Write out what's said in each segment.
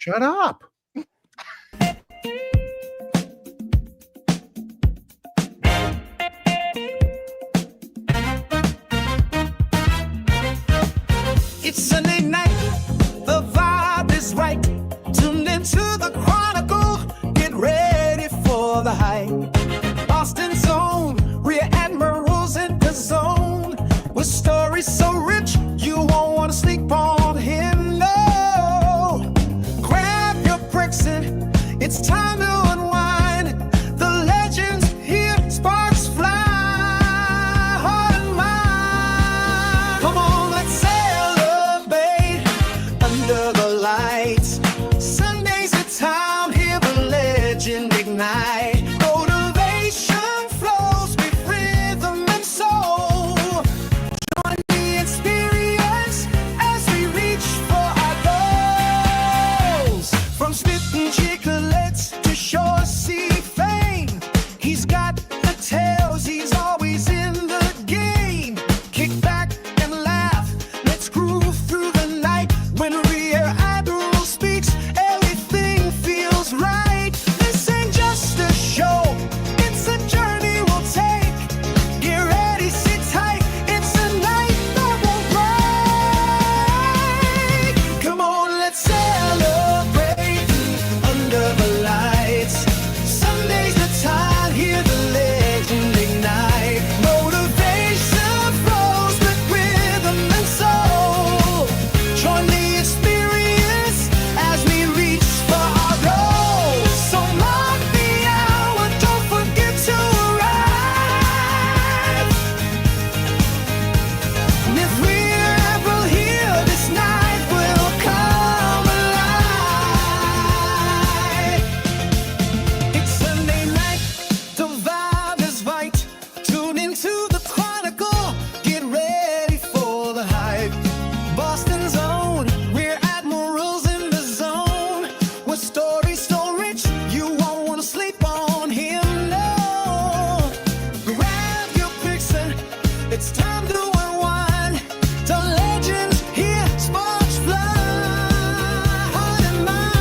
Shut up. It's Sunday night, the vibe is right. Tune into the Chronicle, get ready for the hype. Boston's own, rear admirals in the zone, with stories so rich you won't want to sleep on him. No, grab your bricks and it's time to unwind. The legends here, sparks fly, heart and mind. Come on, let's celebrate under the lights. Sunday's the time, hear the legend ignite. Motivation flows with rhythm and soul. Join the experience as we reach for our goals. From spitting chiclets to shore sea fame, he's got the tales, he's always in the game. Kick back and laugh, let's groove through the night. When rear admiral speaks, everything feels right. This ain't just a show, it's a journey we'll take. Get ready, sit tight, it's a night that won't break. Come on, let's celebrate under the lights. Sunday's the time, hear the legend ignite. Motivation flows with rhythm and soul. Join the experience as we reach for our goals. So mark the hour, don't forget to arrive. And if we're ever here, this night will come alive. It's Sunday night, the vibe is right. Tune into the Chronicle, get ready for the hype. Boston's own, we're admirals in the zone, with stories so rich you won't want to sleep on him. No, grab your picks and it's time to unwind. The legends here, sparks fly, heart and mind.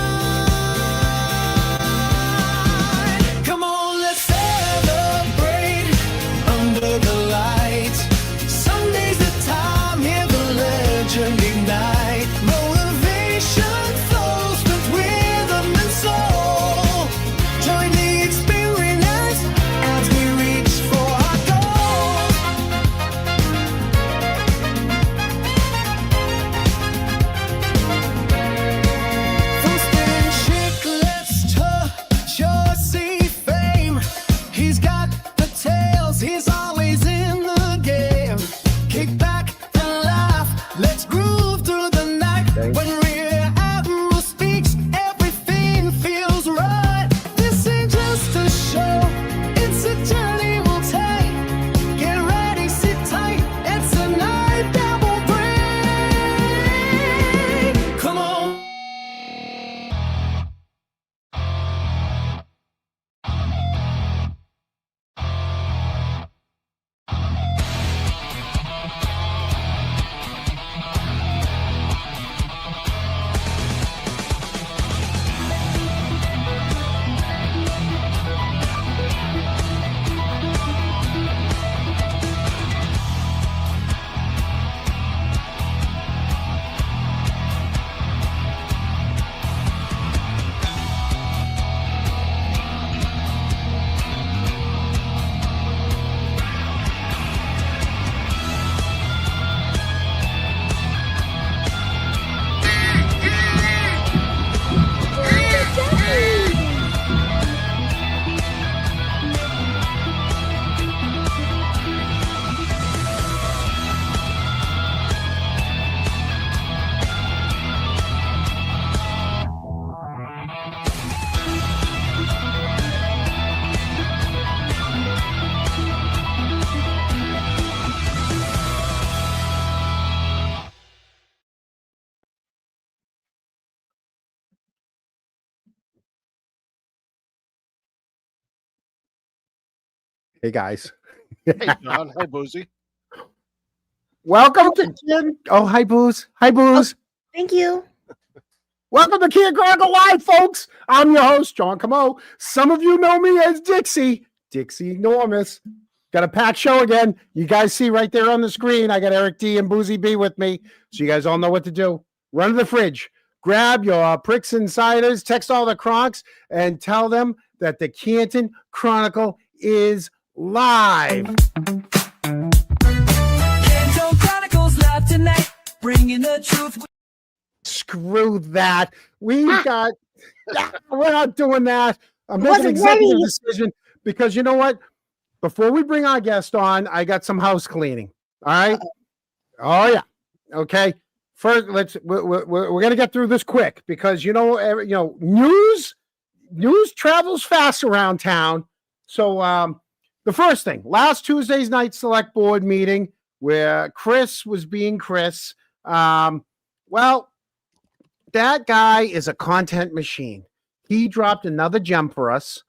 Come on, let's celebrate under the lights. Sunday's the time, hear the legend ignite. Motivation flows with rhythm and soul. Join the experience as we reach for our goals. From spinning chiclets to shore sea fame, he's got the tales, he's always in the game. Kick back and laugh, let's groove through the night. When rear admiral speaks, everything feels right. This ain't just a show, it's a journey we'll take. Get ready, sit tight, it's a night that will break. Come on. Hey, guys. Hey, John. Hi, Boozy. Welcome to Jen. Oh, hi, Booze. Hi, Booze. Thank you. Welcome to Kia Chronicle Live, folks. I'm your host, John Camo. Some of you know me as Dixie Enormous. Got a packed show again. You guys see right there on the screen, I got Eric D and Boozy B with me, so you guys all know what to do. Run to the fridge, grab your pricks and ciders, text all the Cronks, and tell them that the Canton Chronicle is live. Canton Chronicles live tonight, bringing the truth. Screw that. We're not doing that. I'm making an executive decision because you know what? Before we bring our guest on, I got some house cleaning. All right. Oh yeah. Okay. First, we're gonna get through this quick because news travels fast around town. So the first thing, last Tuesday's night select board meeting where Chris was being Chris. Well, that guy is a content machine. He dropped another gem for us.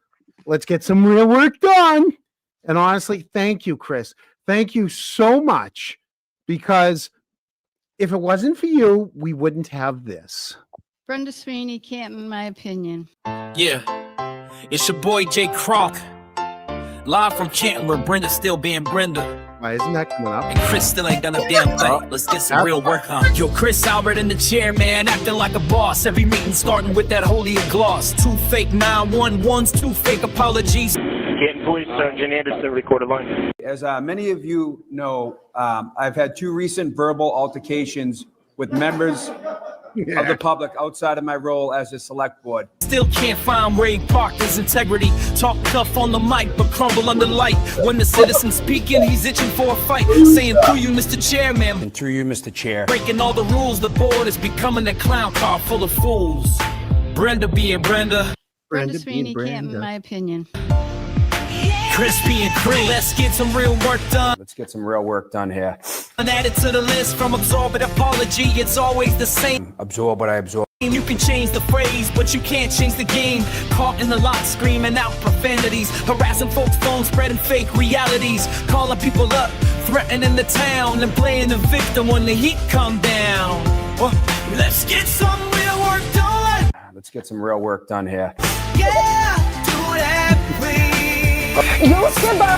Let's get some real work done. And honestly, thank you, Chris. Thank you so much, because if it wasn't for you, we wouldn't have this. Brenda Sweeney, Canton, my opinion. Yeah, it's your boy Jay Kroc, live from Canton where Brenda's still being Brenda. Why isn't that coming up? And Chris still ain't done a damn thing. Let's get some real work on. Yo, Chris Albert in the chair, man, acting like a boss. Every meeting starting with that holy gloss. 2 fake 911s, 2 fake apologies. Canton Police, Sergeant Anderson, recorded line. As many of you know, I've had 2 recent verbal altercations with members of the public outside of my role as a select board. Still can't find where he parked his integrity. Talk tough on the mic, but crumble under light. When the citizen's speaking, he's itching for a fight. Saying through you, Mr. Chairman. And through you, Mr. Chair. Breaking all the rules, the board is becoming a clown car full of fools. Brenda being Brenda. Brenda Sweeney, Canton, my opinion. Crispy and Chris, let's get some real work done. Let's get some real work done here. And add it to the list from absorb and apology. It's always the same. Absorb what I absorb. You can change the phrase, but you can't change the game. Caught in the lot, screaming out profanities, harassing folks' phones, spreading fake realities, calling people up, threatening the town, and playing the victim when the heat come down. Well, let's get some real work done. Let's get some real work done here. Yeah, do that, please.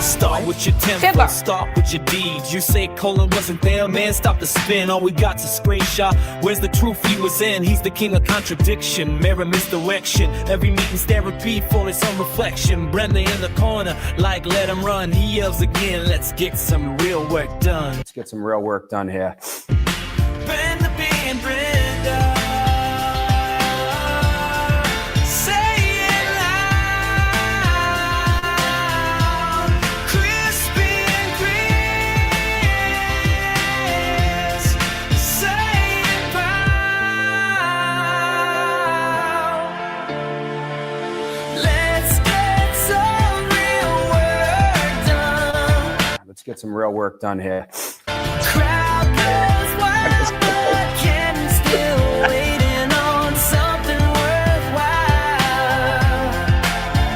Start with your temper, start with your deeds. You say Colin wasn't there, man, stop the spin. All we got's a screenshot. Where's the truth he was in? He's the king of contradiction, mirror misdirection. Every meeting's therapy for his own reflection. Brenda in the corner, like let him run. He yells again, let's get some real work done. Let's get some real work done here. Brenda being Brenda. Let's get some real work done here. Crowd goes wild, but Ken's still waiting on something worthwhile.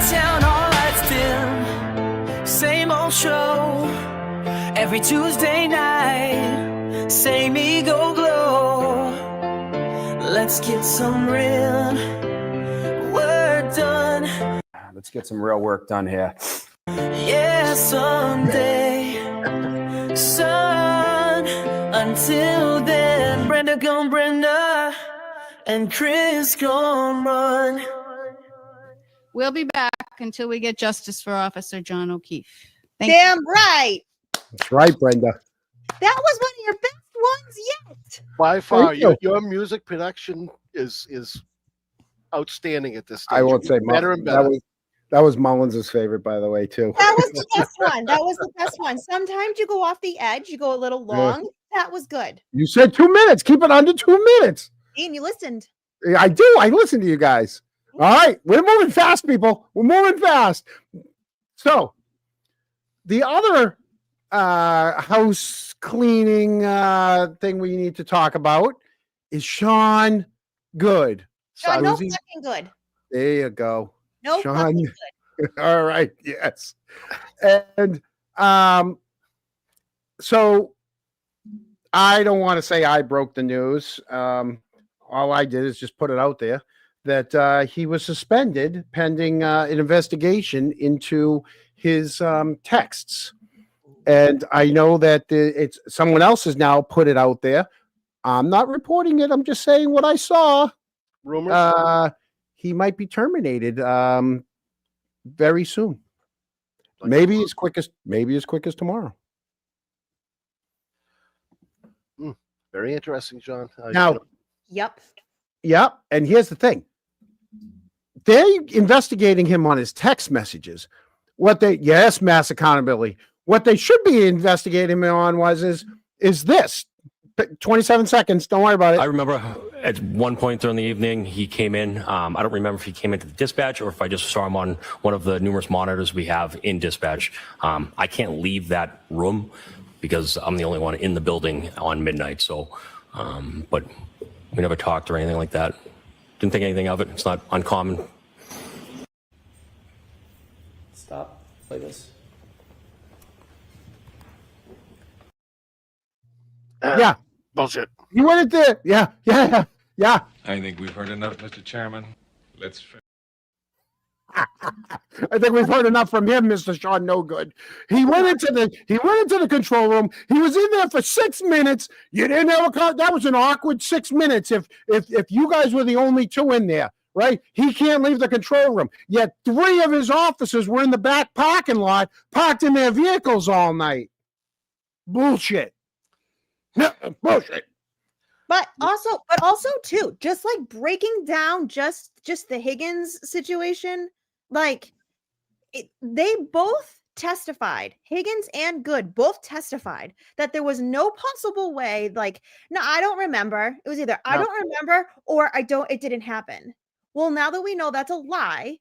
Town hall lights dim, same old show. Every Tuesday night, same ego glow. Let's get some real work done. Let's get some real work done here. Yeah, someday, son. Until then, Brenda gone Brenda, and Chris gone run. We'll be back until we get justice for Officer John O'Keefe. Thank Damn right. That's right, Brenda. That was one of your best ones yet. By far, Thank you. your music production is outstanding at this stage. I won't say better and better. That was Mullins' favorite, by the way, too. That was the best one. That was the best one. Sometimes you go off the edge, you go a little long. That was good. You said 2 minutes. Keep it under 2 minutes. Dean, you listened. I do. I listen to you guys. All right. We're moving fast, people. We're moving fast. So the other house cleaning thing we need to talk about is Sean Good. Sean, no Susie? fucking good. There you go. No Sean. fucking good. All right. Yes. And so I don't want to say I broke the news. all I did is just put it out there that he was suspended pending an investigation into his texts. And I know that it's someone else has now put it out there. I'm not reporting it. I'm just saying what I saw. Rumors. He might be terminated very soon. Maybe as quick as tomorrow. Very interesting, John. Now, Yep. yeah, and here's the thing. They're investigating him on his text messages. Yes, mass accountability. What they should be investigating him on is this. 27 seconds. Don't worry about it. I remember at one point during the evening, he came in. I don't remember if he came into the dispatch or if I just saw him on one of the numerous monitors we have in dispatch. I can't leave that room because I'm the only one in the building on midnight. So, but we never talked or anything like that. Didn't think anything of it. It's not uncommon. Stop. Play this. Yeah. Bullshit. You went into yeah. I think we've heard enough, Mr. Chairman. Let's. I think we've heard enough from him, Mr. Sean No Good. He went into the control room. He was in there for 6 minutes. You didn't have a car. That was an awkward 6 minutes. If you guys were the only two in there, right? He can't leave the control room. Yet 3 of his officers were in the back parking lot, parked in their vehicles all night. Bullshit. Bullshit. But also too, just like breaking down just the Higgins situation, like they both testified, Higgins and Good both testified that there was no possible way, like, no, I don't remember. It was either I don't remember or it didn't happen. Well, now that we know that's a lie,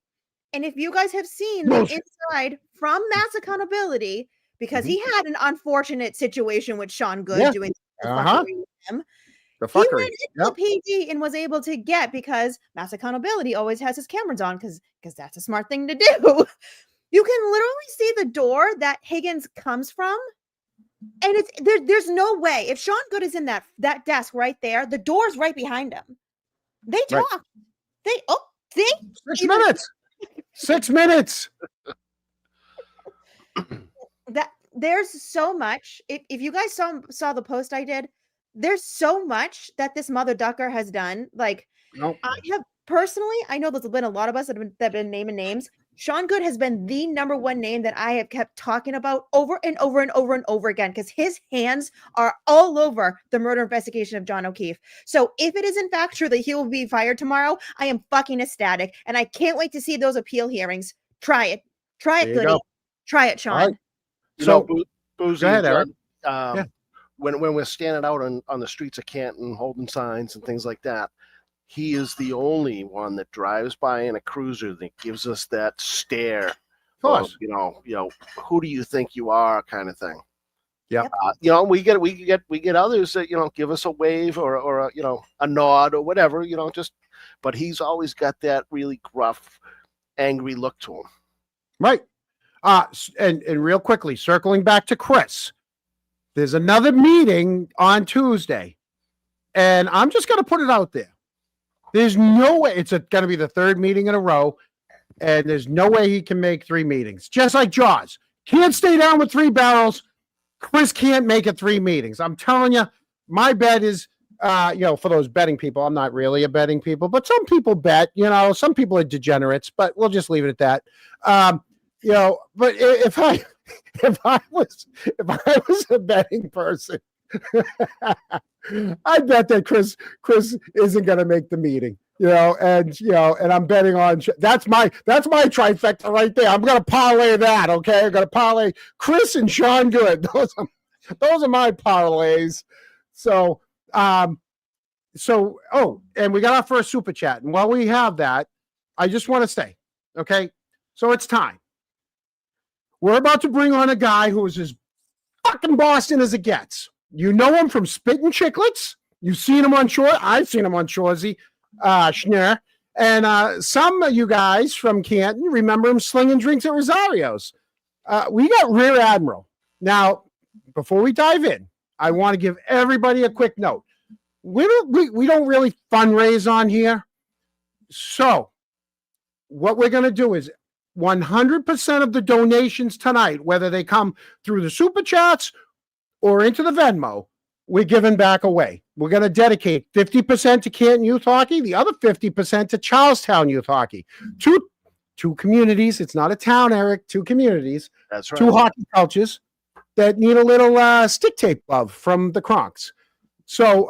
and if you guys have seen the inside from Mass Accountability, because he had an unfortunate situation with Sean Good doing the fuckery with him. He went into PD and was able to get, because Mass Accountability always has his cameras on because that's a smart thing to do. You can literally see the door that Higgins comes from, and it's there's no way if Sean Good is in that desk right there, the door's right behind him. They talk. Right. 6 minutes. 6 minutes. That there's so much. If you guys saw the post I did, there's so much that this mother ducker has done. Like, I have personally, I know there's been a lot of us that have been naming names. Sean Good has been the number one name that I have kept talking about over and over and over and over again, because his hands are all over the murder investigation of John O'Keefe. So if it is in fact true that he will be fired tomorrow, I am fucking ecstatic, and I can't wait to see those appeal hearings. Try it, Goody. Go. Try it, Sean. Right. So, Boozy, go ahead, Eric. When we're standing out on the streets of Canton holding signs and things like that, he is the only one that drives by in a cruiser that gives us that stare. Of course. Who do you think you are, kind of thing. Yeah. We get others that give us a wave or a nod or whatever. But he's always got that really gruff, angry look to him. Right. And real quickly, circling back to Chris, there's another meeting on Tuesday, and I'm just going to put it out there. There's no way it's going to be the 3rd meeting in a row, and there's no way he can make 3 meetings. Just like Jaws. Can't stay down with 3 barrels. Chris can't make it 3 meetings. I'm telling you, my bet is, for those betting people, I'm not really a betting people, but some people bet, some people are degenerates, but we'll just leave it at that. But if I was a betting person, I bet that Chris isn't going to make the meeting, and I'm betting on that's my trifecta right there. I'm going to parlay that. Okay. I'm going to parlay Chris and Sean Good. Those are my parlays. So, and we got our first super chat. And while we have that, I just want to say, okay, so it's time. We're about to bring on a guy who is as fucking Boston as it gets. You know him from Spittin' Chicklets. You've seen him on shore. I've seen him on Shoresy, Schneer. And some of you guys from Canton remember him slinging drinks at Rosario's. We got Rear Admiral. Now, before we dive in, I want to give everybody a quick note. we don't really fundraise on here. So what we're going to do is 100% of the donations tonight, whether they come through the super chats or into the Venmo, we're giving back away. We're going to dedicate 50% to Canton Youth Hockey, the other 50% to Charlestown Youth Hockey. Two communities. It's not a town, Eric. Two communities. That's right. Two hockey coaches that need a little stick tape love from the Kronks. So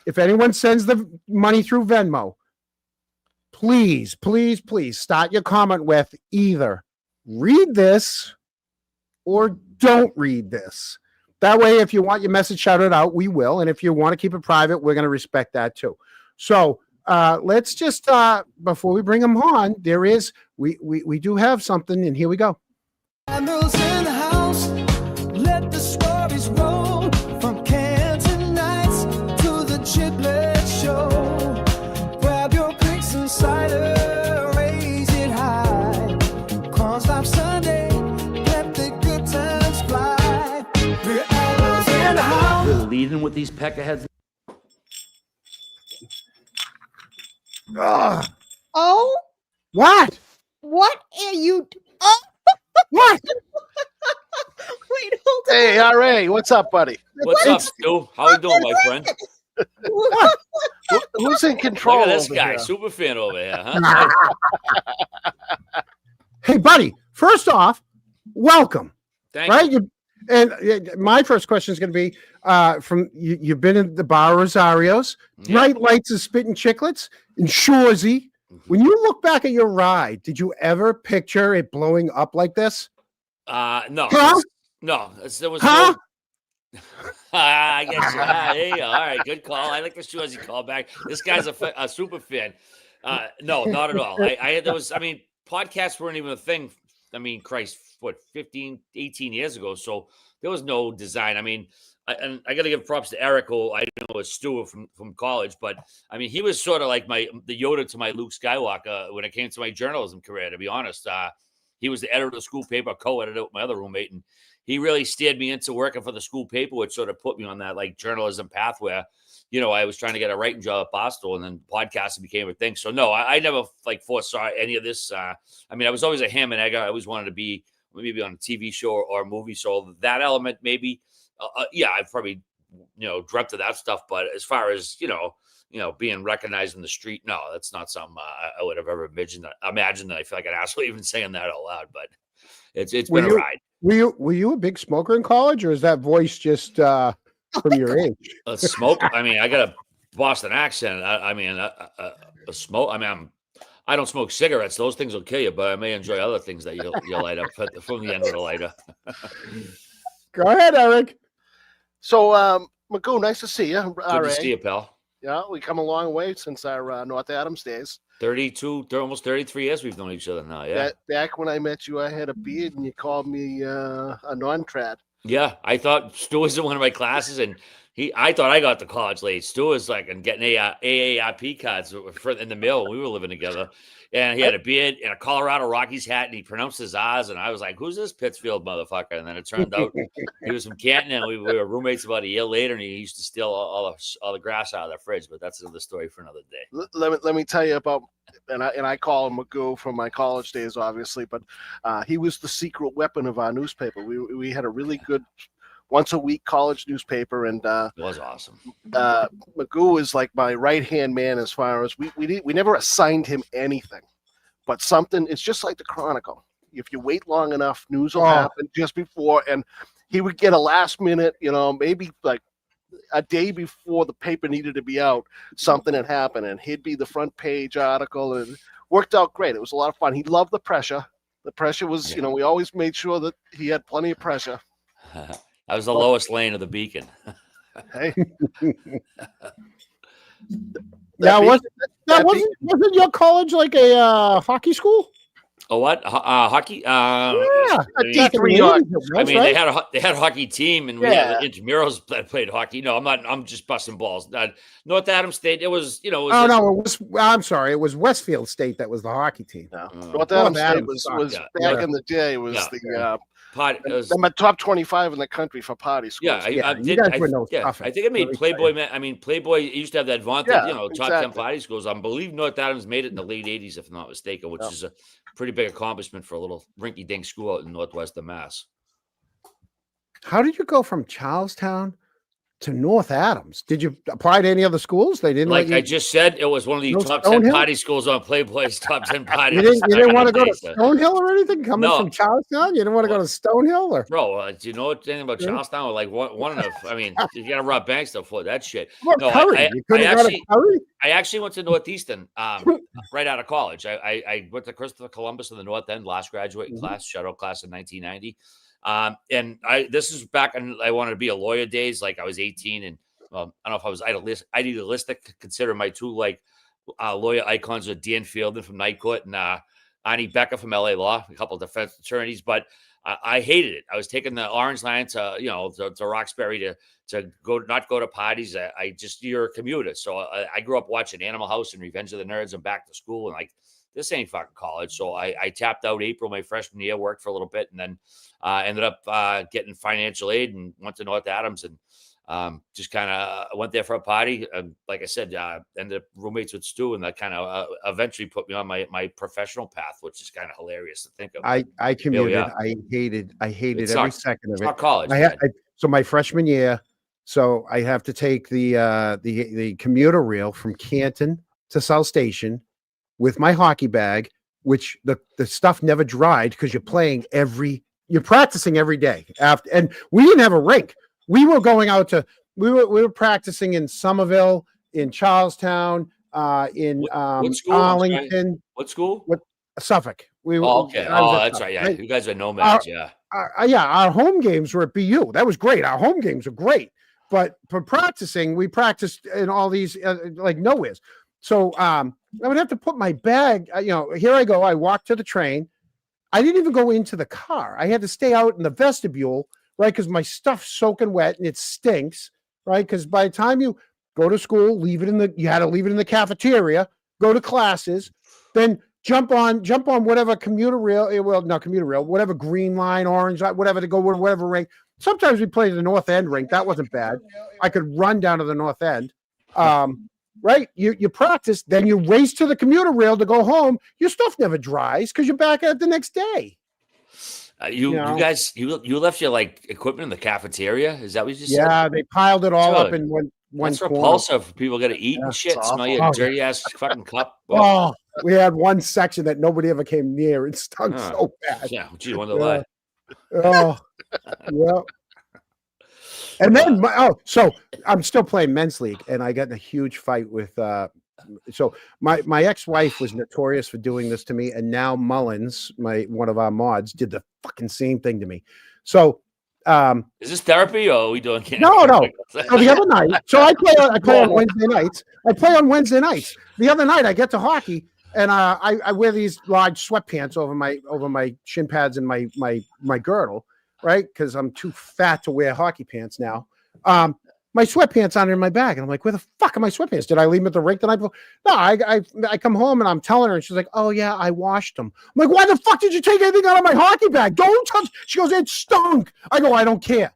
if anyone sends the money through Venmo, please, please, please start your comment with either read this or don't read this. That way, if you want your message shouted out, we will. And if you want to keep it private, we're going to respect that too. So let's just, before we bring them on, we do have something, and here we go. Admirals in the house, let the stories roll from Canton nights to the Chiclet show. Grab your picks and cider, raise it high. Cross-Stop Sunday, let the good times fly. We're Admirals in the house. We're leading with these peckerheads. Oh, What? what are you? Oh, What? wait, hold on. Hey, RA, what's up, buddy? What's up, Stu? How you doing, my friend? Who's in control? Look at this over guy, here? super fan over here, huh? Hey, buddy, first off, welcome. Thank Right? you. My first question is going to be from you've been in the Bar Rosario's, Yeah. Bright Lights and Spitting Chiclets in Shoresy. When you look back at your ride, did you ever picture it blowing up like this? No. Huh? No, there was Huh? no. I guess. There you go. All right, good call. I like the Shoresy call back. This guy's a super fan. No, not at all. I mean, podcasts weren't even a thing. I mean, Christ, what, 15, 18 years ago. So there was no design. I mean, I got to give props to Eric, who I know as Stu from college, but I mean, he was sort of like the Yoda to my Luke Skywalker when it came to my journalism career, to be honest. He was the editor of the school paper, co-editor with my other roommate, and he really steered me into working for the school paper, which sort of put me on that like journalism path where, you know, I was trying to get a writing job at Boston, and then podcasting became a thing. So no, I never like foresaw any of this. I mean, I was always a ham and egg. I always wanted to be maybe on a TV show or a movie. So that element, maybe, yeah, I probably, you know, dreamt of that stuff. But as far as, you know, being recognized in the street, no, that's not something I would have ever imagined. That I feel like an asshole even saying that out loud, but it's been a ride. Were you a big smoker in college, or is that voice just from your age? A smoke. I mean, I got a Boston accent. I mean, a smoke. I mean, I don't smoke cigarettes. Those things will kill you, but I may enjoy other things that you'll light up from the end of the lighter. Go ahead, Eric. So, Magoo, nice to see you. Good to see you, pal. Yeah, we come a long way since our North Adams days. 32, almost 33 years we've known each other now. Yeah. Back when I met you, I had a beard, and you called me a non-trad. Yeah, I thought Stu was in one of my classes, and I thought I got to college late. Stu was like and getting AARP cards in the mail when we were living together. And he had a beard and a Colorado Rockies hat, and he pronounced his R's. And I was like, "Who's this Pittsfield motherfucker?" And then it turned out he was from Canton, and we were roommates about a year later. And he used to steal all the grass out of the fridge. But that's another story for another day. Let me tell you about, and I call him Magoo from my college days, obviously. But he was the secret weapon of our newspaper. We had a really good once a week college newspaper, and it was awesome. Magoo is like my right hand man as far as we never assigned him anything, but something. It's just like the Chronicle. If you wait long enough, news will happen just before, and he would get a last minute, maybe like a day before the paper needed to be out, something had happened, and he'd be the front page article, and it worked out great. It was a lot of fun. He loved the pressure. The pressure was, we always made sure that he had plenty of pressure. I was the lowest lane of the Beacon. Hey. Now, wasn't your college like a hockey school? Oh, what? Hockey? Yeah, D3 hockey. I mean, they had a hockey team, and we had intramurals that played hockey. No, I'm just busting balls. North Adams State. It was, I'm sorry. It was Westfield State that was the hockey team. No. North Adams State was back in the day. Was I'm a top 25 in the country for party schools. Yeah, you guys were no I stuffing. think I made Let me Playboy. I mean, Playboy used to have that vaunted, Yeah, top 10 exactly. party schools. I believe North Adams made it in the late 80s, if I'm not mistaken, which is a pretty big accomplishment for a little rinky-dink school out in northwestern Mass. How did you go from Charlestown to North Adams? Did you apply to any other schools? They didn't Like let you. I just said, it was one of the No top 10 Stonehill? party schools on Playboy's top 10 party. You didn't want to go to So- Stonehill or anything? Coming No. from Charlestown, you didn't want to go to Stonehill or? Bro, do you know anything about Yeah. Charlestown? Like one of, I mean, you got to rob banks to afford that shit. What No, Curry? You couldn't go to Curry? I actually went to Northeastern right out of college. I went to Christopher Columbus in the North End, last graduating class, shuttle class in 1990. And this is back when I wanted to be a lawyer days. Like I was 18 and I don't know if I was idealistic, consider my two lawyer icons are Dan Fielden from Night Court and Ani Becker from LA Law, a couple of defense attorneys, but I hated it. I was taking the Orange Line to Roxbury to not go to parties. You're a commuter. So I grew up watching Animal House and Revenge of the Nerds and Back to School. And like, this ain't fucking college. So I tapped out April, my freshman year, worked for a little bit, and then ended up getting financial aid and went to North Adams and just kind of went there for a party. Like I said, ended up roommates with Stu, and that kind of eventually put me on my professional path, which is kind of hilarious to think of. I commuted. I hated It's every not- second of it's it. not college, So my freshman year, so I have to take the commuter rail from Canton to South Station with my hockey bag, which the stuff never dried because you're practicing every day after, and we didn't have a rink. We were going out to we were practicing in Somerville, in Charlestown, in what school? Arlington. What school? Suffolk. Okay. I was Oh, at that's right. Suffolk, Yeah, you guys are nomads. Yeah. Our home games were at BU. That was great. Our home games were great. But for practicing, we practiced in all these like nowheres. So I would have to put my bag. Here I go. I walked to the train. I didn't even go into the car. I had to stay out in the vestibule, right? Because my stuff's soaking wet and it stinks, right? Because by the time you go to school, you had to leave it in the cafeteria, go to classes, then jump on whatever commuter rail, whatever Green Line, Orange Line, whatever, to go whatever rink. Sometimes we played the North End rink. That wasn't bad. I could run down to the North End. Right? You practice, then you race to the commuter rail to go home. Your stuff never dries because you're back at the next day. You guys left your equipment in the cafeteria? Is that what you just said? Yeah, they piled it all up in one That's corner. repulsive. People got to eat and shit. Smell your dirty ass fucking cup. Oh, we had one section that nobody ever came near. It stunk so bad. Yeah, gee, wonder why. Oh, yeah. And then, so I'm still playing men's league, and I got in a huge fight with. So my ex-wife was notorious for doing this to me, and now Mullins, one of our mods, did the fucking same thing to me. So, is this therapy or are we doing? No. So the other night, so I play on Wednesday nights. I play on Wednesday nights. The other night, I get to hockey, and I wear these large sweatpants over my shin pads and my girdle, right? Because I'm too fat to wear hockey pants now. My sweatpants aren't in my bag, and I'm like, where the fuck are my sweatpants? Did I leave them at the rink the night before? No, I come home and I'm telling her, and she's like, oh yeah, I washed them. I'm like, why the fuck did you take anything out of my hockey bag? Don't touch. She goes, it stunk. I go, I don't care.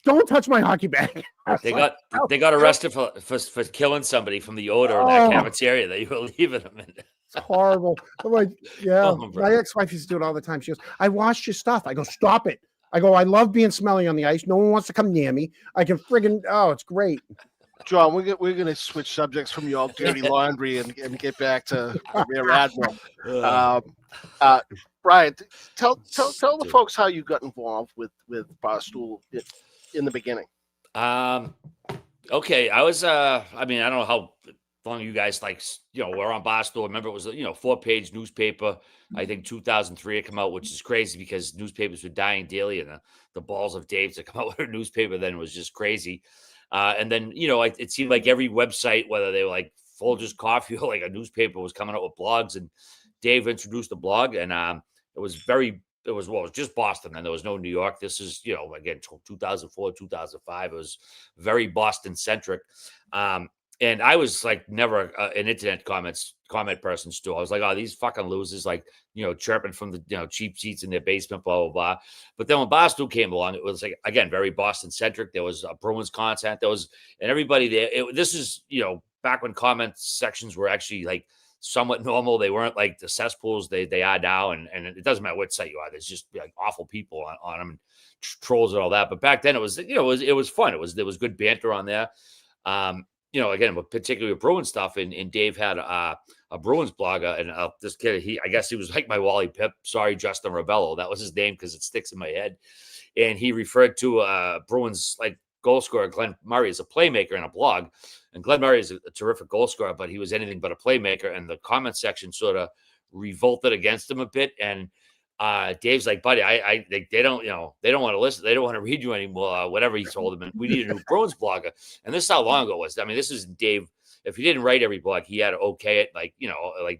Don't touch my hocky bag. They got arrested for killing somebody from the odor in that cafeteria that you were leaving them in. It's horrible. I'm like, yeah. Oh, my ex-wife used to do it all the time. She goes, I washed your stuff. I go, stop it. I go, I love being smelly on the ice. No one wants to come near me. I can friggin', it's great. John, we're going to switch subjects from your dirty laundry and get back to Rear Admiral. Brian, tell the folks how you got involved with Barstool in the beginning. Okay, I was I don't know how long you guys were on Barstool. Remember, it was 4-page newspaper. I think 2003 it came out, which is crazy because newspapers were dying daily, and the balls of Dave to come out with a newspaper then was just crazy. And then it seemed like every website, whether they were like Folgers Coffee or like a newspaper, was coming out with blogs. And Dave introduced the blog, and it was just Boston, and there was no New York. This is again 2004, 2005. It was very Boston centric. And I was like never an internet comment person, Stu. I was like, oh, these fucking losers, like, chirping from the, cheap seats in their basement, blah, blah, blah. But then when Barstool came along, it was like, again, very Boston centric. There was Bruins content. There was, and everybody there. This is, back when comment sections were actually like somewhat normal. They weren't like the cesspools they are now. And it doesn't matter what site you are. There's just like awful people on them, and trolls and all that. But back then it was, it was fun. There was good banter on there. Again, particularly with Bruins stuff, and Dave had a Bruins blogger, and this kid, I guess he was like my Wally Pip. Sorry, Justin Rebello. That was his name because it sticks in my head. And he referred to Bruins like goal scorer Glenn Murray as a playmaker in a blog. And Glenn Murray is a terrific goal scorer, but he was anything but a playmaker. And the comment section sort of revolted against him a bit. And Dave's like, buddy, they don't want to listen. They don't want to read you anymore. Whatever he told him. And we need a new Bruins blogger. And this is how long ago it was. I mean, this is Dave. If he didn't write every blog, he had to okay it. Like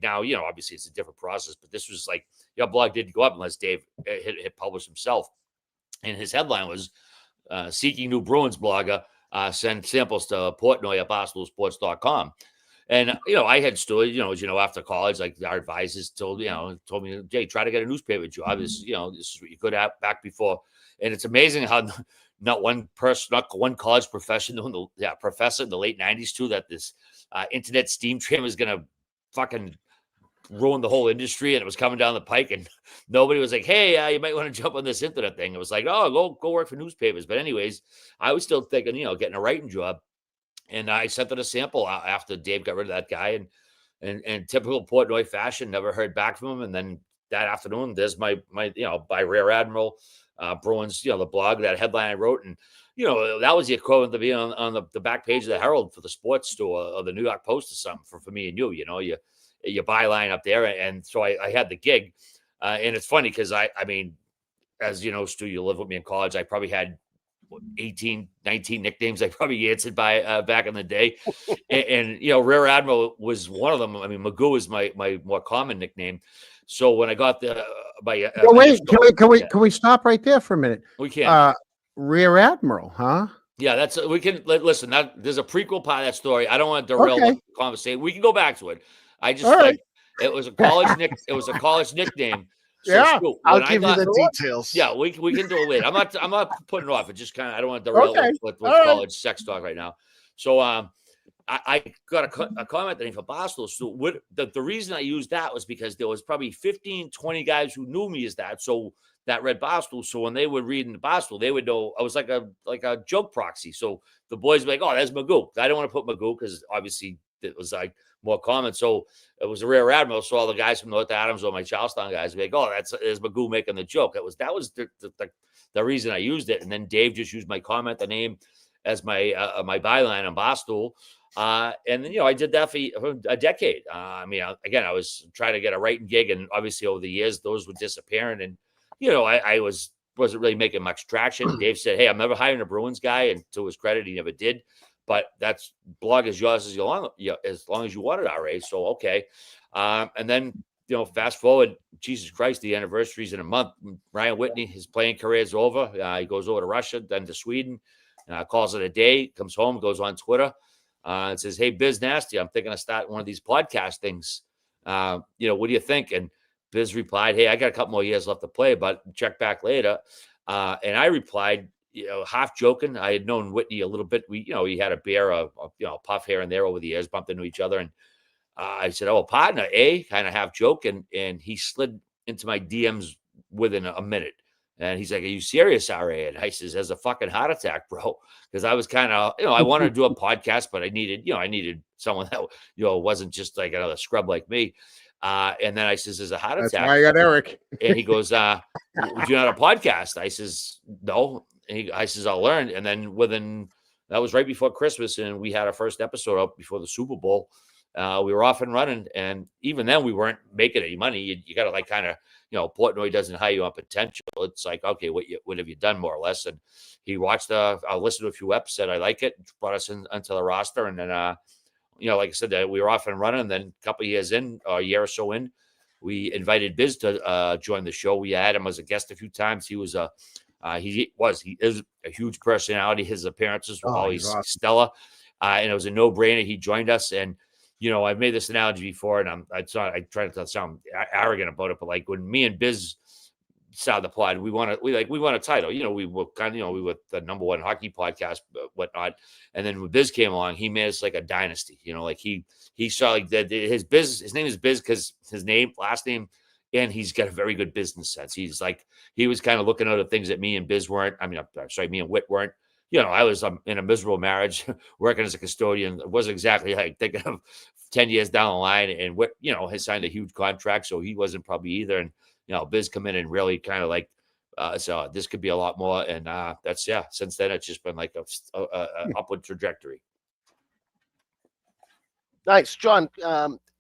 now, obviously it's a different process, but this was like your blog didn't go up unless Dave hit publish himself. And his headline was seeking new Bruins blogger, send samples to Portnoy at BarstoolSports.com. And, I had stood, after college, like our advisors told me, Jay, try to get a newspaper job. This is what you could have back before. And it's amazing how not one college professor in the late 90s too, that this internet steam train was going to fucking ruin the whole industry. And it was coming down the pike, and nobody was like, hey, you might want to jump on this internet thing. It was like, oh, go work for newspapers. But anyways, I was still thinking, getting a writing job. And I sent it a sample after Dave got rid of that guy, and typical Portnoy fashion, never heard back from him. And then that afternoon, there's my by Rear Admiral Bruins, the blog, that headline I wrote. And, that was the equivalent to being on the back page of the Herald for the sports store or the New York Post or something for me and you, your byline up there. And so I had the gig. And it's funny because I mean, as you know, Stu, you lived with me in college. I probably had 18, 19 nicknames I probably answered by back in the day. and Rear Admiral was one of them. I mean, Magoo is my more common nickname. So when I got the can we stop right there for a minute? We can. Rear Admiral, huh? Yeah, we can listen. There's a prequel part of that story. I don't want to derail the conversation. We can go back to it. I just it was a college nickname. So I'll give you the details. Yeah, we can do it later. I'm not putting it off. It just kind of, I don't want to derail with college sex talk right now. So I got a comment for Barstool. So the reason I used that was because there was probably 15, 20 guys who knew me as that. So that read Barstool. So when they would read in the Barstool, they would know I was like a joke proxy. So the boys were like, oh, that's Magoo. I don't want to put Magoo because obviously it was like more common. So it was a Rear Admiral. So all the guys from North Adams or my Charlestown guys would be like, oh, there's Magoo making the joke. That was the reason I used it. And then Dave just used my comment, the name, as my byline on Barstool. And then, I did that for a decade. I I was trying to get a writing gig, and obviously over the years, those were disappearing. And, I wasn't really making much traction. Dave said, hey, I'm never hiring a Bruins guy. And to his credit, he never did. But that's blog is yours as long as you want it, RA. So, okay. And then, fast forward, Jesus Christ, the anniversary's in a month. Ryan Whitney, his playing career is over. He goes over to Russia, then to Sweden, calls it a day, comes home, goes on Twitter, and says, hey, Biz Nasty, I'm thinking of starting one of these podcast things. What do you think? And Biz replied, hey, I got a couple more years left to play, but check back later. And I replied, half joking. I had known Whitney a little bit. He had a beer, a puff here and there over the years, bumped into each other. And I said, oh, partner, kind of half joke. And he slid into my DMs within a minute. And he's like, are you serious, RA? And I says, as a fucking heart attack, bro. Because I was kind of, I wanted to do a podcast, but I needed someone that, wasn't just like another scrub like me. And then I says, there's a heart attack. That's why I got Eric. And he goes, would you not a podcast? I says, no. And I says, I'll learn. And then that was right before Christmas. And we had our first episode up before the Super Bowl. We were off and running. And even then we weren't making any money. You got to like kind of, Portnoy doesn't hire you on potential. It's like, okay, what have you done more or less? And he watched, I listened to a few episodes, said, I like it, brought us into the roster. And then, like I said, we were off and running. And then a couple of years in, a year or so in, we invited Biz to join the show. We had him as a guest a few times. He was he is a huge personality. His appearances were always stellar. and it was a no-brainer. He joined us, and I've made this analogy before, and I try not to sound arrogant about it, but like when me and Biz started the pod, we won a title. We were we were the number one hockey podcast, whatnot. And then when Biz came along, he made us like a dynasty. Like he saw like his name is Biz because his last name, and he's got a very good business sense. He was kind of looking at the things that me and Biz weren't. I mean, I'm sorry, me and Whit weren't. I was in a miserable marriage, working as a custodian. It wasn't exactly like thinking of 10 years down the line. And Whit, has signed a huge contract, so he wasn't probably either. And Biz come in and really kind of like, so this could be a lot more. And since then it's just been like a upward trajectory. Nice, John.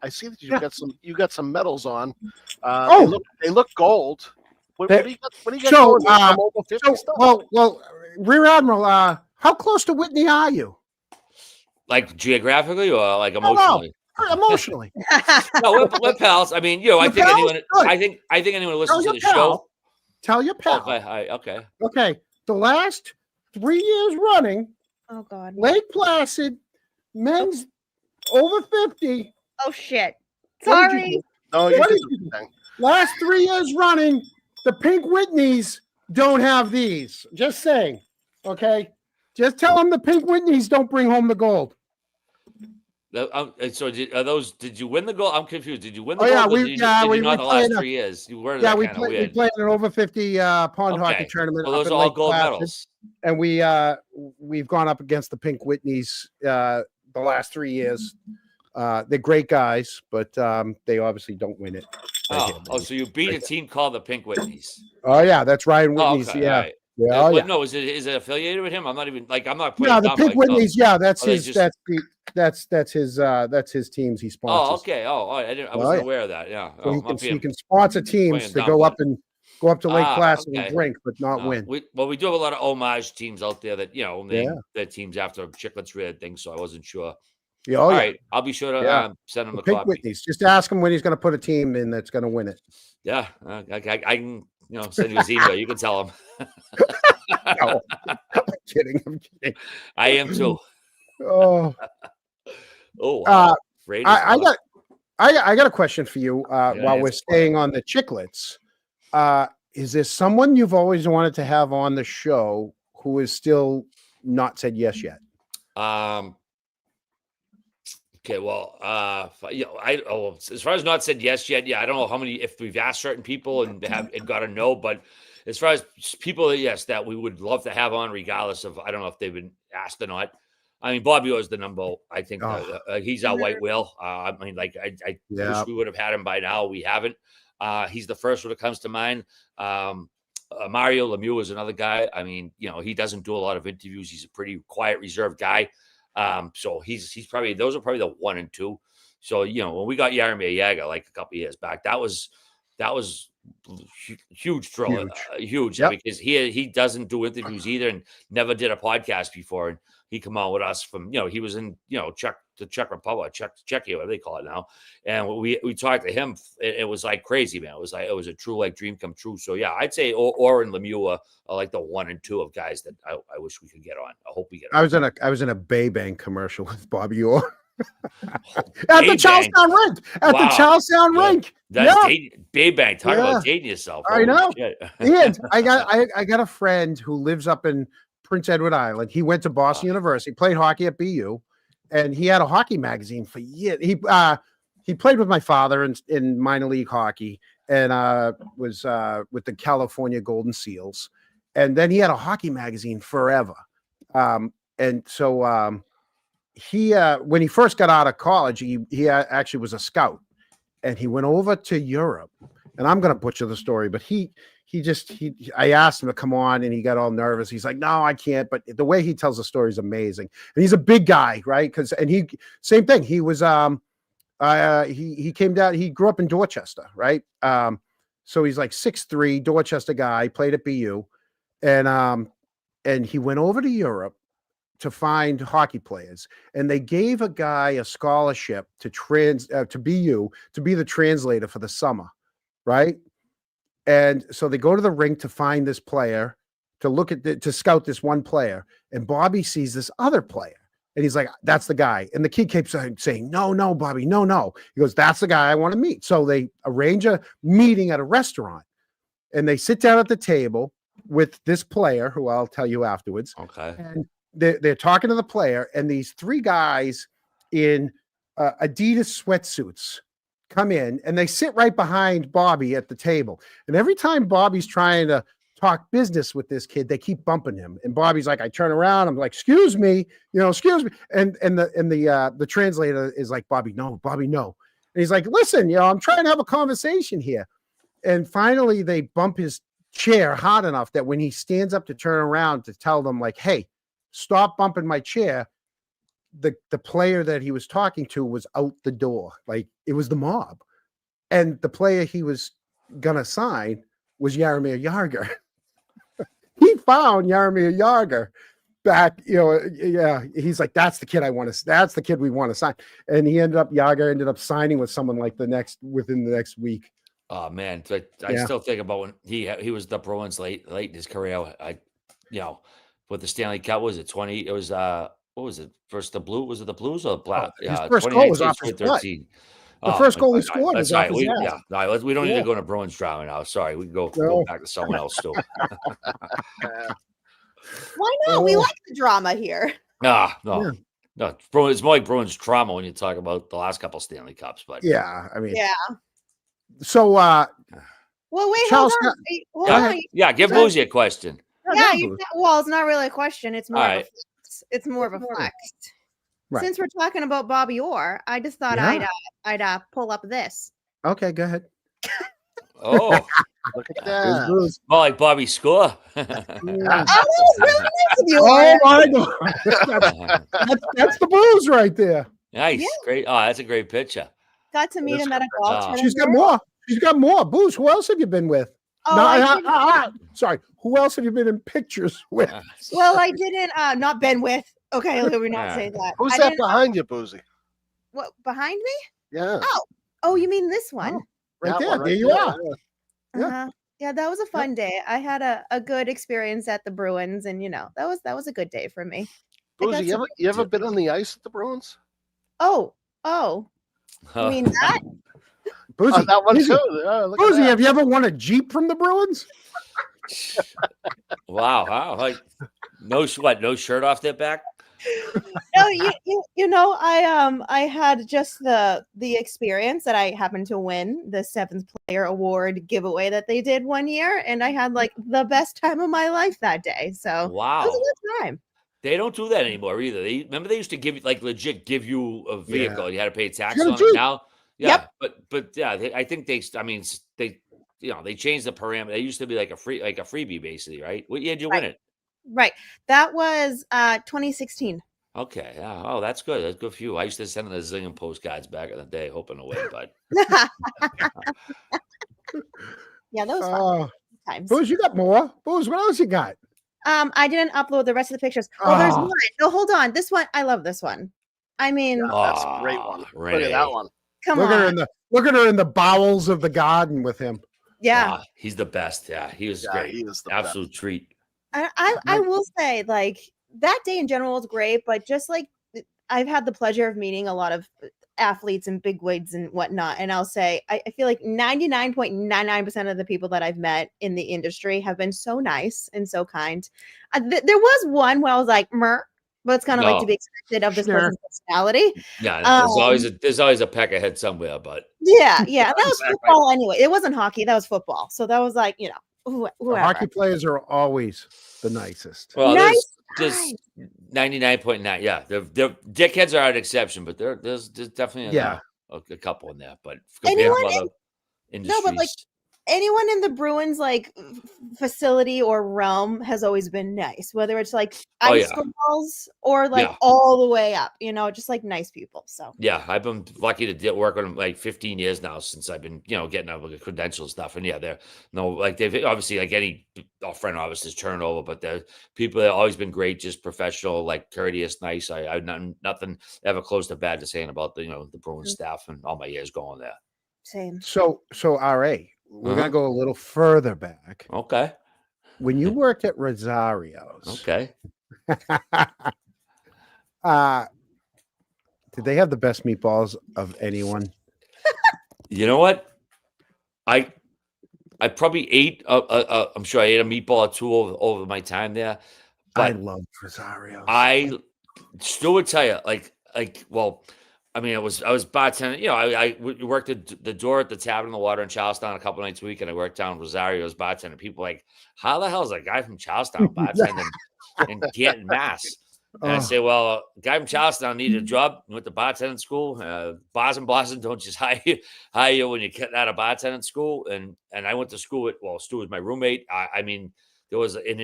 I see that you got some medals on. They look gold. What do you got going? Over 50 stuff? Well, Rear Admiral, how close to Whitney are you? Like geographically or like emotionally? No, emotionally. No, we're pals. I mean, I think anyone who listens to the show. Tell your pal. Okay. Okay. The last 3 years running. Oh God. Lake Placid, men's over 50. Oh shit. Sorry. Last 3 years running, the Pink Whitneys don't have these. Just saying. Okay. Just tell them the Pink Whitneys don't bring home the gold. So did you win the gold? I'm confused. Did you win the gold? We not the last 3 years. You were we played an over 50 pond hockey tournament. Well, those are all gold medals. And we've gone up against the Pink Whitneys the last 3 years. They're great guys, but they obviously don't win it. So you beat a team called the Pink Whitneys. Oh yeah, that's Ryan Whitney's. Okay, yeah. Right. Yeah, No, is it affiliated with him? I'm not even I'm not putting. Yeah, the Pink Whitneys. Yeah, that's his. Just... That's his teams he sponsors. Oh, okay. I wasn't aware of that. Yeah. So he can sponsor teams to go up to Lake Placid and drink, but not win. We do have a lot of homage teams out there that their teams after Chicklets Red things. So I wasn't sure. Yeah. All right, I'll be sure to send him a Pink copy. Whitneys. Just ask him when he's going to put a team in that's going to win it. Yeah, I can send you his email. You can tell him. No, I'm kidding. I am too. Oh. Wow. I got a question for you. While we're staying on the Chicklets, is there someone you've always wanted to have on the show who is still not said yes yet? Okay, well, as far as not said yes yet, I don't know how many, if we've asked certain people and got to know, but as far as people that we would love to have on, regardless of, I don't know if they've been asked or not. I mean, Bobby was the number. I think he's our white whale. I mean, I wish we would have had him by now. We haven't. He's the first one that comes to mind. Mario Lemieux is another guy. I mean, he doesn't do a lot of interviews. He's a pretty quiet, reserved guy. So he's probably, those are probably the 1 and 2. So, when we got Jaromir Jagr like a couple of years back, that was huge thrill, huge because he doesn't do interviews either and never did a podcast before. And he come on with us from, he was in, the Czech Republic, Czechia, whatever they call it now. And we talked to him. It was like crazy, man. It was a true dream come true. So yeah, I'd say Orr and Lemieux are like the 1 and 2 of guys that I wish we could get on. I hope we get on. I was in a Bay Bank commercial with Bobby Orr. At the Charlestown rink. The Charlestown rink. That's Bay Bank. Talk about dating yourself. I know. And I got a friend who lives up in Prince Edward Island. He went to Boston University, played hockey at BU, and he had a hockey magazine for years. He played with my father in minor league hockey and was with the California Golden Seals. And then he had a hockey magazine forever. And so he when he first got out of college, he actually was a scout, and he went over to Europe. And I'm going to butcher the story, but I asked him to come on, and he got all nervous. He's like, "No, I can't." But the way he tells the story is amazing, and he's a big guy, right? Same thing. He was he came down. He grew up in Dorchester, right? So he's like 6'3", Dorchester guy, played at BU, and he went over to Europe to find hockey players, and they gave a guy a scholarship to BU to be the translator for the summer, right? And so they go to the rink to find this player, to scout this one player, and Bobby sees this other player And he's like, that's the guy. And the kid keeps saying, no, Bobby, no. He goes, that's the guy I want to meet. So they arrange a meeting at a restaurant and they sit down at the table with this player who I'll tell you afterwards. Okay. And they're talking to the player, and these three guys in Adidas sweatsuits come in and they sit right behind Bobby at the table. And every time Bobby's trying to talk business with this kid, they keep bumping him. And Bobby's like, I turn around, I'm like, excuse me. And the translator is like, Bobby, no. And he's like, listen, I'm trying to have a conversation here. And finally they bump his chair hard enough that when he stands up to turn around to tell them, like, hey, stop bumping my chair, the player that he was talking to was out the door. Like, it was the mob. And the player he was gonna sign was Jaromir Jagr. He found Jaromir Jagr back, he's like, that's the kid that's the kid we want to sign. And Jagr ended up signing with someone like within the next week. Oh man, I still think about when he was the Bruins late in his career. With the Stanley Cup, was it 20? It was what was it? First the Blue, was it the Blues or Black? His first goal was off his butt. The first goal he scored was off his ass. We don't need to go into Bruins drama now. Sorry, we can go back to someone else too. Why not? We like the drama here. No. It's more like Bruins trauma when you talk about the last couple Stanley Cups. But So well, wait, Charles, hold on. Give Boozy a question. Yeah, it's not really a question. It's more of a flex. It's more of a flex. Right. Since we're talking about Bobby Orr, I just thought I'd pull up this. Okay, go ahead. Oh, look at that. More like Bobby Score. Oh, that was really nice of you. Oh my God. That's the Blues right there. Nice. Great. Oh, that's a great picture. Got to meet him at a golf tournament. She's got more. Booze, who else have you been with? Oh, sorry. Who else have you been in pictures with? Well, I didn't not been with. Okay, let me not say that. Who's that behind you, Boozy? What, behind me? Yeah. Oh, you mean this one? Oh, right there. One, there you are. Yeah, that was a fun day. I had a good experience at the Bruins, and that was a good day for me. Boozy, you ever been on the ice at the Bruins? Oh. You mean that? Boozy, that one too. Boozy, have you ever won a Jeep from the Bruins? Wow. Like no shirt off their back? No, I had just the experience that I happened to win the 7th player award giveaway that they did one year, and I had like the best time of my life that day. So wow, it was a good time. They don't do that anymore either. Remember they used to legit give you a vehicle and you had to pay tax on it now. Yeah, yep. but I think they changed the parameter. They used to be like a freebie basically, right? What year did you win it? Right. That was 2016. Okay. Yeah. Oh, that's good. That's good for you. I used to send them the zillion postcards back in the day, hoping to win, but yeah, that was fun times. Booze, you got more. Booze, what else you got? I didn't upload the rest of the pictures. Oh, there's one. No, hold on. This one, I love this one. I mean, that's a great one. Look at that one. Come on. Look at her in the bowels of the garden with him. Yeah. He's the best. Yeah, he was great. He was the absolute treat. I will say, like, that day in general was great, but just like I've had the pleasure of meeting a lot of athletes and bigwigs and whatnot, and I'll say I feel like 99.99% of the people that I've met in the industry have been so nice and so kind. There was one where I was like, "Mer," but it's kind of like to be expected of this person's personality. Yeah, there's always a peck ahead somewhere, but yeah, that was football anyway. It wasn't hockey, that was football. So that was like, whoever. Hockey players are always the nicest. Well, there's 99.9. Yeah, the dickheads are an exception, but there's definitely a couple in there. But compared to other industries, but like anyone in the Bruins like facility or realm has always been nice, whether it's like ice footballs or like all the way up, just like nice people. So yeah, I've been lucky to work with them like 15 years now since I've been getting out with the credential stuff, and they've obviously like any friend of ours has turned over, but the people have always been great, just professional, like courteous, nice. I nothing ever close to bad to saying about the Bruins staff and all my years going there. Same. So RA. We're going to go a little further back. Okay. When you worked at Rosario's. Okay. Did they have the best meatballs of anyone? You know what? I probably ate. I'm sure I ate a meatball or two over my time there. I But love Rosario's. Stu would tell you, well, I mean, I was bartending. You know, I worked at the door at the Tavern in the Water in Charlestown a couple nights a week, and I worked down Rosario's bartending. People like, how the hell is a guy from Charlestown bartending in Canton, Mass? And I say, well, a guy from Charlestown needed a job. Went to bartending school. Bars in Boston don't just hire you when you get out of bartending school. And I went to school with, well, Stu was my roommate. I mean, there was an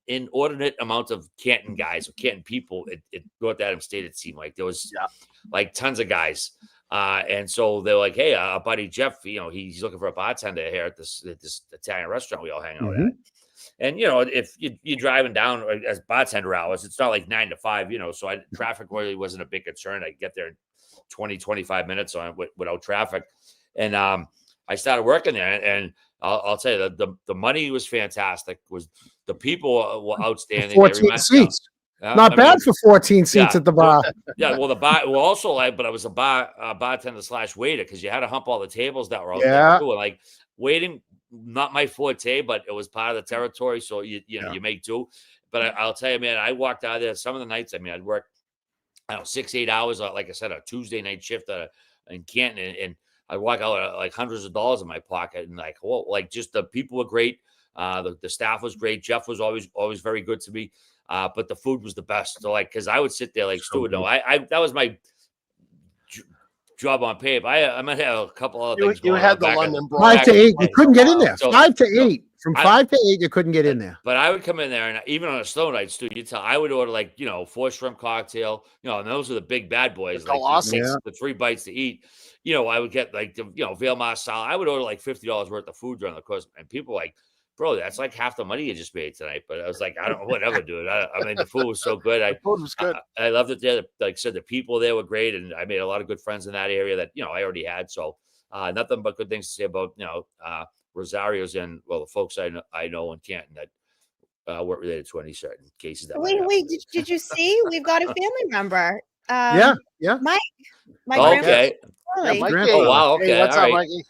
inordinate amount of Canton guys or Canton people at North Adams State. It seemed like there was like tons of guys. And so they're like, hey, our buddy Jeff, you know, he's looking for a bartender here at this Italian restaurant we all hang out at. And, you know, if you're driving down as bartender hours, it's not like 9 to 5, you know, so traffic really wasn't a big concern. I get there in 20, 25 minutes without traffic. And I started working there, and I'll tell you, the money was fantastic. The people were outstanding. 14 seats. Not bad for 14 seats at the bar. Yeah, well, the bar, well, also, but I was a bartender / waiter, because you had to hump all the tables that were out there too. And like waiting, not my forte, but it was part of the territory. So you know, you make do. But I'll tell you, man, I walked out of there some of the nights. I mean, I'd work, I don't know, 6-8 hours, like I said, a Tuesday night shift in Canton, and I'd walk out with like hundreds of dollars in my pocket, and like, whoa, like just the people were great. The staff was great. Jeff was always very good to me. But the food was the best. So like, cause I would sit there like Stu. No, I that was my job on paper. I might have a couple other things. You had the London 5 to 8. You couldn't get in there. So, 5 to 8. From 5 to 8, you couldn't get in there. But I would come in there, and even on a slow night, Stu, I would order like, you know, 4 shrimp cocktail, you know, and those are the big bad boys, like the 3 bites to eat. You know, I would get like the, you know, Veal Marsala. I would order like $50 worth of food during the course, and people were like, bro, that's like half the money you just made tonight. But I was like, I don't know, whatever, dude. I mean, the food was so good. The food was good. I loved it there. Like I said, the people there were great, and I made a lot of good friends in that area that, you know, I already had. So nothing but good things to say about, you know, Rosario's and, well, the folks I know in Canton that weren't related to any certain cases. That wait, did you see? We've got a family member. Yeah. Mike. Okay. Yeah, Mikey. Oh, wow. Okay. Hey, what's all up, right. Mikey?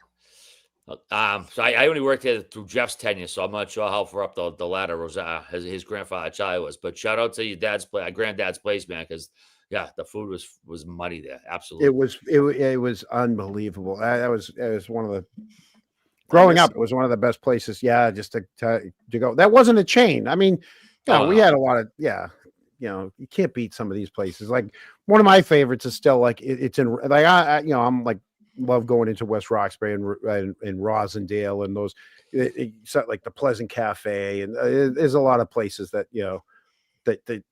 So I only worked here through Jeff's tenure, so I'm not sure how far up the ladder his grandfather Charlie was. But shout out to your granddad's place, man, because the food was money there. Absolutely, it was unbelievable. It was one of the growing up. It was one of the best places. Yeah, just to go. That wasn't a chain. I mean, we had a lot of you know, you can't beat some of these places. Like one of my favorites is still like it's in like I'm like. Love going into West Roxbury and Rosendale and those like the Pleasant Cafe, and there's a lot of places that, you know, that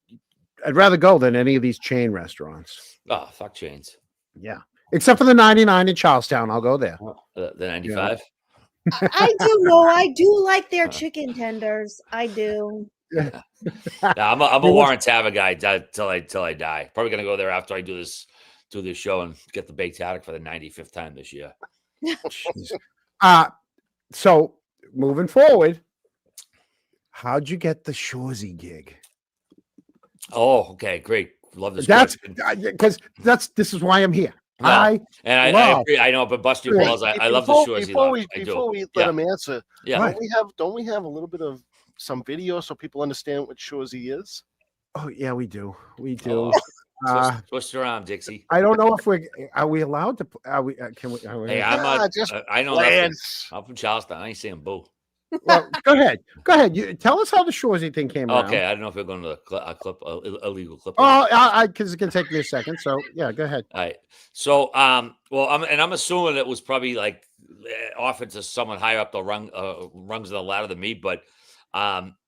I'd rather go than any of these chain restaurants. Oh, fuck chains. Yeah, except for the 99 in Charlestown, I'll go there. The 95. Yeah. I do like their chicken tenders. I do. Yeah, I'm a Warren Tava guy till I die. Probably gonna go there after I do this show and get the baked haddock for the 95th time this year. So moving forward, how'd you get the Shorzy gig? Oh, okay, great. Love this. That's because this is why I'm here. No, I agree. I know, but bust your balls. I love the Shorzy. Before we let him answer, yeah, don't we have a little bit of some video so people understand what Shorzy is? Oh yeah, we do. We do. Twist around, Dixie. I don't know if are we allowed to? Can we? Hey, I'm not. I know nothing. I'm from Charleston. I ain't saying boo. Well, go ahead. You tell us how the Shorzy thing came around. Okay, I don't know if we're going to a legal clip. Oh, because it can take me a second. So yeah, go ahead. All right. So well, I'm assuming it was probably like offered to someone higher up the rungs of the ladder than me, but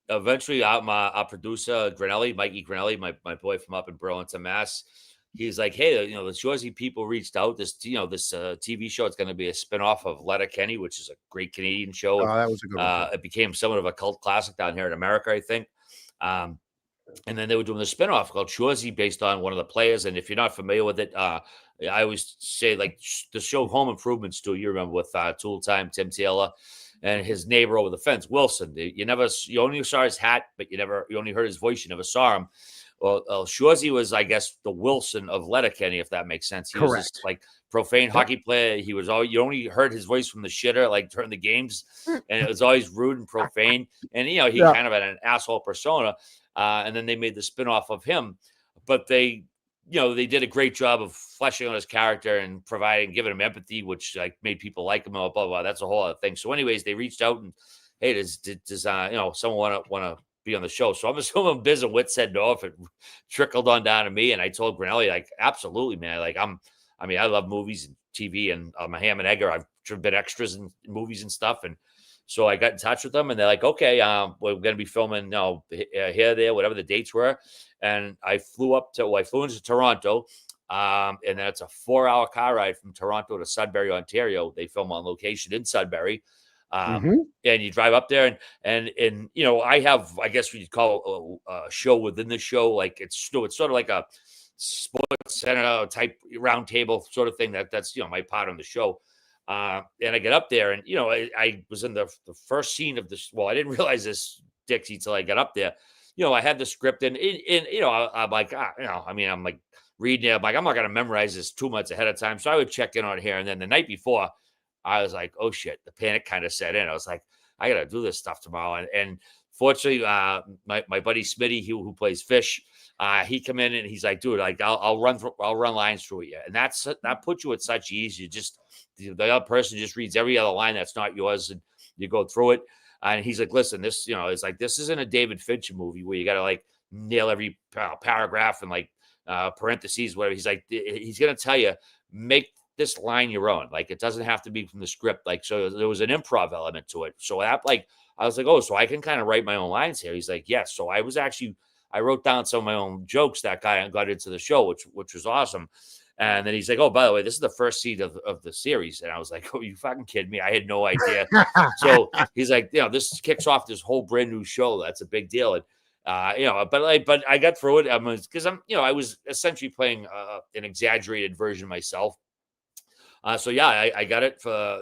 eventually, our producer, Mikey Granelli, my boy from up in Burlington, Mass, he's like, hey, you know, the Shorzy people reached out. This TV show, it's going to be a spinoff of Letterkenny, which is a great Canadian show. Oh, that was a good one. It became somewhat of a cult classic down here in America, I think. And then they were doing the spinoff called Shorzy based on one of the players. And if you're not familiar with it, I always say, like, the show Home Improvements, too. You remember with Tool Time, Tim Taylor, and his neighbor over the fence, Wilson. You only saw his hat, but you only heard his voice. You never saw him. Shorzy was, I guess, the Wilson of Letterkenny, if that makes sense. He was this like profane hockey player. He was you only heard his voice from the shitter, like during the games, and it was always rude and profane. And he kind of had an asshole persona. And then they made the spinoff of him, but they did a great job of fleshing out his character and giving him empathy, which like made people like him. Blah blah blah. That's a whole other thing. So, anyways, they reached out and, hey, does someone want to be on the show? So I'm assuming Biz and Witt said no if it trickled on down to me. And I told Grinelli, like, absolutely, man. Like, I love movies and TV, and I'm a ham and egger. I've been extras in movies and stuff. And so I got in touch with them, and they're like, okay, we're going to be filming, here, there, whatever the dates were. And I flew into Toronto. And then it's a 4-hour car ride from Toronto to Sudbury, Ontario. They film on location in Sudbury. And you drive up there, and I have, I guess we'd call a show within the show. Like it's sort of like a sports center type round table sort of thing. That's my part on the show. And I get up there, and I was in the first scene of this. Well, I didn't realize this, Dixie, till I got up there. I had the script, and I'm like, I'm like reading it. I'm like, I'm not gonna memorize this 2 months ahead of time. So I would check in on here, and then the night before, I was like, oh shit, the panic kind of set in. I was like, I got to do this stuff tomorrow. And fortunately, my buddy Smitty, who plays Fish, he come in and he's like, dude, like I'll run lines through it. And that puts you at such ease. You just, the other person just reads every other line that's not yours, and you go through it. And he's like, listen, this, it's like, this isn't a David Fincher movie where you got to like nail every paragraph and like parentheses, whatever. He's like, he's going to tell you, make this line your own. Like, it doesn't have to be from the script. Like, so there was an improv element to it. So that, like, I was like, oh, so I can kind of write my own lines here. He's like, yes. So I wrote down some of my own jokes that guy got into the show, which was awesome. And then he's like, oh, by the way, this is the first scene of the series. And I was like, oh, you fucking kidding me? I had no idea. So he's like, this kicks off this whole brand new show. That's a big deal. And, but I got through it because I was essentially playing an exaggerated version myself. So yeah, I got it for,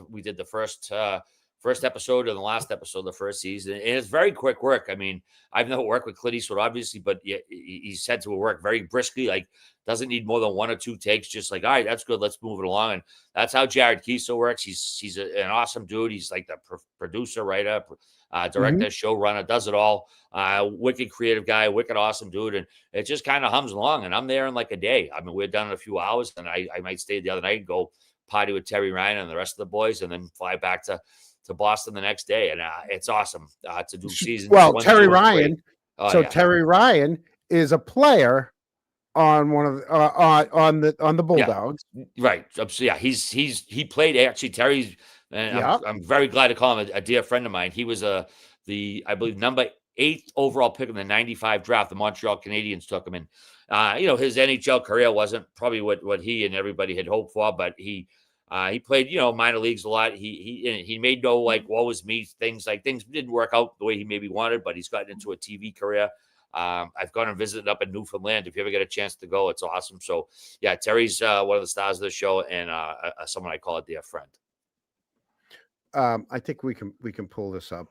we did the first episode and the last episode of the first season. And it's very quick work. I mean, I've never worked with Clint Eastwood, obviously, but he said to work very briskly, like doesn't need more than 1 or 2 takes. Just like, all right, that's good. Let's move it along. And that's how Jared Kiso works. He's an awesome dude. He's like the producer, writer, director, showrunner, does it all. Wicked creative guy, wicked awesome dude. And it just kind of hums along. And I'm there in like a day. I mean, we're done in a few hours, and I might stay the other night and go party with Terry Ryan and the rest of the boys, and then fly back to Boston the next day. And it's awesome to do seasons. Well, Terry Ryan. Terry Ryan is a player on one of the, on the Bulldogs. Yeah, right. So yeah, he played actually Terry's, and I'm very glad to call him a dear friend of mine. He was I believe number 8th overall pick in the 95 draft. The Montreal Canadiens took him, and his NHL career wasn't probably what he and everybody had hoped for, but he played, minor leagues a lot. He made no like woe is me things, like things didn't work out the way he maybe wanted, but he's gotten into a TV career. I've gone and visited up in Newfoundland. If you ever get a chance to go, it's awesome. So yeah, Terry's one of the stars of the show, and someone I call a dear friend. I think we can pull this up.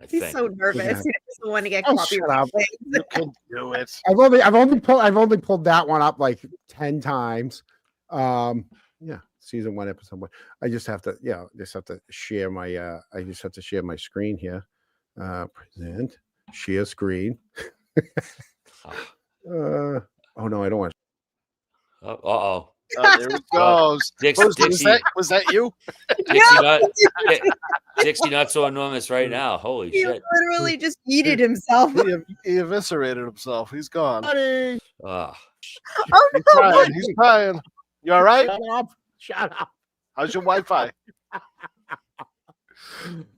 He's so nervous. He doesn't want to get copyrighted. You can do it. I've only pulled that one up like 10 times. Season 1, episode 1. I just have to share my screen here. Present, share screen. Oh no, I don't want to. Oh, there it goes. Was that you? Dixie not so enormous right now. Holy he shit. Literally just yeeted himself. He eviscerated himself. He's gone. Oh no. He's crying. You all right? Shut up. How's your Wi-Fi?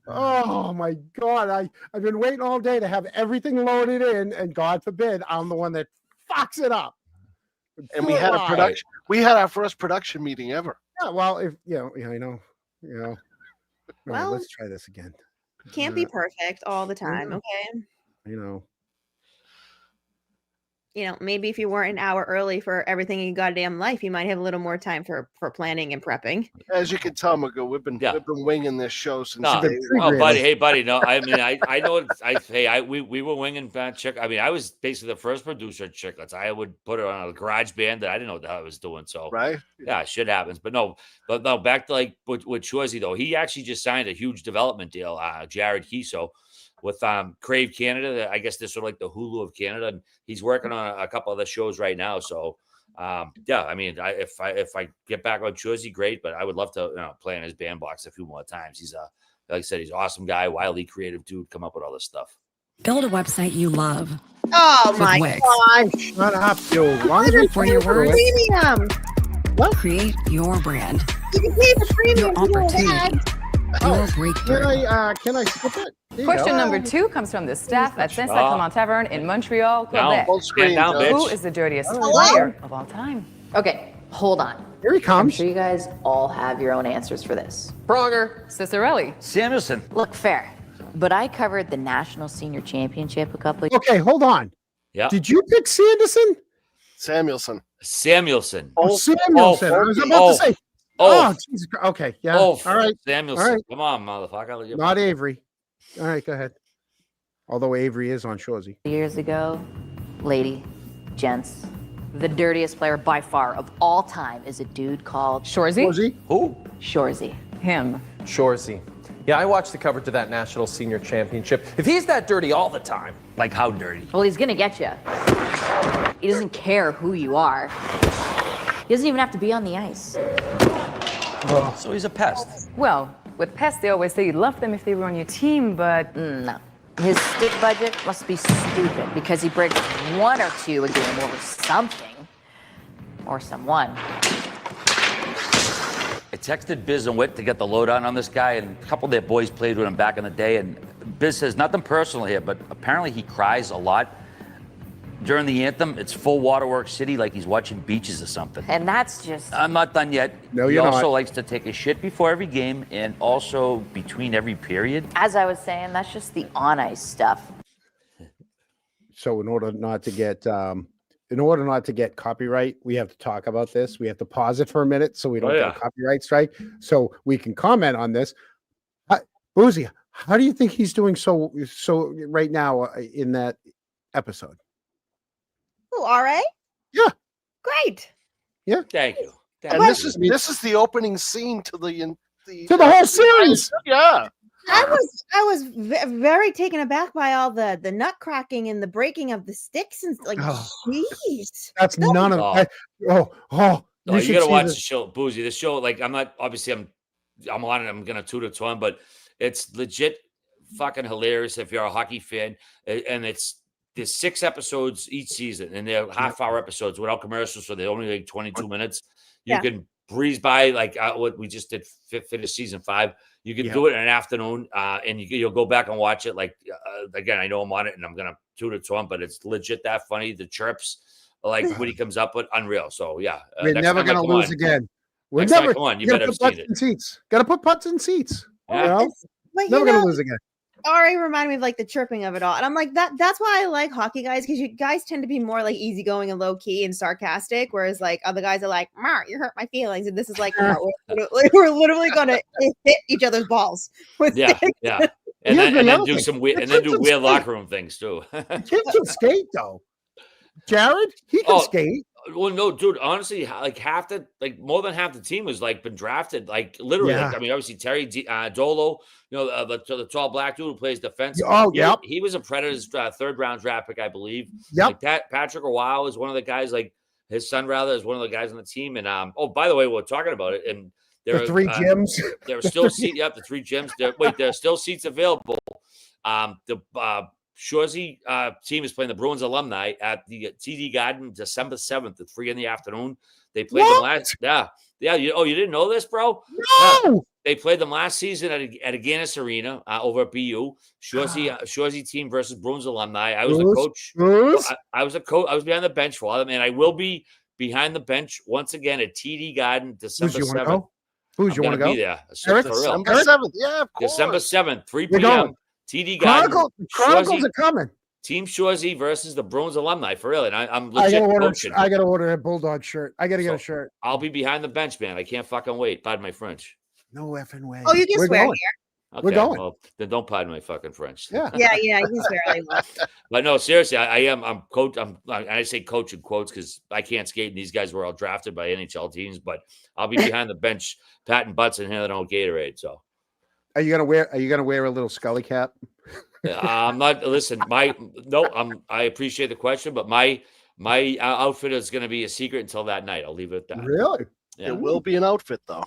Oh my God. I've been waiting all day to have everything loaded in, and God forbid I'm the one that fucks it up. And we had our first production meeting ever. Yeah, well, if I know. Well, let's try this again. Can't be perfect all the time, okay? maybe if you weren't an hour early for everything in your goddamn life, you might have a little more time for planning and prepping. As you can tell, Magoo, we've been winging this show since No, day oh, one. buddy, hey, buddy. No, I mean, I know. We were winging Chick. I mean, I was basically the first producer at Chicklets. I would put it on a garage band that I didn't know what the hell I was doing. So, right? Yeah, shit happens. But no, back to like with Shorzy though. He actually just signed a huge development deal. Jared Kiso with Crave Canada. I guess this sort of like the Hulu of Canada, and he's working on a couple of the shows right now. So. Yeah, I mean, if I get back on Shorzy, great, but I would love to play in his bandbox a few more times. He's like I said, he's an awesome guy, wildly creative dude. Come up with all this stuff. Build a website you love. Oh With my Wix. god! Shut up, you. For your words, Premium. create your brand. You can pay for premium. Your You don't opportunity. Your breakthrough. Can I skip it? There you Question go. number 2 comes from the staff at Saint Clement Tavern in Montreal, Quebec. Full screen, down, Joe. Who bitch. is the dirtiest Hello? player of all time? Okay, hold on. Here he I'm comes. sure you guys all have your own answers for this. Pronger. Cicerelli. Samuelson. Look, fair, but I covered the National Senior Championship a couple of Okay, hold on. Yeah. Did you pick Sanderson? Samuelson. Samuelson. Oh, Samuelson. I was about to say. Oh, Jesus. Okay. Yeah. Oh, All right. Samuelson. All right. Come on, motherfucker. Not Avery. All right. Go ahead. Although Avery is on Shorzy. years ago. Lady, gents, the dirtiest player by far of all time is a dude called Shorzy. Shorzy? Who? Shorzy. Him. Shorzy. Yeah, I watched the coverage of that National Senior Championship. If he's that dirty all the time. Like how dirty? Well, he's gonna get you. He doesn't care who you are. He doesn't even have to be on the ice. So he's a pest. Well, with pests, they always say you love them if they were on your team, but No. His stick budget must be stupid because he breaks 1 or 2 a game over something or someone. I texted Biz and Witt to get the lowdown on this guy, and a couple of their boys played with him back in the day. And Biz says nothing personal here, but apparently he cries a lot during the anthem. It's full Waterworks City, like he's watching Beaches or something. And that's just I'm not done yet. No, he you're also not. likes to take a shit before every game and also between every period. as I was saying, that's just the on ice stuff. So in order not to get copyright, we have to talk about this. We have to pause it for a minute so we don't get a copyright strike. So we can comment on this. Boozy, how do you think he's doing so right now in that episode? Oh, all right. Yeah. Great. Yeah. Thank you. And this is the opening scene to the whole series. Yeah. I was very taken aback by all the nut cracking and the breaking of the sticks and like, jeez. That's none of Oh. it. Oh, No, you should gotta see watch this. the show, Boozy. The show, like, I'm on it. I'm gonna toot its horn, but it's legit fucking hilarious if you're a hockey fan. And there's 6 episodes each season, and they're half-hour episodes without commercials, so they're only like 22 minutes. You Yeah. can breeze by like what we just did finish season 5. You can do it in an afternoon, and you'll go back and watch it. Like again, I know I'm on it, and I'm gonna toot its horn, but it's legit that funny. The chirps, like when he comes up with, unreal. So yeah, We're next never time I going to come lose on- again. We're next time I never. come on, you gotta better put have butts seen it. in seats. Got to put butts in seats. Yeah. You know? But Never you going know, to lose again. already reminded me of like the chirping of it all. And I'm like, that's why I like hockey guys, because you guys tend to be more like easygoing and low key and sarcastic, whereas like other guys are like, Mar, you hurt my feelings. And this is like, "Mar, we're literally gonna hit each other's balls with Yeah, sticks." yeah, Here's and then another do thing. some weird, and The then kid do can weird skate. locker room things too. Kid can skate though. Jared, he can Oh, skate. Well, no, dude. Honestly, like more than half the team was like been drafted. Like literally, Yeah. like, I mean, obviously Terry Dolo, the tall black dude who plays defense. Oh, yep. He was a Predators 3rd round draft pick, I believe. Yep. Like Patrick Roy is one of the guys. Like his son, rather, is one of the guys on the team. And oh, by the way, we're talking about it, and there The are 3 gyms. there are still seats. Yep, the 3 gyms. There are still seats available. The Shorzy team is playing the Bruins alumni at the TD Garden December 7th at 3 in the afternoon. They played them last. Yeah. You didn't know this, bro? No. They played them last season at a Guinness Arena over at BU. Shorzy team versus Bruins alumni. I was the coach. I was a coach. I was behind the bench for all of them, and I will be behind the bench once again at TD Garden December 7th. Who's you want to go? Be there. Eric? For real. December 7th. Yeah, of course. December 7th, 3 We're p.m. going. TD Garden. Chronicles are coming. Team Shorzy versus the Bruins alumni for real. And I'm I legit gotta coaching. order a Bulldog shirt. I gotta get a shirt. I'll be behind the bench, man. I can't fucking wait. Pardon my French. No effing way. Oh, you can We're swear going. here. Okay, We're going. well, then don't pardon my fucking French. Yeah. Yeah, you can swear all you want. But no, seriously, I'm coach. I say coach in quotes because I can't skate, and these guys were all drafted by NHL teams. But I'll be behind the bench, patting butts and handing out Gatorade. So, Are you gonna wear a little Scully cap? I'm not. Listen, I appreciate the question, but my outfit is going to be a secret until that night. I'll leave it at that. Really? Yeah. It will be an outfit, though.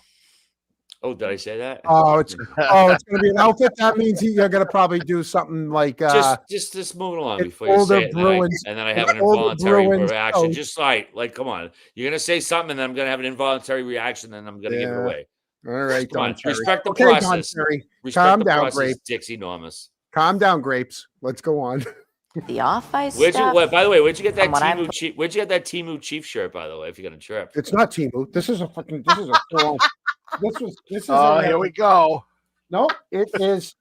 Oh, did I say that? Oh, it's gonna be an outfit. That means you're gonna probably do something like just move it along an before you older say it, Bruins- and then I have an an older involuntary Bruins reaction. coach. Just like, come on, you're gonna say something, and then I'm gonna have an involuntary reaction, and I'm gonna give it Yeah. away. All right, Come on, Don Cherry. respect the Okay, Don process. Cherry. Respect Calm the down, process, Grape. Dixie Enormous. Calm down, Grapes. Let's go on. The off-ice Where'd you? stuff. By the way, where'd you get that from what I'm- Temu Chief? Where'd you get that Temu Chief shirt? By the way, if you're gonna trip. It's not Timu. This is a fucking. This is a full. This is. Oh, here we go. No, it is.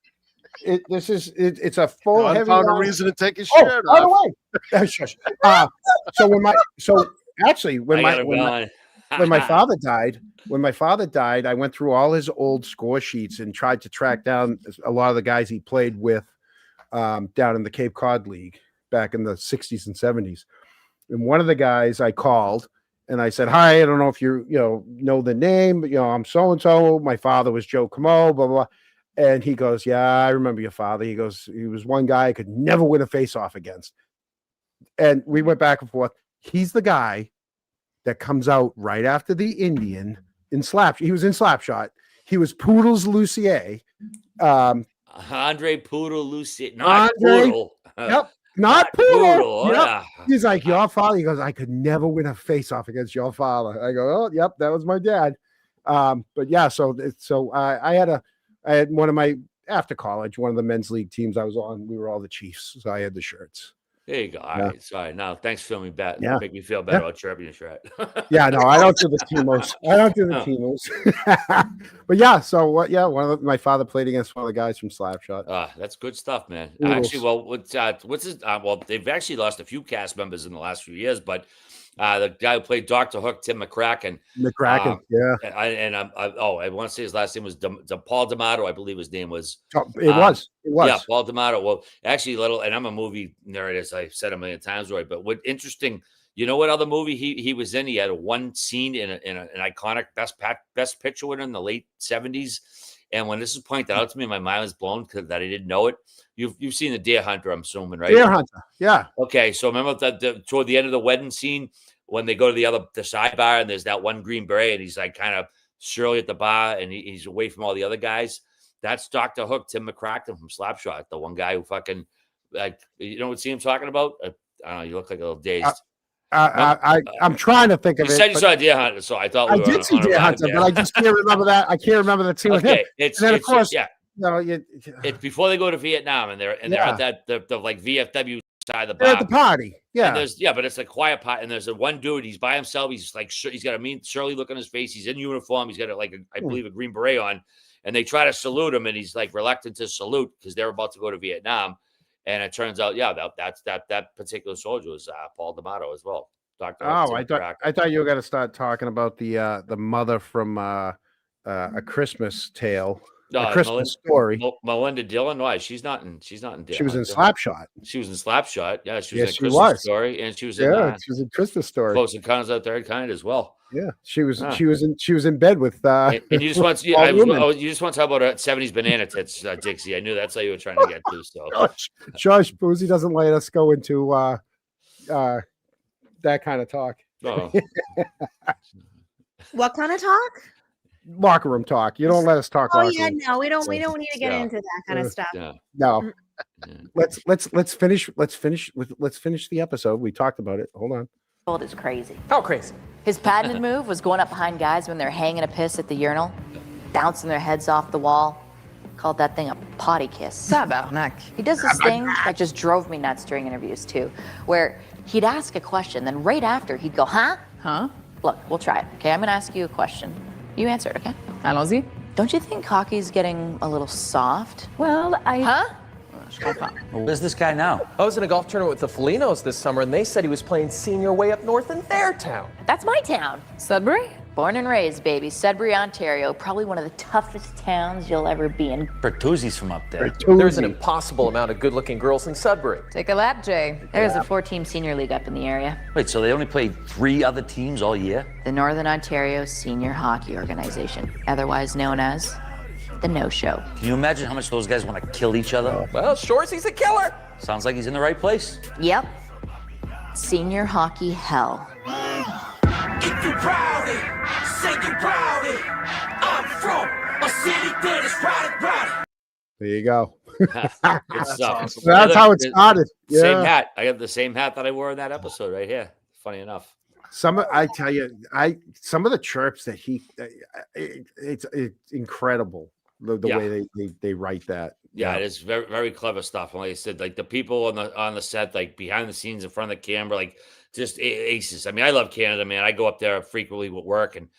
It's a full John heavy. found a line. reason to take his Oh, shirt by the off. way. Shush. When my father died, I went through all his old score sheets and tried to track down a lot of the guys he played with down in the Cape Cod League back in the 60s and 70s. And one of the guys I called and I said, "Hi, I don't know if you know the name, but I'm so and so. My father was Joe Camo, blah, blah, blah." And he goes, "Yeah, I remember your father." He goes, "He was one guy I could never win a face-off against." And we went back and forth. He's the guy that comes out right after the Indian in Slap. He was in Slapshot. He was Poodles Lucier. Andre Poodle Lucy, not Andre- Poodle. Yep. Not Poodle. Yep. Yeah. He's like, "Your father." He goes, "I could never win a face-off against your father." I go, "Oh, yep, that was my dad." But yeah, so I had one of my after college, one of the men's league teams I was on. We were all the Chiefs, so I had the shirts. There you go. All right. Sorry. Now, thanks for feeling me bad. Yeah. Make me feel better Yeah. about chirping your shirt. Yeah, no, I don't do the Timos. But yeah, so what? Yeah, my father played against one of the guys from Slapshot. That's good stuff, man. Noodles. Actually, well, what's his? Well, they've actually lost a few cast members in the last few years, but the guy who played Dr. Hook, Tim McCracken. Yeah. I want to say his last name was Paul D'Amato, I believe his name was. It was. Yeah, Paul D'Amato. Well, actually, and I'm a movie nerd, as I said a million times, right? But what interesting, you know what other movie he was in? He had one scene in an iconic best picture winner in the late 70s. And when this is pointed out to me, my mind was blown because that I didn't know it. You've seen The Deer Hunter, I'm assuming, right? Deer Hunter. Yeah. Okay, so remember that toward the end of the wedding scene when they go to the side bar and there's that one green beret and he's like kind of surly at the bar and he's away from all the other guys. That's Dr. Hook, Tim McCracken from Slapshot, the one guy who fucking what scene I'm talking about? I don't know. You look like a little dazed. I'm trying to think of you it. said you saw Deer Hunter, so I thought we I were did on see a Deer ride Hunter, there. but I just can't remember that. I can't remember that scene with him. It's And then of course, yeah. It's before they go to Vietnam and they're at that the like VFW side of the bar. They're at the party. Yeah. And but it's a quiet pot. And there's a one dude. He's by himself. He's like he's got a mean surly look on his face. He's in uniform. He's got I believe a green beret on. And they try to salute him, and he's like reluctant to salute because they're about to go to Vietnam. And it turns out, that's that particular soldier was Paul D'Amato as well. Dr. Oh, I thought you were going to start talking about the mother from A Christmas Tale, A Christmas Story. Melinda Dillon. Why? She's not in. Deer She was in Hunter. Slapshot. She was in Slapshot. Yeah, she was Yes, in she Christmas was. Story, and she was She in was in Christmas Story. Close Encounters of the Third Kind as well. Yeah, she was in bed with. And you just want Paul Newman. you just want to talk about 70s banana tits, Dixie. I knew that's how you were trying to get to. So Josh Boozy doesn't let us go into that kind of talk. Oh. What kind of talk? Locker room talk. You don't let us talk. Oh locker yeah, room. no, we don't need to get into that kind of stuff. No. Let's finish the episode. We talked about it. Hold on. World is crazy. How crazy? His patented move was going up behind guys when they're hanging a piss at the urinal, bouncing their heads off the wall. Called that thing a potty kiss. Tabarnak. He does this thing that just drove me nuts during interviews too, where he'd ask a question, then right after he'd go, huh? Huh? Look, we'll try it. Okay, I'm gonna ask you a question. You answer it, okay? Allons-y. Don't you think hockey's getting a little soft? Well, Huh? Je comprends. Well, where's this guy now? I was in a golf tournament with the Felinos this summer, and they said he was playing senior way up north in their town. That's my town. Sudbury? Born and raised, baby. Sudbury, Ontario. Probably one of the toughest towns you'll ever be in. Bertuzzi's from up there. There's an impossible amount of good-looking girls in Sudbury. Take a lap, Jay. There's a 4-team senior league up in the area. Wait, so they only play 3 other teams all year? The Northern Ontario Senior Hockey Organization, otherwise known as the No Show. Can you imagine how much those guys want to kill each other? Well, Shoresy's a killer. Sounds like he's in the right place. Yep. Senior hockey hell. If you proud it, say you proud it. I'm from a city that is rowdy. There you go. Good stuff. awesome. That's how it started. Same Yeah. hat. I have the same hat that I wore in that episode right here. Funny enough. I tell you, some of the chirps that it's incredible the Yeah. way they write that. Yeah, it is very, very clever stuff. And like I said, like the people on the set, like behind the scenes, in front of the camera, like just aces. I mean, I love Canada, man. I go up there frequently with work, and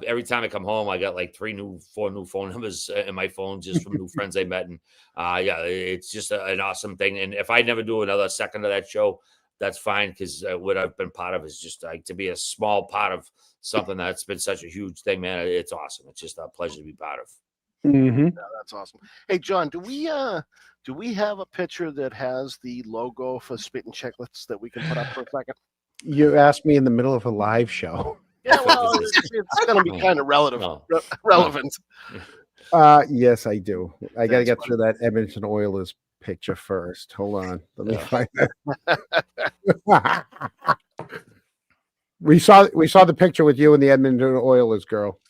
every time I come home, I got like 4 new phone numbers in my phone just from new friends I met. And yeah, it's just an awesome thing. And if I never do another second of that show, that's fine, because what I've been part of is just like to be a small part of something that's been such a huge thing, man. It's awesome. It's just a pleasure to be part of. Mm-hmm. Yeah, that's awesome. Hey, John, do we have a picture that has the logo for Spittin' Chicklets that we can put up for a second? You asked me in the middle of a live show. Yeah, well, it's going to be kind of relevant. Yes, I do. I got to get through that Edmonton Oilers picture first. Hold on. Let me find that. we saw the picture with you and the Edmonton Oilers girl.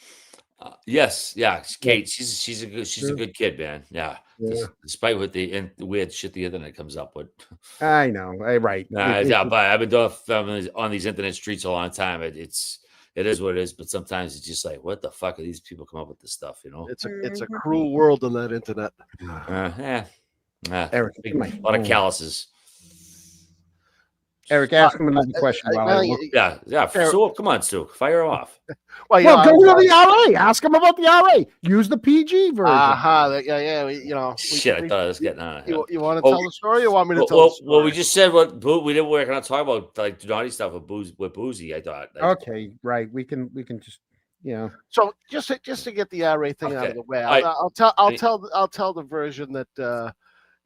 Yes, yeah, Kate. She's a good kid, man. Yeah, despite what the weird shit the internet comes up with. I know, right? Yeah, but I've been doing on these internet streets a long time. It is what it is. But sometimes it's just like, what the fuck are these people come up with this stuff? You know, It's a cruel world on that internet. Eric, a lot of calluses. Eric, ask him another question. Yeah. So come on, Stu, fire him off. Well, go to the RA. Ask him about the RA. Use the PG version. Yeah. Shit, I thought I was getting on. You want to tell the story, or want me to tell the story? Well, we just said we didn't work on talk about like naughty stuff with boozy. I thought. Okay, right. We can just So just to get the RA thing out of the way, I'll tell the version that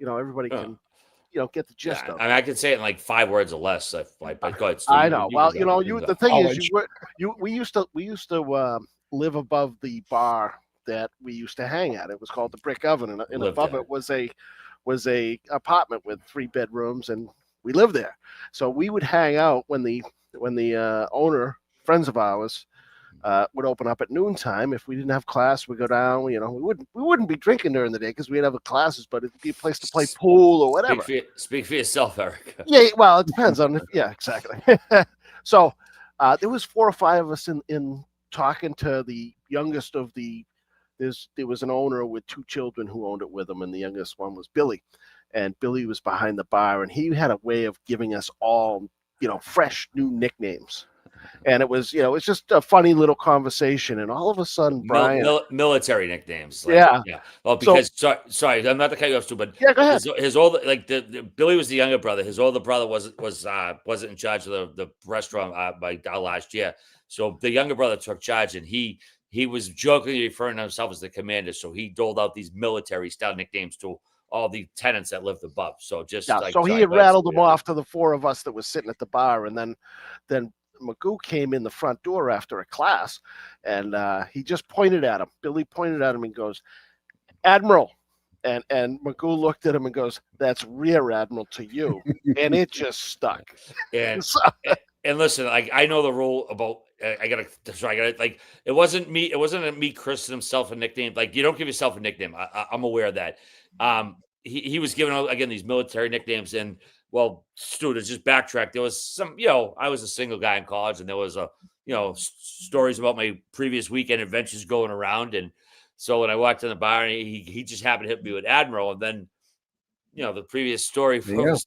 everybody can get the gist of. I mean, I can say it in like 5 words or less. But go ahead, Stu. I know. Well, the thing is, we used to live above the bar that we used to hang at. It was called the Brick Oven, and above it was a apartment with 3 bedrooms, and we lived there. So we would hang out when the owner, friends of ours, would open up at noontime. If we didn't have class, we'd go down. We wouldn't be drinking during the day because we'd have classes, but it'd be a place to play pool or whatever. Speak for yourself, Eric. Yeah, well, it depends on exactly. So there was 4 or 5 of us in talking to the youngest of there was an owner with 2 children who owned it with him, and the youngest one was Billy, and Billy was behind the bar, and he had a way of giving us all fresh new nicknames. And it was, it's just a funny little conversation. And all of a sudden, Brian, military nicknames. Yeah. Well, because sorry, I'm not to cut you off, Stu, but yeah, go ahead. His older, Billy was the younger brother. His older brother wasn't in charge of the restaurant last year. So the younger brother took charge, and he was jokingly referring to himself as the commander. So he doled out these military style nicknames to all the tenants that lived above. So so he had rattled them off to the 4 of us that was sitting at the bar, and then Magoo came in the front door after a class, and he just pointed at him. Billy pointed at him and goes, "Admiral." And Magoo looked at him and goes, "That's Rear Admiral to you." And it just stuck. And listen, I know the rule about I gotta like it wasn't me christening himself a nickname. Like, you don't give yourself a nickname. I'm aware of that. He was giving out again these military nicknames, and well, Stu, to just backtrack, there was some, I was a single guy in college, and there was stories about my previous weekend adventures going around. And so when I walked in the bar, and he just happened to hit me with Admiral, and then, the previous story and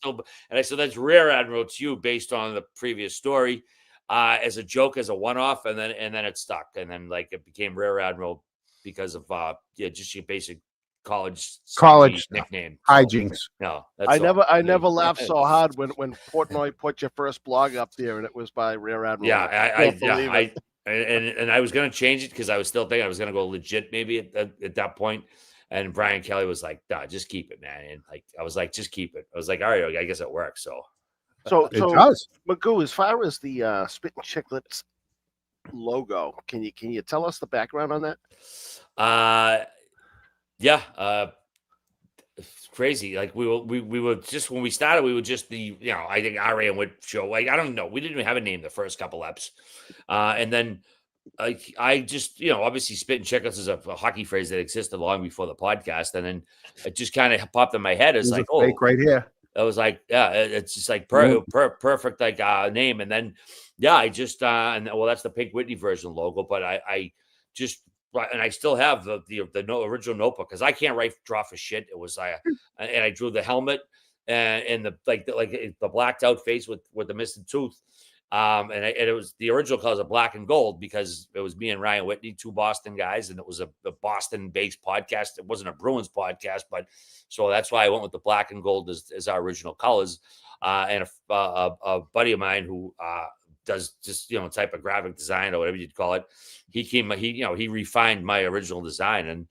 I said, "That's Rear Admiral to you," based on the previous story, as a joke, as a one-off. And then it stuck. And then it became Rear Admiral because of, just your basic college College nickname. hijinks. No, I never laughed so hard when Portnoy put your first blog up there, and it was by Rear Admiral. Yeah, Can't believe it. and I was gonna change it because I was still thinking I was gonna go legit maybe at that point. And Brian Kelly was like, "Nah, just keep it, man." And like I was like, "Just keep it." I was like, "All right, I guess it works." So It does. Magoo, as far as the Spittin' Chicklets logo, can you tell us the background on that? Yeah, it's crazy. Like we were just when we started, we were just I think RA and Wood show. Like I don't know, we didn't even have a name the first couple eps, and then I just obviously Spittin' Chicklets is a hockey phrase that existed long before the podcast, and then it just kind of popped in my head. It's There's like, a fake right here. I was like, yeah, it's just like perfect like name, and then I just and well, that's the Pink Whitney version logo, but I just. And I still have the original notebook because I can't draw for shit. It was and I drew the helmet and the blacked out face with the missing tooth. And it was the original colors of black and gold because it was me and Ryan Whitney, two Boston guys, and it was a Boston-based podcast. It wasn't a Bruins podcast, but so that's why I went with the black and gold as our original colors. And a buddy of mine who does just type of graphic design or whatever you'd call it. He refined my original design and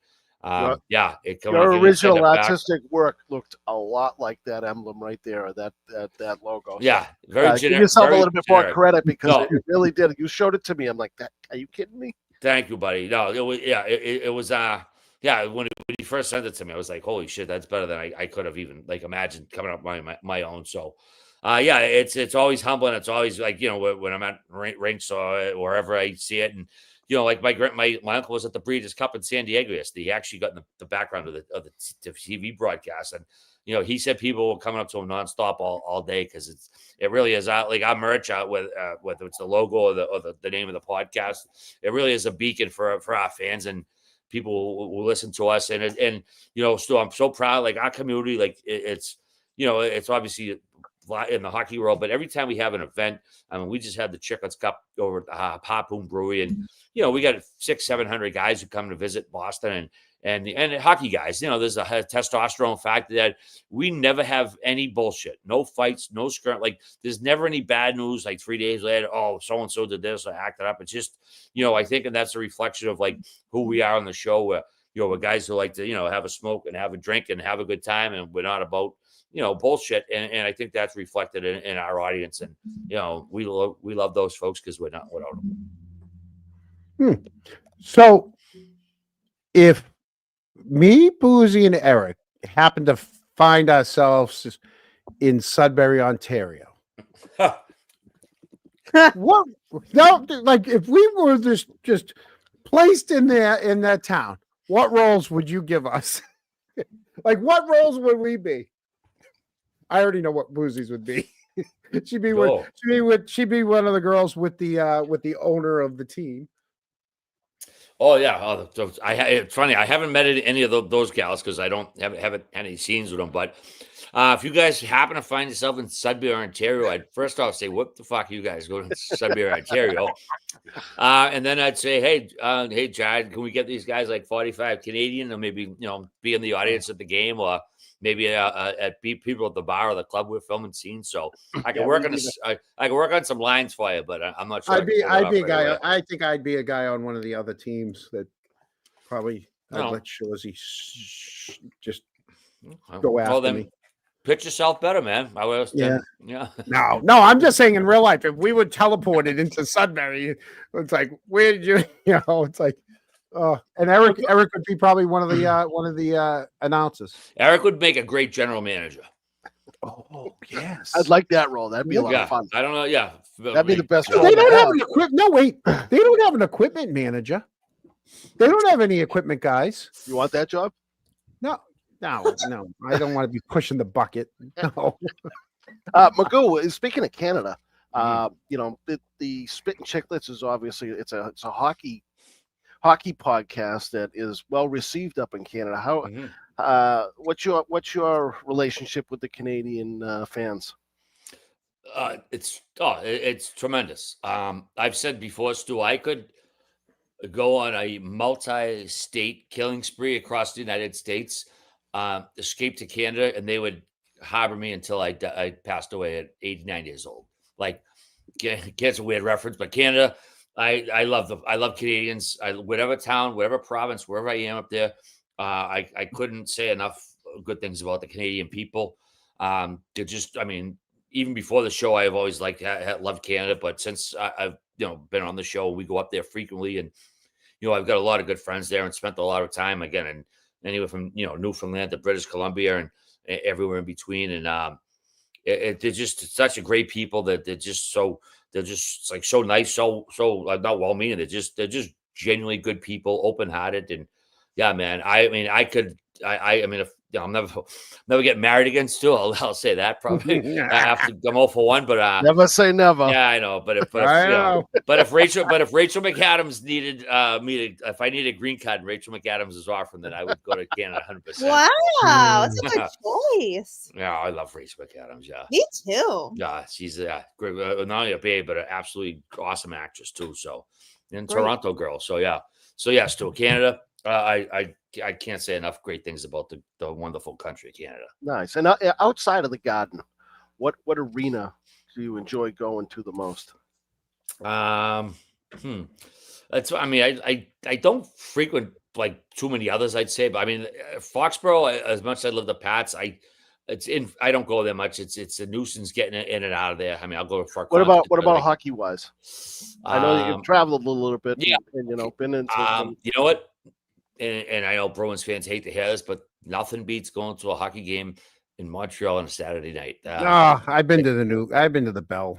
your original artistic work looked a lot like that emblem right there, that logo. Yeah, so, give yourself a little bit more credit because it really did. You showed it to me. I'm like, are you kidding me? Thank you, buddy. No, it was it was when he first sent it to me, I was like, holy shit, that's better than I could have even imagined coming up my own. So it's always humbling. It's always like when I'm at rinks or wherever I see it, and like my uncle was at the Breeders' Cup in San Diego yesterday. He actually got in the background of the TV broadcast, and he said people were coming up to him nonstop all day because it really is like our merch out with whether it's the logo or the name of the podcast. It really is a beacon for our fans and people who listen to us, and Stu, I'm so proud. Like our community, like it's obviously in the hockey world, but every time we have an event, I mean, we just had the Chicklets Cup over at the Harpoon Brewery, and we got 600-700 guys who come to visit Boston, and hockey guys. There's a testosterone factor that we never have any bullshit, no fights, no skirt. Like there's never any bad news. Like 3 days later, oh, so and so did this, I acted up. It's just I think, and that's a reflection of like who we are on the show. Where we're guys who like to have a smoke and have a drink and have a good time, and we're not about bullshit. And I think that's reflected in our audience. And, we love those folks because we're not without them. So if me, Boozy, and Eric happen to find ourselves in Sudbury, Ontario, what, no, like if we were just placed in that town, what roles would you give us? Like what roles would we be? I already know what Boozy's would be. she'd be one of the girls with the owner of the team. Oh yeah, it's funny. I haven't met any of those gals because I haven't had any scenes with them. But if you guys happen to find yourself in Sudbury, Ontario, I'd first off say, "What the fuck are you guys going to Sudbury, Ontario?" And then I'd say, "Hey, Jared, can we get these guys like 45 Canadian, or maybe be in the audience at the game, or maybe at people at the bar or the club we're filming scenes." So I can work on I can work on some lines for you, but I'm not sure. I'd be a guy. Away. I think I'd be a guy on one of the other teams that probably I'd let Shorzy just go after me. Pitch yourself better, man. Yeah. No, I'm just saying in real life, if we were teleported into Sudbury, it's like, where did you, it's like, and Eric would be probably one of the announcers. Eric would make a great general manager. Oh yes, I'd like that role. That'd be a lot of fun. I don't know. Yeah, that'd be the best role. They don't have an equipment. No, wait, they don't have an equipment manager. They don't have any equipment guys. You want that job? No. I don't want to be pushing the bucket. No. Magoo, speaking of Canada, the Spittin' Chicklets is obviously it's a hockey podcast that is well received up in Canada. How what's your relationship with the Canadian fans? It's tremendous. I've said before, Stu, I could go on a multi-state killing spree across the United States, escape to Canada, and they would harbor me until I passed away at 89 years old. Like, it's a weird reference, but Canada, I love Canadians. Whatever town, whatever province, wherever I am up there, I couldn't say enough good things about the Canadian people. They're just, I mean, even before the show, I've always loved Canada, but since I've been on the show, we go up there frequently, and I've got a lot of good friends there and spent a lot of time again, and anywhere from Newfoundland to British Columbia and everywhere in between, and they're just such a great people that they're just like so nice, so not well-meaning. They're just genuinely good people, open-hearted, and yeah, man. I mean, if I'll never get married again. Still, I'll say that probably after I'm all for one. But never say never. Yeah, I know. But if Rachel McAdams needed if I needed a green card, and Rachel McAdams is offering, then I would go to Canada 100%. Wow, that's a good choice. Yeah, I love Rachel McAdams. Yeah, me too. Yeah, she's great, not only a babe, but an absolutely awesome actress too. So, and Great. Toronto girl. So yeah, still Canada. I can't say enough great things about the wonderful country of Canada. Nice. And outside of the Garden, what arena do you enjoy going to the most? That's, I mean, I don't frequent like too many others, I'd say, but I mean, Foxborough, as much as I love the Pats, I don't go there much. It's a nuisance getting in and out of there. I mean, I'll go for what about hockey wise? I know you've traveled a little bit, yeah, and been into you know what? And I know Bruins fans hate to hear this, but nothing beats going to a hockey game in Montreal on a Saturday night. I've been to the Bell.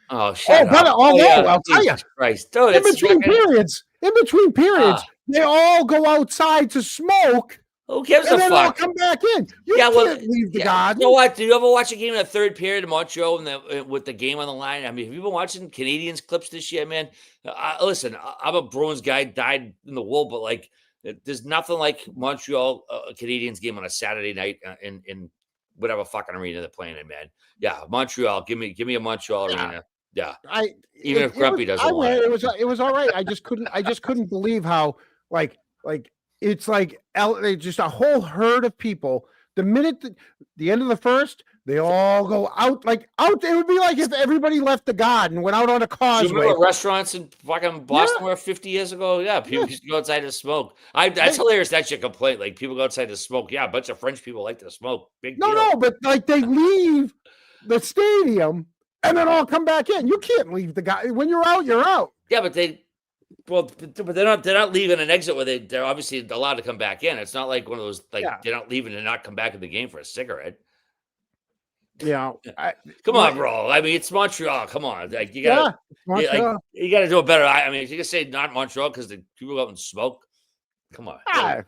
Oh, shut up. I'll tell you. Christ. Dude, in between periods, they all go outside to smoke. Who gives a and then fuck? They'll come back in. You can't leave the Garden. You know what? Did you ever watch a game in the third period in Montreal with the game on the line? I mean, have you been watching Canadians clips this year, man? Listen, I'm a Bruins guy, died in the wool, but like, there's nothing like Montreal Canadians game on a Saturday night in whatever fucking arena they're playing in, man. Yeah, Montreal. Give me a Montreal arena. Yeah, even if Grumpy doesn't want it. It was all right. I just couldn't believe how like it's like just a whole herd of people. The minute the end of the first, they all go out. It would be like if everybody left the Garden and went out on a causeway. Do you remember restaurants in fucking Boston were 50 years ago? Yeah, people used to go outside to smoke. That's hilarious. That's your complaint. Like, people go outside to smoke. Yeah, a bunch of French people like to smoke. Big deal. No, but like they leave the stadium and then all come back in. You can't leave the guy when you're out. You're out. Yeah, but they're not leaving an exit where they're obviously allowed to come back in. It's not like one of those they're not leaving and not come back in the game for a cigarette. Yeah, come on, bro. I mean, it's Montreal. Come on, like, you gotta you gotta do it better. I mean, if you can say not Montreal because the people go out and smoke. Come on,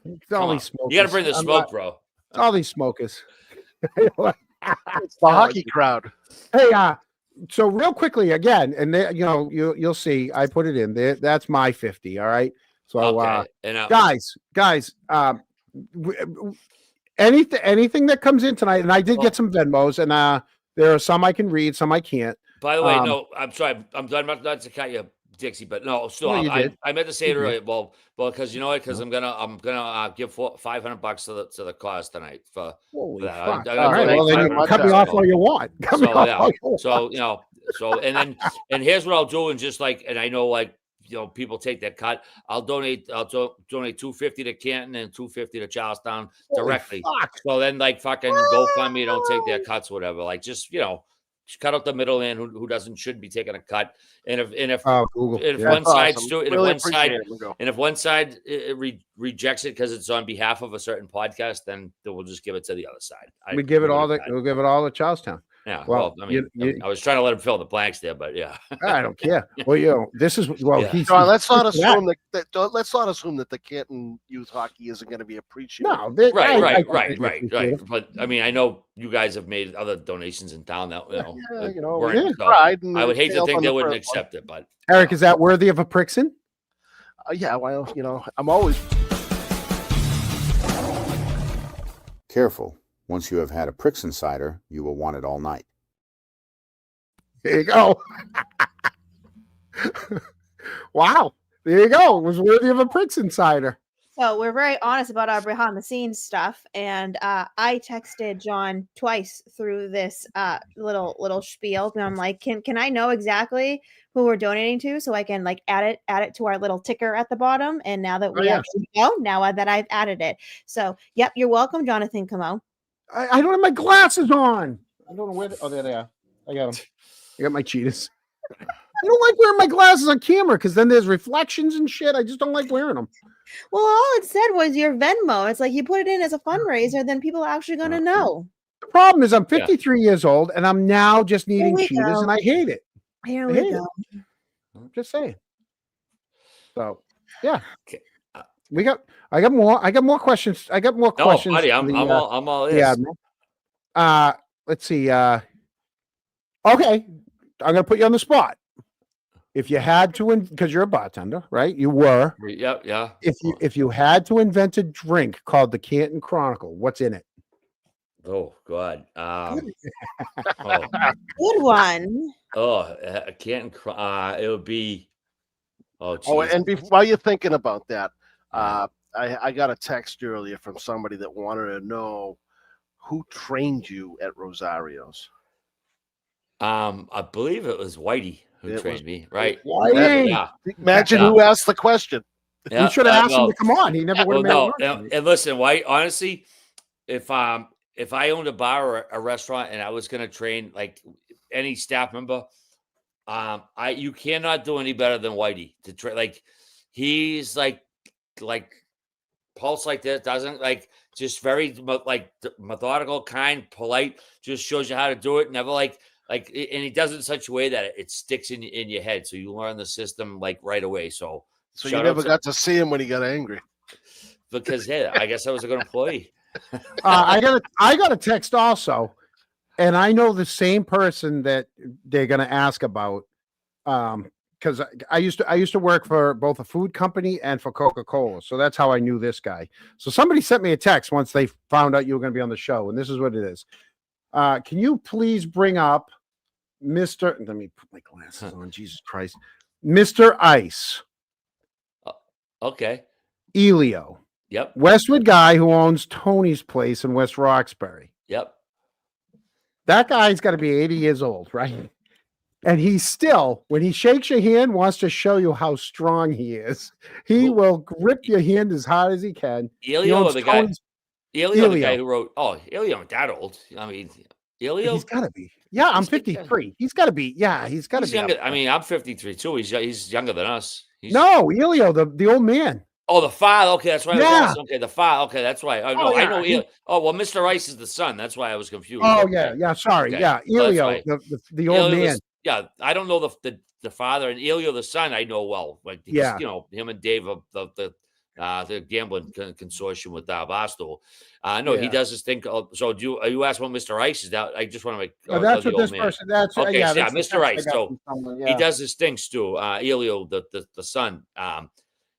it's all these smokers. You got to bring the smoke, bro. It's all these smokers. It's the hockey crowd. Hey, so real quickly again, and you'll see. I put it in there. That's my 50. All right. So, guys, anything that comes in tonight, and I did get some Venmos, and there are some I can read, some I can't. By the way, no, I'm sorry. I'm done. Not to cut you, Dixie, but no, still, I meant to say it earlier. Well, because you know what? Because I'm gonna give $500 to the cause tonight for that. All right, well then you can cut me off all you want. And here's what I'll do, and just like, and I know like people take that cut. I'll donate $250 to Canton and $250 to Charlestown directly. So then like fucking GoFundMe, don't take their cuts, whatever. Like just cut out the middleman who shouldn't be taking a cut. And if one side rejects it because it's on behalf of a certain podcast, then we'll just give it to the other side. We'll give it all to Charlestown. Yeah, well, I mean, I was trying to let him fill the blanks there, but yeah, I don't care. Well, this is let's not assume that the Canton youth hockey isn't going to be appreciated. No, right. But I mean, I know you guys have made other donations in town that I would hate to think they wouldn't accept it, but Eric, is that worthy of a Prixon? Yeah, well, I'm always careful. Once you have had a Prixon cider, you will want it all night. There you go. Wow. There you go. It was worthy of a Prince Insider. So we're very honest about our behind the scenes stuff, and I texted John twice through this little spiel, and I'm like, can I know exactly who we're donating to so I can like add it to our little ticker at the bottom? And now that we actually know, now that I've added it, so yep, you're welcome, Jonathan Camo. I don't have my glasses on. I don't know where. Oh, there they are. I got them. I got my cheetahs. I don't like wearing my glasses on camera because then there's reflections and shit. I just don't like wearing them. Well, all it said was your Venmo. It's like you put it in as a fundraiser, then people are actually going to know. The problem is I'm 53 years old and I'm now just needing we cheetahs go. and I hate it. Here I we hate go. it. I'm just saying. So, yeah. Okay. I got more questions. I got more questions. Buddy, I'm all ears. Let's see. Okay. I'm going to put you on the spot. If you had to, because you're a bartender, right? You were. Yep, yeah. If you had to invent a drink called the Canton Chronicle, what's in it? Oh God. Good one. I can't. It would be. Oh, geez. Oh, and while you're thinking about that, I got a text earlier from somebody that wanted to know who trained you at Rosario's. I believe it was Whitey who trained me, right? Whitey. Yeah. Imagine who asked the question. We should have asked him to come on. He never would have made it. And listen, White, honestly, if I owned a bar or a restaurant and I was going to train like any staff member, you cannot do any better than Whitey to train. Like he's like pulse like this, doesn't like just very like methodical, kind, polite, just shows you how to do it. Never and he does it in such a way that it sticks in your head. So you learn the system like right away. So you never got to see him when he got angry. Because I guess I was a good employee. I got a text also, and I know the same person that they're going to ask about. Because I used to work for both a food company and for Coca-Cola, so that's how I knew this guy. So somebody sent me a text once they found out you were going to be on the show, and this is what it is. Can you please bring up Mr. Let me put my glasses on. Jesus Christ, Mr. Ice. Okay. Elio. Yep. Westwood guy who owns Tony's Place in West Roxbury. Yep. That guy's got to be 80 years old, right? And he still, when he shakes your hand, wants to show you how strong he is. He will grip your hand as hard as he can. Elio, the guy who wrote. Oh, Elio, not that old. I mean, Elio. He's got to be. Yeah, I'm 53. He's got to be. Yeah, he's got to be. Younger. I mean, I'm 53 too. He's younger than us. No, Elio, the old man. Oh, the father. Okay, that's right. Yeah. Okay, the father. Okay, that's right. I know. Elio. Oh, well, Mr. Ice is the son. That's why I was confused. Oh, okay. yeah. Sorry. Okay. Yeah, Elio, the old man. I don't know the father, and Elio the son I know well. Like him and Dave of the gambling consortium with Barstool. No, he does his thing. So are you asking about Mr. Ice? Is that I just want to make that's what this person. That's okay. Yeah, Mr. Ice. So he does his things too. Elio the son.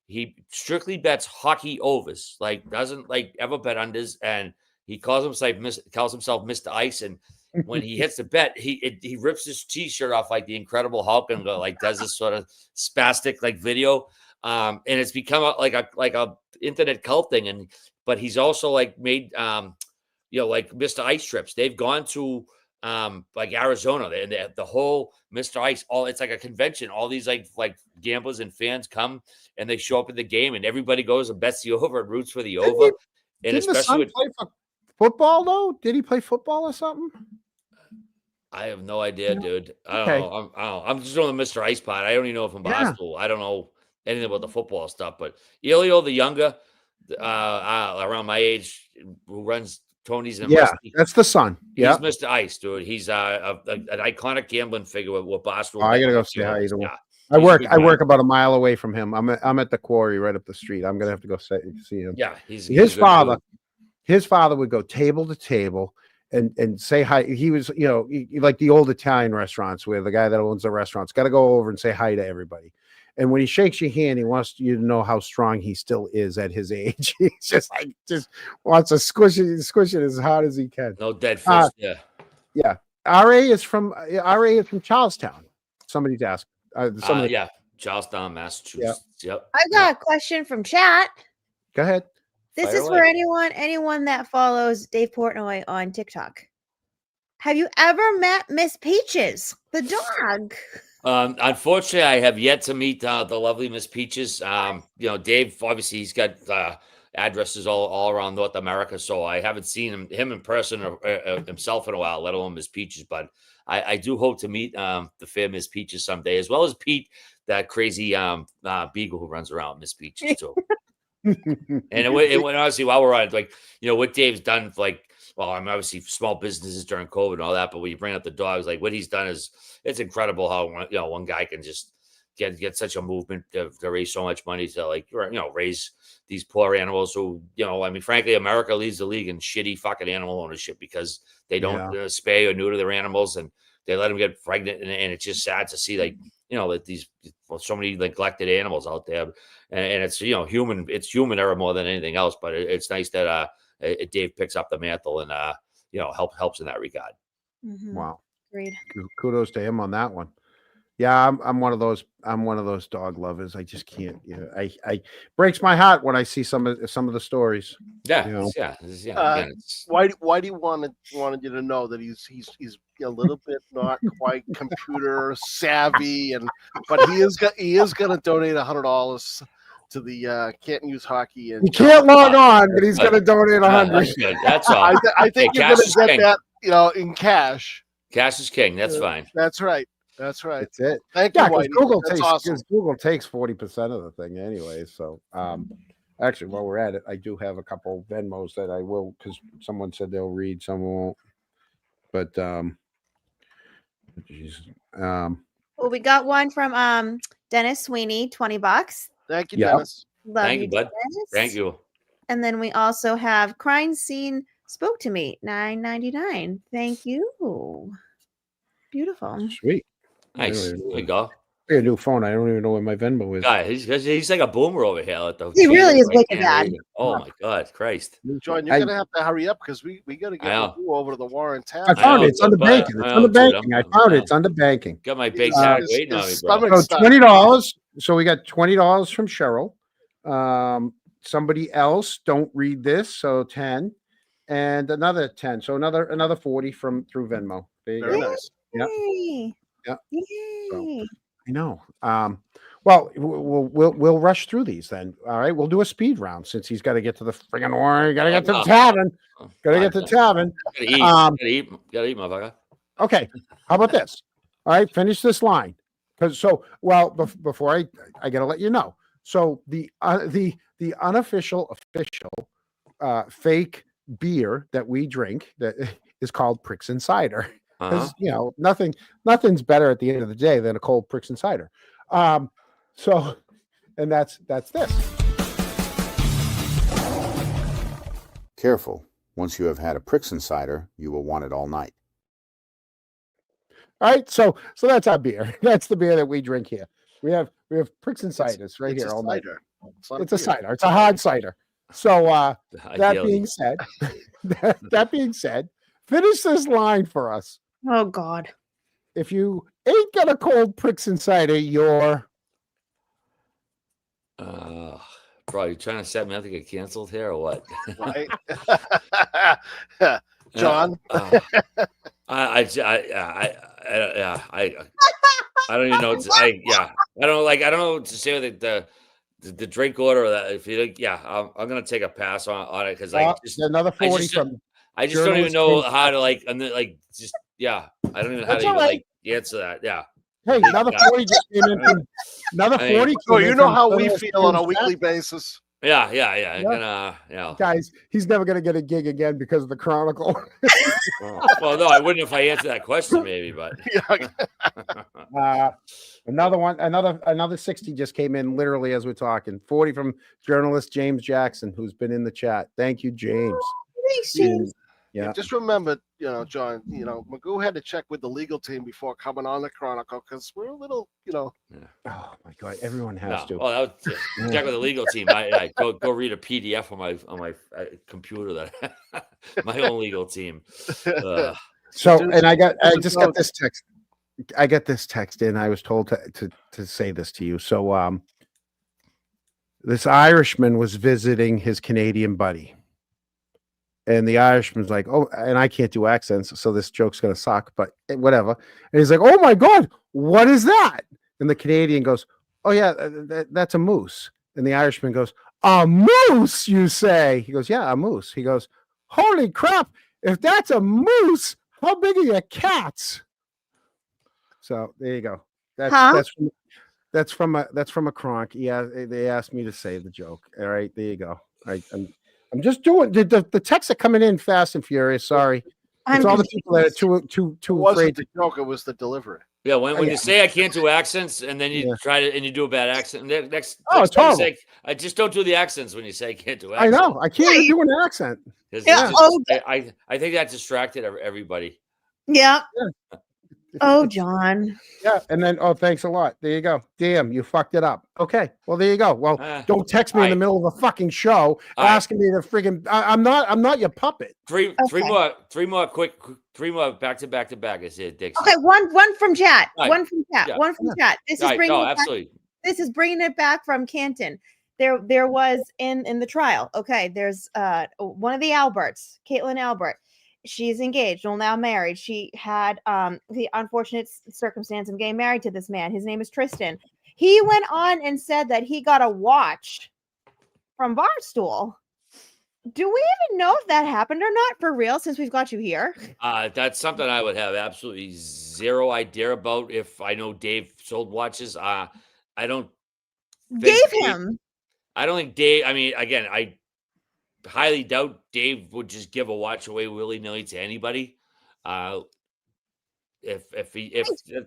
He strictly bets hockey overs. Like doesn't ever bet unders, and he calls himself Mr. Ice. And when he hits the bet, he rips his T-shirt off like the Incredible Hulk and does this sort of spastic video. And it's become a internet cult thing. But he's also made Mr. Ice trips. They've gone to Arizona and the whole Mr. Ice. It's like a convention. All these like gamblers and fans come and they show up at the game, and everybody goes and bets the over and roots for the over. And didn't the son play for football though? Did he play football or something? I have no idea, dude. I don't know. I'm just doing the Mr. Ice part. I don't even know if I'm Barstool. I don't know anything about the football stuff. But Elio, the younger, around my age, who runs Tony's and Westy, that's the son. Yeah, he's Mr. Ice, dude. He's an iconic gambling figure with Barstool. I gotta go say hi to him. Yeah. I work about a mile away from him. I'm at the quarry right up the street. I'm gonna have to go see him. Yeah, his father. His father would go table to table and say hi. He was, like the old Italian restaurants where the guy that owns the restaurant's got to go over and say hi to everybody. And when he shakes your hand, he wants you to know how strong he still is at his age. He's just wants to squish it as hard as he can. No dead fish. Yeah. RA is from Charlestown. Somebody's asked. Charlestown, Massachusetts. Yep. I got a question from chat. Go ahead. This Fire is for anyone that follows Dave Portnoy on TikTok. Have you ever met Miss Peaches, the dog? Unfortunately, I have yet to meet the lovely Miss Peaches. Dave, obviously, he's got addresses all around North America, so I haven't seen him in person or himself in a while, let alone Miss Peaches. But I do hope to meet the fair Miss Peaches someday, as well as Pete, that crazy beagle who runs around Miss Peaches too. And honestly, while we're on it, what Dave's done, I'm obviously small businesses during COVID and all that, but when you bring up the dogs, what he's done it's incredible how one guy can just get such a movement to raise so much money to raise these poor animals who frankly, America leads the league in shitty fucking animal ownership because they don't spay or neuter their animals and they let them get pregnant, and it's just sad to see that these so many neglected animals out there, and it's human error more than anything else. But it's nice that Dave picks up the mantle and helps in that regard. Mm-hmm. Wow. Agreed. Kudos to him on that one. Yeah, I'm one of those dog lovers. I just can't. I breaks my heart when I see some of the stories. Yeah. Why do you wanted you to know that he's a little bit not quite computer savvy, but he is going to donate $100 to the Canton Youth Hockey. And he can't log on, but he's going to donate $100. That's all. I think you're going to get that, in cash. Cash is king. That's fine. That's right. That's right. That's it. Thank you, because Whitey. Google takes 40% of the thing anyway. So, actually, while we're at it, I do have a couple Venmos that I will, because someone said they'll read, some won't. But, Well, we got one from Dennis Sweeney, $20. Thank you, Dennis. Love Thank you, bud. Dennis. Thank you. And then we also have Crime Scene Spoke to Me, $9.99. Thank you. Beautiful. Sweet. Nice. There you go. I got a new phone. I don't even know where my Venmo is. God, he's like a boomer over here. He really is wicked bad. Oh my God, Christ! John, you're gonna have to hurry up because we got to get you over to the Warren Town. I found it. It's under banking. It's under banking. I found it. It's under banking. Got my big tag waiting on me, bro. So $20. So we got $20 from Cheryl. Somebody else. Don't read this. So 10, and another 10. So another 40 through Venmo. Very nice. Yeah. Yeah. Yay. I know. Well, we'll rush through these then. All right, we'll do a speed round since he's got to get to the friggin' war. Got to get to the tavern. Got to get to the tavern. Gotta eat, motherfucker. Okay. How about this? All right, finish this line. Before I got to let you know. So the unofficial fake beer that we drink that is called Pricks and Cider. Because nothing's better at the end of the day than a cold Pricks and Cider. And that's this. Careful. Once you have had a Pricks and Cider, you will want it all night. All right, so that's our beer. That's the beer that we drink here. We have Pricks and Ciders right here all night. It's a cider. It's a hard cider. So that being said, finish this line for us. Oh God! If you ain't got a cold Pricks and Cider, you're bro, you trying to set me up to get canceled here or what? Right. John. I don't even know what to say. I don't know what to say with the drink order or that. If you I'm gonna take a pass on it because another 40 from. I just don't even know how to I don't even know how to answer that. Yeah. Hey, another 40 just came in from another 40. So you know how we feel on a weekly basis. Yeah. Guys, he's never gonna get a gig again because of the Chronicle. Well, no, I wouldn't if I answered that question, maybe, but another one, another 60 just came in literally as we're talking. 40 from journalist James Jackson, who's been in the chat. Thank you, James. Thanks, James. Yeah. Just remember, John, Magoo had to check with the legal team before coming on the Chronicle because we're a little, Oh my God, everyone has to. Oh, that was check with the legal team. I go read a PDF on my computer that my own legal team. I just got this text. I get this text in. I was told to say this to you. So this Irishman was visiting his Canadian buddy. And the Irishman's like, oh, and I can't do accents, so this joke's gonna suck, but whatever. And he's like, oh my God, what is that? And the Canadian goes, oh yeah, that's a moose. And the Irishman goes, a moose, you say? He goes, yeah, a moose. He goes, holy crap, if that's a moose, how big are your cats? So there you go. That's from a Kronk. Yeah, they asked me to say the joke. All right, there you go. I'm just doing the texts are coming in fast and furious. Sorry, it's all the people that are too afraid to joke. It was the delivery. Yeah, when you say I can't do accents, and then you try to and you do a bad accent. Next it's time you horrible. say, I just don't do the accents when you say I can't do I accents. know I can't even do an accent. I think that distracted everybody. Yeah. Oh, John. Yeah, and then thanks a lot. There you go. Damn, you fucked it up. Okay, well there you go. Well, don't text me in the middle of a fucking show asking me to friggin'. I'm not your puppet. Three more back to back. I said, Dixie. Okay, one from chat. Right. One from chat. Yeah. One from chat. This is Right. bringing No, it back. absolutely. This is bringing it back from Canton. There was in the trial. Okay, there's one of the Alberts, Caitlin Albert. She's engaged, well now married. She had the unfortunate circumstance of getting married to this man. His name is Tristan. He went on and said that he got a watch from Barstool. Do we even know if that happened or not for real since we've got you here? That's something I would have absolutely zero idea about. If I know Dave sold watches, I don't I don't think Dave. I mean, again, I highly doubt Dave would just give a watch away willy-nilly to anybody. If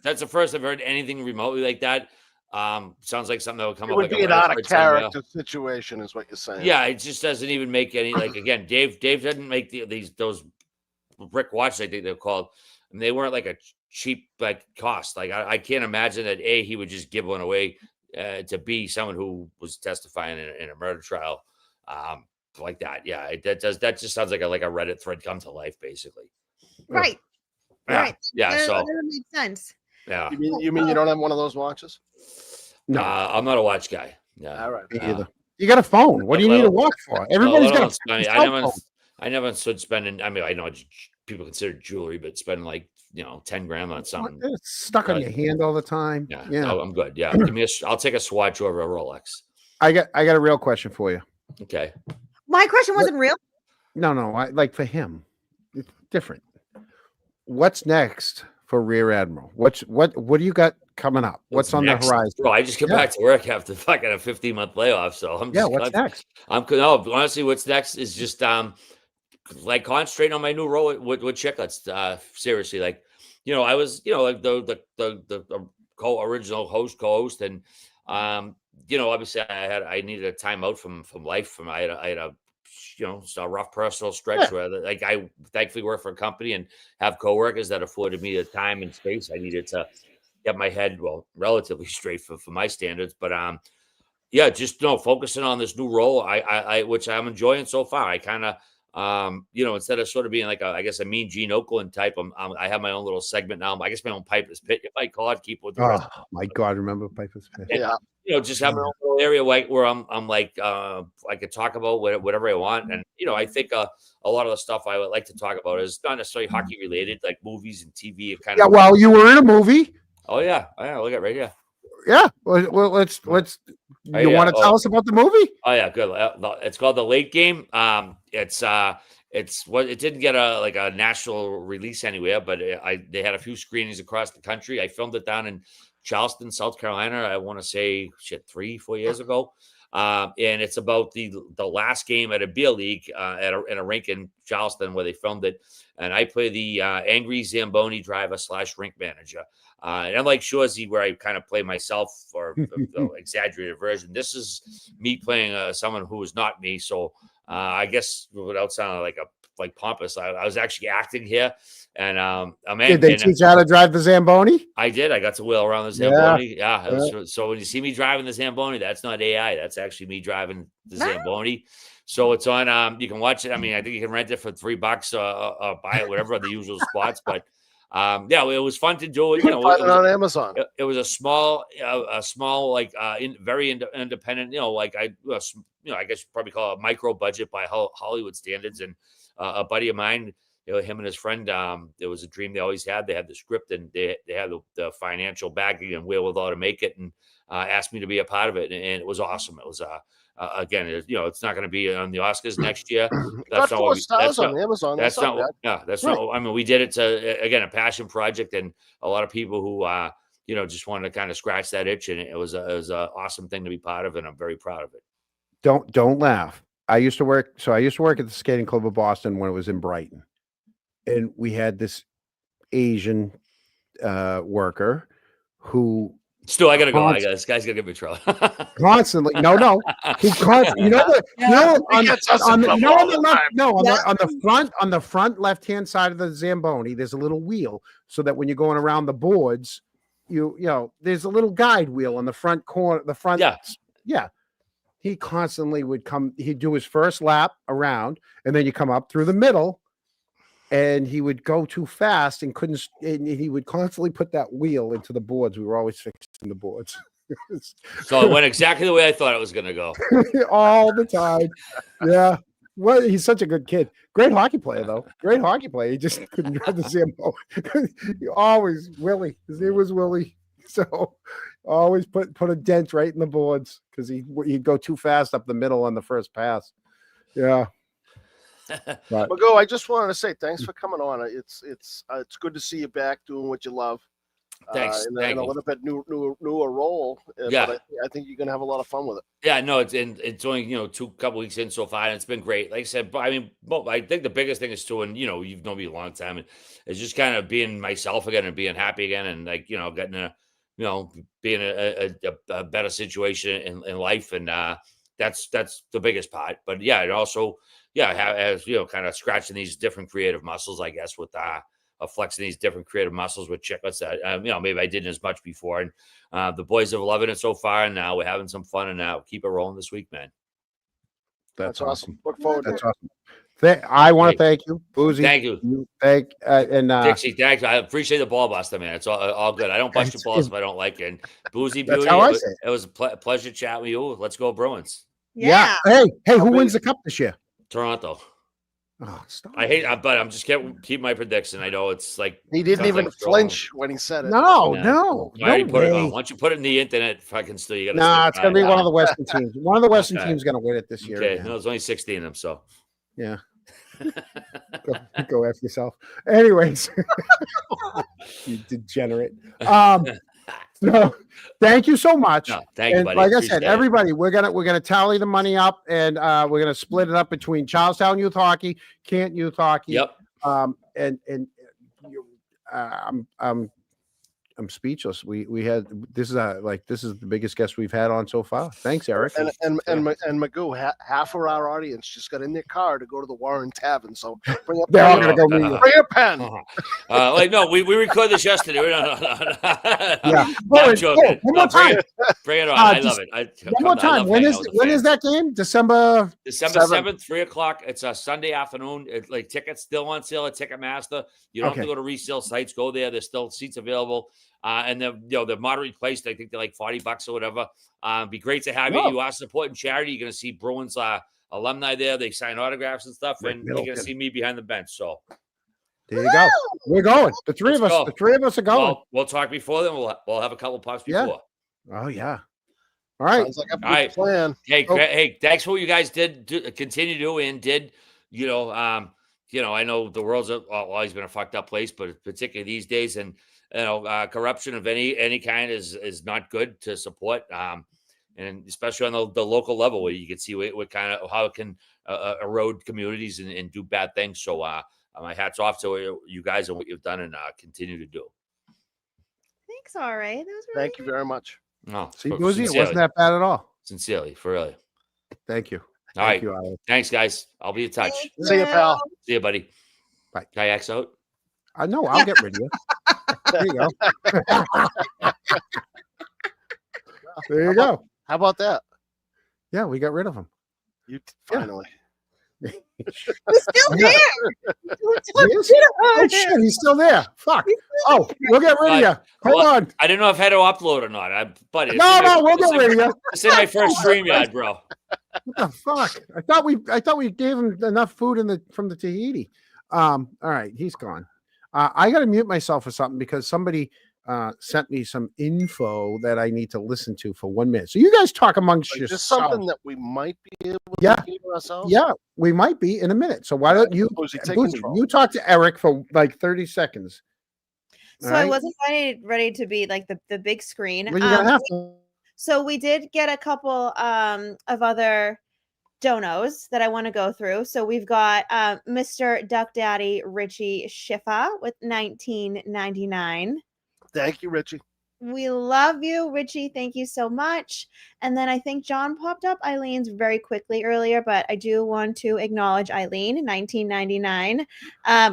that's the first I've heard anything remotely like that. Sounds like something that would come It up would like be a an out Reddit of thread somewhere. character situation, is what you're saying. Yeah, it just doesn't even make any again. Dave didn't make those brick watches, I think they're called, and they weren't like a cheap cost. Like I can't imagine that he would just give one away to B, someone who was testifying in a murder trial like that. Yeah, that just sounds like a Reddit thread come to life, basically. Right. Yeah. Right. Yeah. That So makes sense. yeah. You mean you don't have one of those watches? No, I'm not a watch guy. Yeah. All right. Me either. You got a phone. What do you need a watch for? Everybody's got a I cell phone. I never stood spending. I mean, I know people consider jewelry, but spending like 10 grand on something. It's stuck on your hand all the time. Yeah. Yeah. No, I'm good. Yeah. Give me I'll take a Swatch over a Rolex. I got a real question for you. Okay. My question wasn't real. No, I like for him. It's different. What's next for Rear Admiral? What do you got coming up? What's on next? the horizon? Bro, I just get back to work after fucking a 15-month layoff. So I'm just what's next? Honestly, what's next is just like concentrating on my new role with Chicklets. Seriously, like, I was, like the original co-host, and obviously I needed a time out from life. I had a a rough personal stretch where like I thankfully work for a company and have coworkers that afforded me the time and space I needed to get my head relatively straight for my standards. But just focusing on this new role, I which I'm enjoying so far. I kind of instead of sort of being like a mean Gene Oakland type, I have my own little segment now. I guess my own Piper's Pit, if I call it, keep with the rest. Oh my God, remember Piper's Pit? Yeah. Just have my own little area where I'm like I could talk about whatever I want. And I think a lot of the stuff I would like to talk about is not necessarily hockey related, like movies and TV and kind of. Yeah, well, you were in a movie. Oh yeah, look at right here. Yeah, well, let's. You want to tell us about the movie? Oh yeah, good. It's called The Late Game. It's it didn't get a national release anywhere, but they had a few screenings across the country. I filmed it down in Charleston, South Carolina. I want to say 3-4 years ago. And it's about the last game at a beer league in a rink in Charleston where they filmed it. And I play the angry Zamboni driver / rink manager. And unlike Shorzy, where I kind of play myself or the exaggerated version, this is me playing someone who is not me. So I guess without sounding like pompous, I was actually acting here. And did they teach you how to drive the Zamboni? I did. I got to wheel around the Zamboni. Yeah. So when you see me driving the Zamboni, that's not AI. That's actually me driving the Zamboni. So it's on. You can watch it. I mean, I think you can rent it for $3 or buy it, whatever, at the usual spots. But yeah, it was fun to do it. You can find it on Amazon. It was a small, like very independent. Like I guess you probably call it a micro budget by Hollywood standards. And a buddy of mine, him and his friend, it was a dream they always had. They had the script and they had the financial backing and wherewithal to make it, and asked me to be a part of it, and it was awesome. It was again, it's not going to be on the Oscars next year. That's not 4 stars on Amazon. That's not. Yeah, that's not. I mean, we did it to again a passion project, and a lot of people who just wanted to kind of scratch that itch, and it was an awesome thing to be part of, and I'm very proud of it. Don't laugh. I used to work at the Skating Club of Boston when it was in Brighton, and we had this Asian worker who. Still, I gotta go. This guy's gonna get me in trouble. Constantly, no. He constantly, on the front left hand side of the Zamboni, there's a little wheel so that when you're going around the boards, there's a little guide wheel on the front corner, yeah. He constantly would come. He'd do his first lap around, and then you come up through the middle. And he would go too fast and couldn't. And he would constantly put that wheel into the boards. We were always fixing the boards. So it went exactly the way I thought it was going to go. All the time. Yeah. Well, he's such a good kid. Great hockey player, though. Great hockey player. He just couldn't drive the Zambo. Always Willie. His name was Willie. So always put a dent right in the boards because he'd go too fast up the middle on the first pass. Yeah. Magoo, I just wanted to say thanks for coming on. It's good to see you back doing what you love. Thanks. And a little bit newer role. Yeah, but I think you're gonna have a lot of fun with it. Yeah, no, it's only couple weeks in so far, and it's been great. Like I said, I mean, I think the biggest thing is too, and you've known me a long time, and it's just kind of being myself again and being happy again, and getting being a better situation in life, and that's the biggest part. But yeah, it also. Yeah, as kind of scratching these different creative muscles, I guess, with flexing these different creative muscles with chicklets that maybe I didn't as much before. And the boys have loving it so far, and now we're having some fun, and now keep it rolling this week, man. That's awesome. Look forward to it. Awesome. I want to thank you, Boozy. Thank you. And Dixie, thanks. I appreciate the ball buster, man. It's all good. I don't bust your balls if I don't like it. And Boozy That's Beauty, how I say it was a pleasure chatting with you. Let's go Bruins. Yeah. Hey, who wins the cup this year? Toronto. Oh, stop. But I'm just keep my prediction. I know it's like he didn't even flinch when he said it. No. I already put it on. Once you put it in the internet, fucking still you got. It's gonna be one of the Western teams. One of the Western teams gonna win it this year. Okay, no, there's only 16 of them, so yeah. Go after yourself. Anyways, you degenerate. So thank you so much. No, thank you, buddy. Like I said, everybody, we're gonna tally the money up, and we're gonna split it up between Charlestown Youth Hockey, Canton Youth Hockey. Yep. I'm speechless. We had this is the biggest guest we've had on so far. Thanks, Eric. And Magoo, half of our audience just got in their car to go to the Warren Tavern. So bring up they're all gonna go meet you. Bring a pen. No, we recorded this yesterday. Yeah. I'm joking. One more time. Bring it on. I love it. One more time. When is that game? December 7th, 3:00. It's a Sunday afternoon. Tickets still on sale at Ticketmaster. You don't have to go to resale sites. Go there. There's still seats available. And they're moderately priced. I think they're like $40 or whatever. Be great to have you. You are supporting charity. You're going to see Bruins alumni there. They sign autographs and stuff, and you're going to see me behind the bench. So there you go. We're going. The three of us are going. Well, we'll talk before then. We'll have a couple puffs before. Oh yeah. All right. Sounds like a good plan. Hey, thanks for what you guys continue to do and did. I know the world's always been a fucked up place, but particularly these days, and corruption of any kind is not good to support, and especially on the local level where you can see what kind of how it can erode communities and do bad things. So my hat's off to you guys and what you've done and continue to do. Thanks, all right. That was really Thank you very much. No, see, Boozy, it wasn't that bad at all. Sincerely, for really. Thank you. All right. Thanks, guys. I'll be in touch. See you, pal. See you, buddy. Bye. Kayaks out. I know. I'll get rid of you. There you go. There you go. How about that? Yeah, we got rid of him. Finally. He's still there. He is? Oh shit, he's still there. Fuck. Oh, we'll get rid of you. Hold Well, on. I didn't know if I had to upload or not. Buddy, No, we'll get rid of you. It's in my first stream yard, bro. What the fuck? I thought we gave him enough food from the Tahiti. All right, he's gone. I gotta mute myself for something because somebody sent me some info that I need to listen to for 1 minute. So you guys talk amongst Is yourselves. this something that we might be able to hear ourselves? Yeah, we might be in a minute. So why don't you, Boozy, take Boozy, control. you talk to Eric for like 30 seconds. So All I right? wasn't ready to be like the big screen. Well, you're gonna have to. So we did get a couple of other donos that I want to go through. So we've got Mr. Duck Daddy Richie Schiffer with $19.99. Thank you, Richie. We love you, Richie. Thank you so much. And then I think John popped up Eileen's very quickly earlier, but I do want to acknowledge Eileen, $19.99.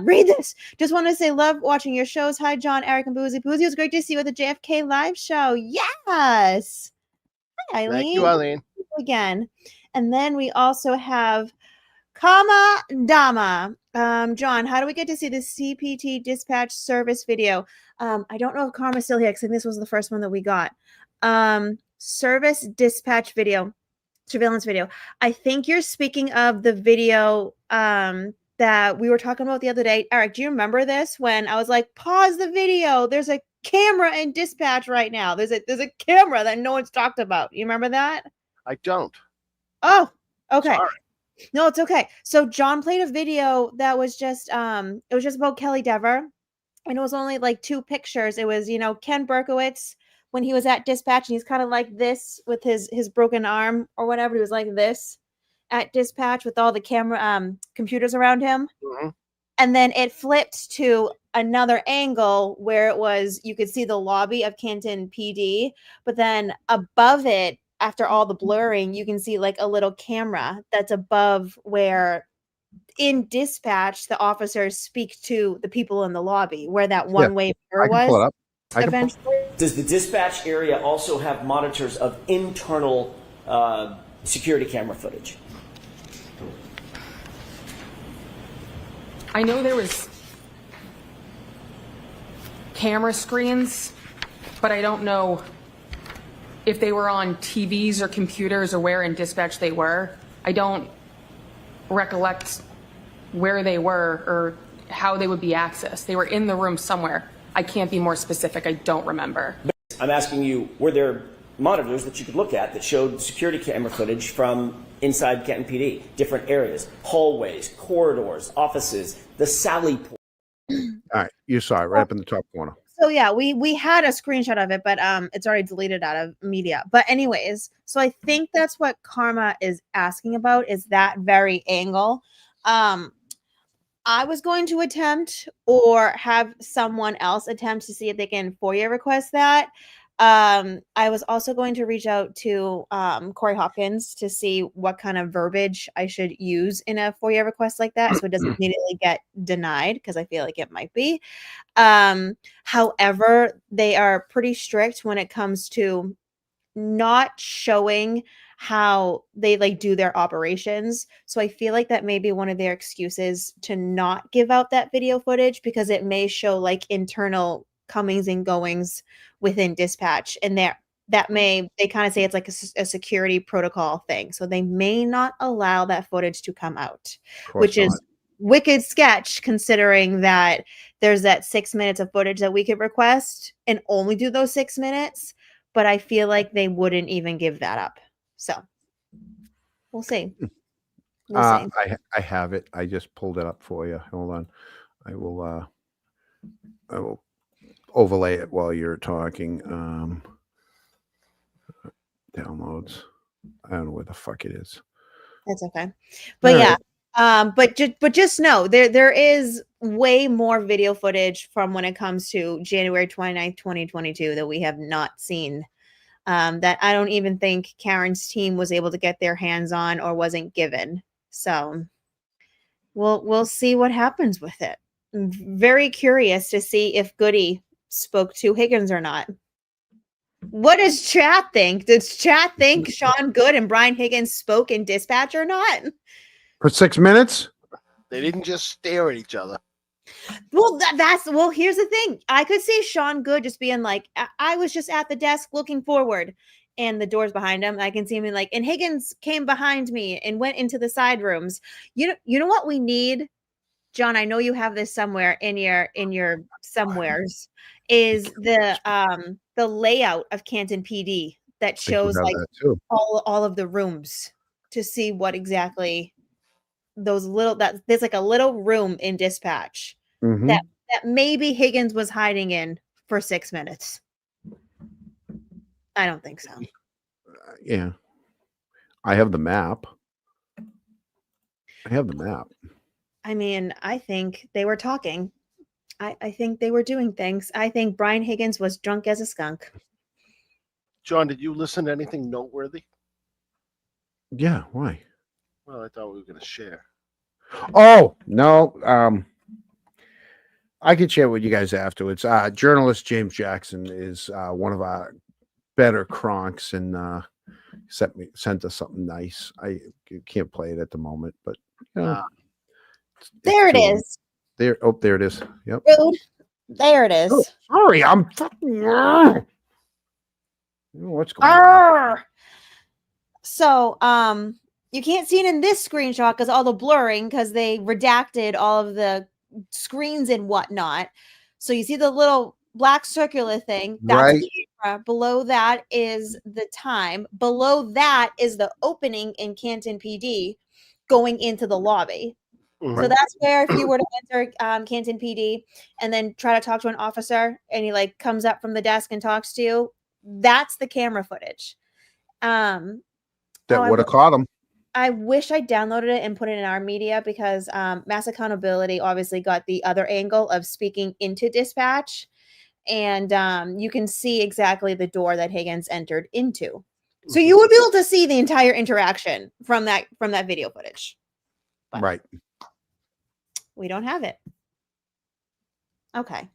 Read this. Just want to say, love watching your shows. Hi, John, Eric, and Boozy. Boozy, it was great to see you at the JFK live show. Yes. Hi, Eileen. Thank you, Eileen. Again. And then we also have Kama Dama. John, how do we get to see the CPT dispatch service video? I don't know if Karma's still here because I think this was the first one that we got. Service dispatch video, surveillance video. I think you're speaking of the video that we were talking about the other day. Eric, do you remember this when I was like, pause the video? There's a camera in dispatch right now. There's a camera that no one's talked about. You remember that? I don't. Oh, okay. Sorry. No, it's okay. So John played a video that was just it was just about Kelly Dever. And it was only like 2 pictures. It was, Ken Berkowitz when he was at dispatch and he's kind of like this with his broken arm or whatever. He was like this at dispatch with all the camera computers around him. Mm-hmm. And then it flipped to another angle where it was, you could see the lobby of Canton PD, but then above it, after all the blurring, you can see like a little camera that's above where in dispatch the officers speak to the people in the lobby where that one-way mirror was. Eventually. Does the dispatch area also have monitors of internal security camera footage? I know there was camera screens, but I don't know if they were on TVs or computers or where in dispatch they were. I don't recollect where they were or how they would be accessed. They were in the room somewhere. I can't be more specific. I don't remember. I'm asking you, were there monitors that you could look at that showed security camera footage from inside Canton PD, different areas, hallways, corridors, offices, the Sally port? All right, you saw it right up in the top corner. So yeah, we had a screenshot of it, but it's already deleted out of media. But anyways, so I think that's what Karma is asking about, is that very angle. I was going to attempt or have someone else attempt to see if they can FOIA request that. I was also going to reach out to Corey Hopkins to see what kind of verbiage I should use in a FOIA request like that so it doesn't immediately get denied, because I feel like it might be. However, they are pretty strict when it comes to not showing how they like do their operations. So I feel like that may be one of their excuses to not give out that video footage, because it may show like internal comings and goings within dispatch, and they kind of say it's like a security protocol thing, so they may not allow that footage to come out, which is wicked sketch, considering that there's that 6 minutes of footage that we could request and only do those 6 minutes. But I feel like they wouldn't even give that up. So we'll see. I have it. I just pulled it up for you. Hold on. I will overlay it while you're talking. Downloads. I don't know where the fuck it is. That's okay. But yeah. But just know there is way more video footage from when it comes to January 29th, 2022 that we have not seen. That I don't even think Karen's team was able to get their hands on or wasn't given. So we'll see what happens with it. I'm very curious to see if Goody spoke to Higgins or not. What does chat think? Does chat think Sean Good and Brian Higgins spoke in dispatch or not? For 6 minutes? They didn't just stare at each other. Well, well, here's the thing. I could see Sean Good just being like, I was just at the desk looking forward, and the door's behind him. I can see him like, and Higgins came behind me and went into the side rooms. You know what we need, John? I know you have this somewhere in your somewheres. Is the layout of Canton PD that shows like all of the rooms to see what exactly those little there's like a little room in dispatch that maybe Higgins was hiding in for 6 minutes. I don't think so. Yeah. I have the map. I mean, I think they were talking. I think they were doing things. I think Brian Higgins was drunk as a skunk. John, did you listen to anything noteworthy? Yeah, why? Well, I thought we were going to share. Oh, no. I can share with you guys afterwards. Journalist James Jackson is one of our better cronks and sent us something nice. I can't play it at the moment, but there it is. There it is. Yep. Rude. There it is. Oh, sorry, I'm fucking. What's going on? So, you can't see it in this screenshot because all the blurring, because they redacted all of the screens and whatnot. So you see the little black circular thing. That's the camera. Below that is the time. Below that is the opening in Canton PD going into the lobby. So that's where if you were to enter Canton PD and then try to talk to an officer and he like comes up from the desk and talks to you, that's the camera footage. That would have caught him. I wish I downloaded it and put it in our media because Mass Accountability obviously got the other angle of speaking into dispatch. And you can see exactly the door that Higgins entered into. So you would be able to see the entire interaction from that video footage. But right. We don't have it. Okay.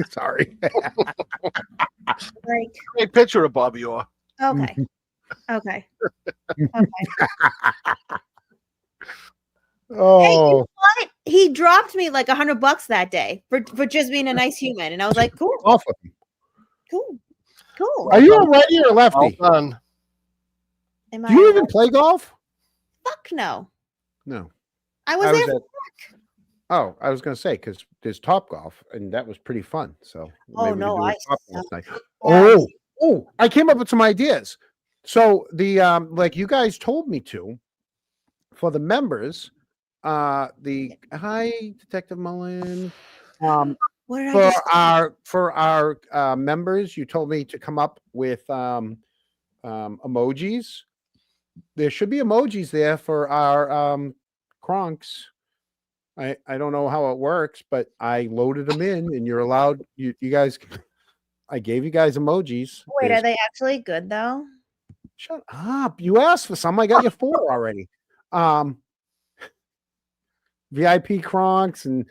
Sorry. Like, great picture of Bobby Orr. Okay. Okay. Oh, hey, you know what? He dropped me like $100 that day for just being a nice human, and I was like, cool, awesome. Cool. Are you a righty or lefty? Well done. Do you even play golf? Fuck no. No. I was there for work. Oh, I was going to say because there's Top Golf, and that was pretty fun. So oh no, I came up with some ideas. So the like you guys told me to, for the members, hi Detective Mullen. What did I for our members, you told me to come up with emojis. There should be emojis there for our cronks. I don't know how it works, but I loaded them in, and you're allowed. You guys, I gave you guys emojis. Wait, are they actually good though? Shut up! You asked for some. I got you 4 already. VIP cronks and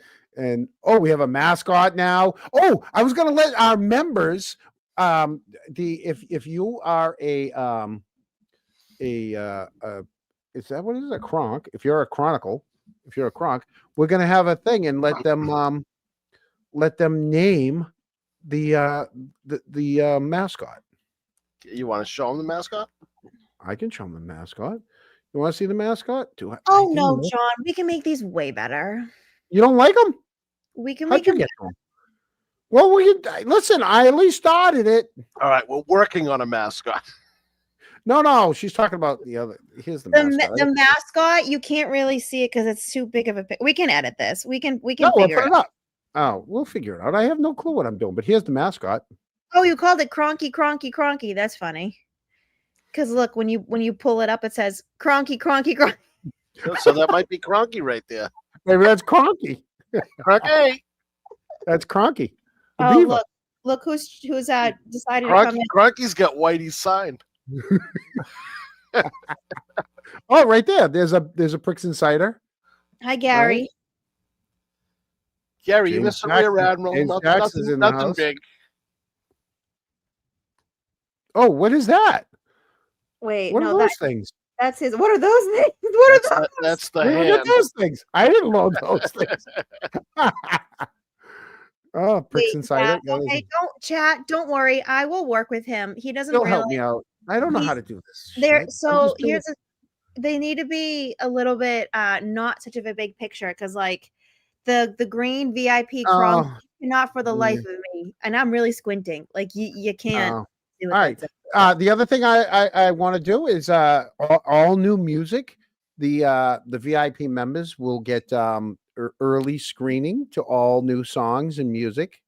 we have a mascot now. Oh, I was gonna let our members. If you are a is that what is a cronk? If you're a chronicle. If you're a cronk, we're gonna have a thing and let them name the mascot. You want to show them the mascot? I can show them the mascot. You want to see the mascot? Oh no, John, we can make these way better. You don't like them? We can How'd make you them. get them? Well, listen. I at least started it. All right, we're working on a mascot. No, she's talking about the other. Here's the mascot. The mascot, you can't really see it because it's too big of a. We can edit this. We can No, we'll figure put it up. Oh, we'll figure it out. I have no clue what I'm doing, but here's the mascot. Oh, you called it Cronky. That's funny. Because look, when you pull it up, it says Cronky. So that might be Cronky right there. Maybe that's Cronky. Cronky. That's Cronky. Oh, look who's decided to come in. Cronky's got Whitey's sign. Oh, right there. There's a Pricks Insider. Hi, Gary. Right. Gary, you missed the rear admiral. Nothing big. Oh, what is that? Wait, what no, are those things? That's his. What are those names? What are those? That's the Look hand. at those things. I didn't load those things. Oh, Pricks Wait, Insider. yeah, okay, don't chat. Don't worry. I will work with him. He doesn't He'll realize help me out. I don't know how to do this. there. shit. I'm So just doing- here's they need to be a little bit not such of a big picture because like the green VIP crawl Oh, not for the life yeah. of me, and I'm really squinting. Like you can't Oh. do it. All right. The other thing I want to do is all new music. The VIP members will get early screening to all new songs and music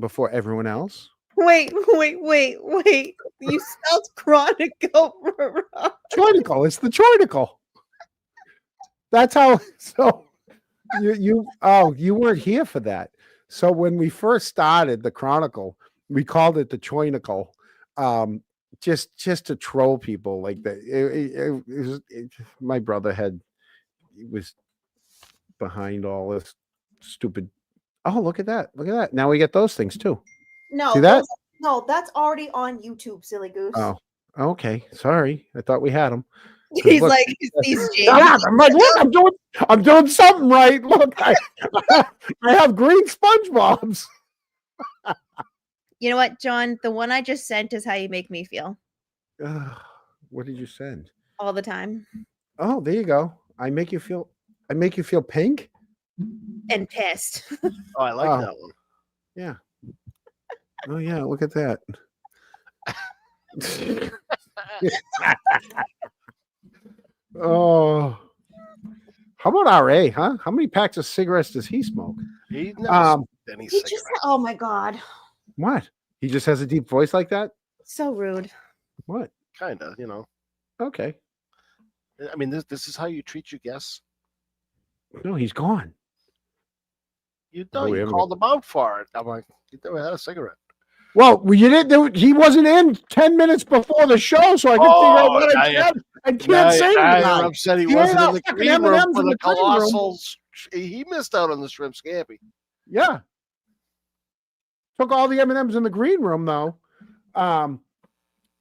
before everyone else. Wait. You spelled chronicle wrong. Troinical. It's the Troinical. That's how. So you weren't here for that. So when we first started the Chronicle, we called it the Troinical, just to troll people like that. My brother was behind all this stupid. Oh, look at that! Look at that! Now we get those things too. No, See that? no, that's already on YouTube, silly goose. Oh, okay. Sorry, I thought we had them. He's like, these Shut up. I'm like, look, I'm doing something right. Look, I have green SpongeBob's. You know what, John? The one I just sent is how you make me feel What did you send? all the time Oh, there you go. I make you feel pink. and pissed. Oh, I like Oh. that one. Yeah. Oh yeah, look at that. Oh, how about RA? Huh? How many packs of cigarettes does he smoke? He never smoked any He cigarettes. just, oh my god, What? He just has a deep voice like that? so rude. What? Kind of, you know. Okay. I mean, this is how you treat your guests. No, he's gone. You Oh, know, we you haven't called him out for it. I'm like, you never had a cigarette. Well, you didn't. He wasn't in 10 minutes before the show, so I couldn't figure out what I can and can't say. to the Now guy. you're upset he ate wasn't all in the fucking green room M&Ms for in the green room. colossal. He missed out on the shrimp scampi. Yeah. Took all the M&Ms in the green room though.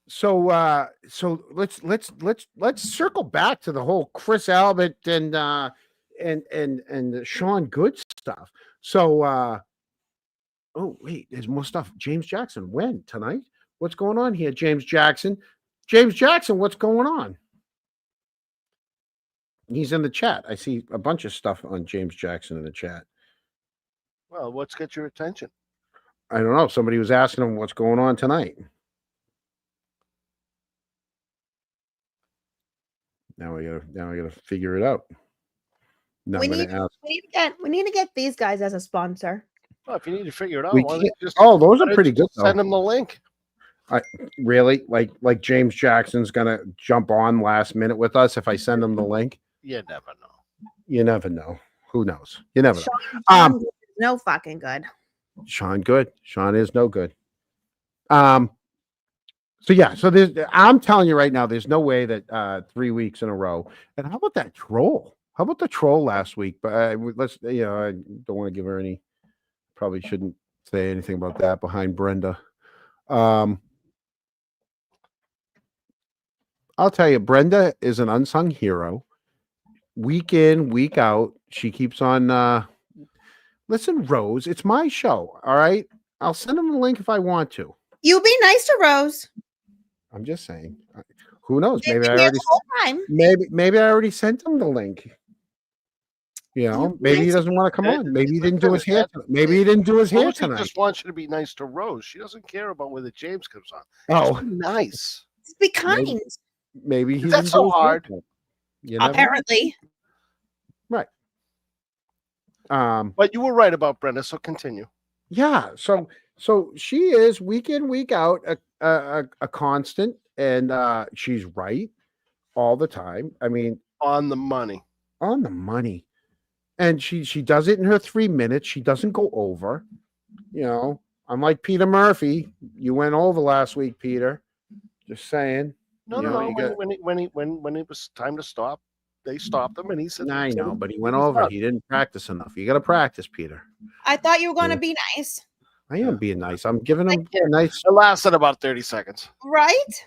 So let's circle back to the whole Chris Albert and the Sean Good stuff. So oh wait, there's more stuff. James Jackson, when? Tonight? What's going on here, James Jackson? James Jackson, what's going on? He's in the chat. I see a bunch of stuff on James Jackson in the chat. Well, what's got your attention? I don't know. Somebody was asking him what's going on tonight. Now we gotta figure it out. Now We I'm need, gonna ask. we need to get these guys as a sponsor. Well, if you need to figure it out, We why don't can't- you just, oh, those why are don't pretty you good just though. Send them the link. Really? Like James Jackson's gonna jump on last minute with us if I send him the link? You never know. You never know. Who knows? You never know. Sean is no fucking good. Sean Good. Sean is no good. So yeah, so I'm telling you right now, there's no way that 3 weeks in a row. And how about that troll? How about the troll last week? But I don't want to give her any. Probably shouldn't say anything about that behind Brenda. I'll tell you, Brenda is an unsung hero. Week in, week out, she keeps on. Listen, Rose, it's my show. All right, I'll send him the link if I want to. You be nice to Rose. I'm just saying. Who knows? They've Maybe been I here already. the whole time. Maybe I already sent him the link. You know, maybe he doesn't want to come on. Maybe he didn't do his hair. Maybe he didn't do his hair Rosie tonight. just wants you to be nice to Rose. She doesn't care about whether James comes on. Oh. Just be nice. Just be kind. Maybe he That's didn't so do his hair hard. tonight. You never know. Apparently. Right. But you were right about Brenda, so continue. Yeah. So she is week in, week out a constant, and she's right all the time. I mean, on the money. On the money. And she does it in her 3 minutes. She doesn't go over. You know, unlike Peter Murphy. You went over last week, Peter. Just saying. No, You no, know, no. you got- When it was time to stop, they stopped him, and he said, I know, but he went was over. done. He didn't practice enough. You got to practice, Peter. I thought you were going to be nice. I am being nice. I'm giving him a nice. It lasted about 30 seconds. Right?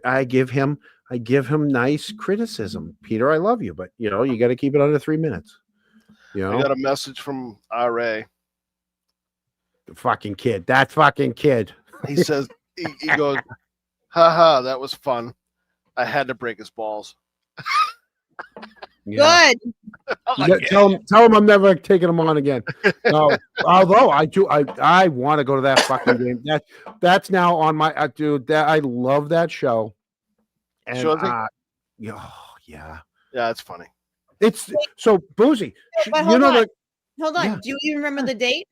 I give him I give him nice criticism. Peter, I love you, but you know, you got to keep it under 3 minutes. You know, I got a message from RA. the fucking kid. That fucking kid. He says, he goes, haha, that was fun. I had to break his balls. Yeah. Good. Tell him I'm never taking him on again. No, although I want to go to that fucking game. That's now on my dude. That I love that show. And Sure yeah, yeah, it's funny. it's so boozy. But You hold know on. that Hold on. yeah. Do you remember the date?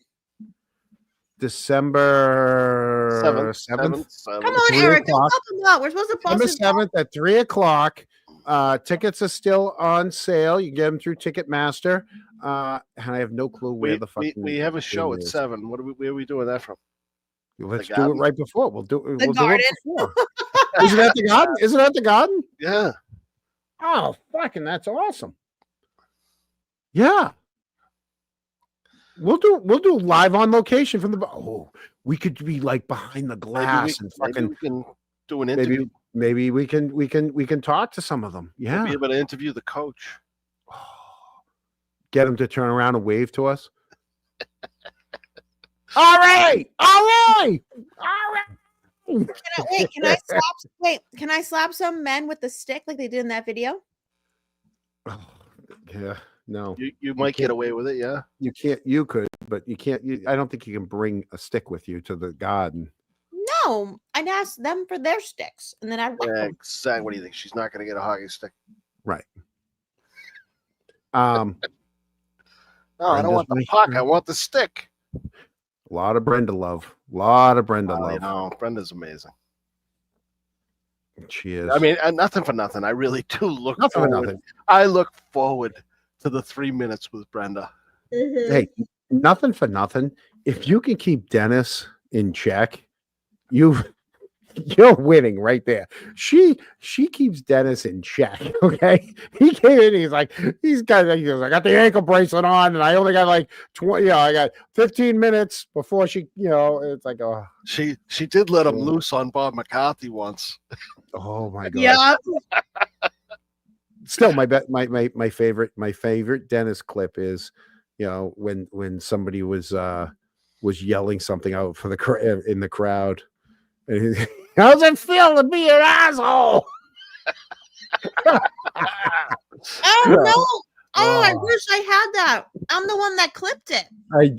December 7th. Come on, Eric. Don't help him out. We're supposed to December post it. 7th at 3:00. Tickets are still on sale. You can get them through Ticketmaster. And I have no clue where the fucking We have a show thing at is. 7. Where are we doing that from? Let's The do it Garden? right before. We'll do The it Garden. before. Is it at the Garden? Is it at the Garden? Yeah. Oh, fucking that's awesome. Yeah. We'll do live on location from the we could be like behind the glass and maybe fucking we can do an interview. maybe we can talk to some of them. Yeah. We'll be able to interview the coach. Get them to turn around and wave to us. All right. Can I slap some men with the stick like they did in that video? Yeah. No. You might get away with it, yeah. You can't. You could, but you can't. I don't think you can bring a stick with you to the Garden. No, I'd ask them for their sticks, and then I'd whack them. Exactly. What do you think? She's not going to get a hockey stick. Right. No, I don't want the puck. I want the stick. A lot of Brenda love. love. You know, Brenda's amazing. She is. I mean, nothing for nothing. I really do look Nothing for forward. nothing. I look forward to the 3 minutes with Brenda. Hey, nothing for nothing. If you can keep Dennis in check, you're winning right there. She keeps Dennis in check. Okay, he came in. He goes, I got the ankle bracelet on, and I only got like 20. I got 15 minutes before she. It's like, oh, She did let him loose on Bob McCarthy once. Oh my god. Yeah. Still, my favorite Dennis clip is, when somebody was yelling something out for the in the crowd. And how's it feel to be an asshole? Oh no! Oh, I wish I had that. I'm the one that clipped it.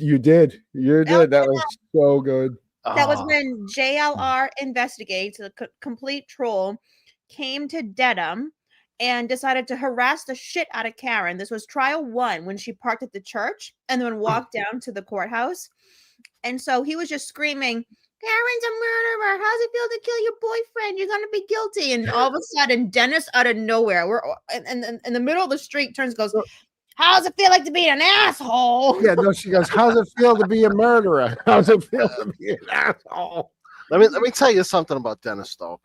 You did. That was so good. That was when JLR Investigates, the complete troll, came to Dedham and decided to harass the shit out of Karen. This was trial 1 when she parked at the church and then walked down to the courthouse. And so he was just screaming, Karen's a murderer. How's it feel to kill your boyfriend? You're gonna be guilty. And all of a sudden, Dennis out of nowhere, we're in the middle of the street, turns, goes, how's it feel like to be an asshole? Yeah, no, she goes, how's it feel to be a murderer? How's it feel to be an asshole? Let me tell you something about Dennis, though.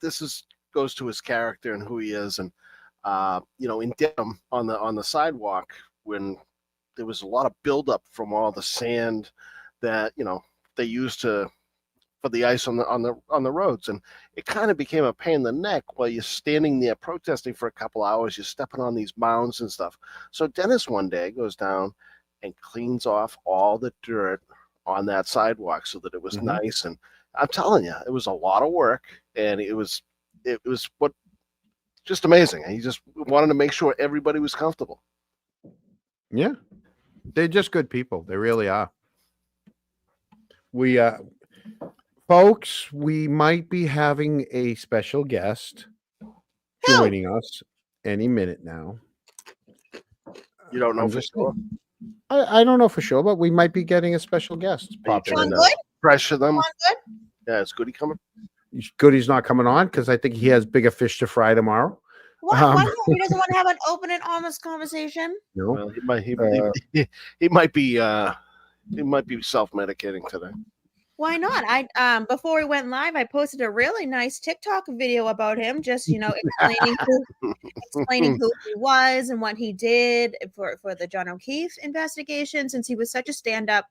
This goes to his character and who he is, and in Dedham on the sidewalk, when there was a lot of buildup from all the sand that they used for the ice on the roads, and it kind of became a pain in the neck while you're standing there protesting for a couple hours. You're stepping on these mounds and stuff. So Dennis one day goes down and cleans off all the dirt on that sidewalk so that it was nice. And I'm telling you, it was a lot of work, and it was just amazing. And he just wanted to make sure everybody was comfortable. Yeah, they're just good people. They really are. We folks, we might be having a special guest joining us any minute now. You don't know for sure? I don't know for sure, but we might be getting a special guest. Pressure them. Yeah, is Goody coming? Goody's not coming on because I think he has bigger fish to fry tomorrow. Why not? He doesn't want to have an open and honest conversation. No, well, he might be self-medicating today. Why not? I before we went live, I posted a really nice TikTok video about him, just explaining who he was and what he did for the John O'Keefe investigation, since he was such a stand-up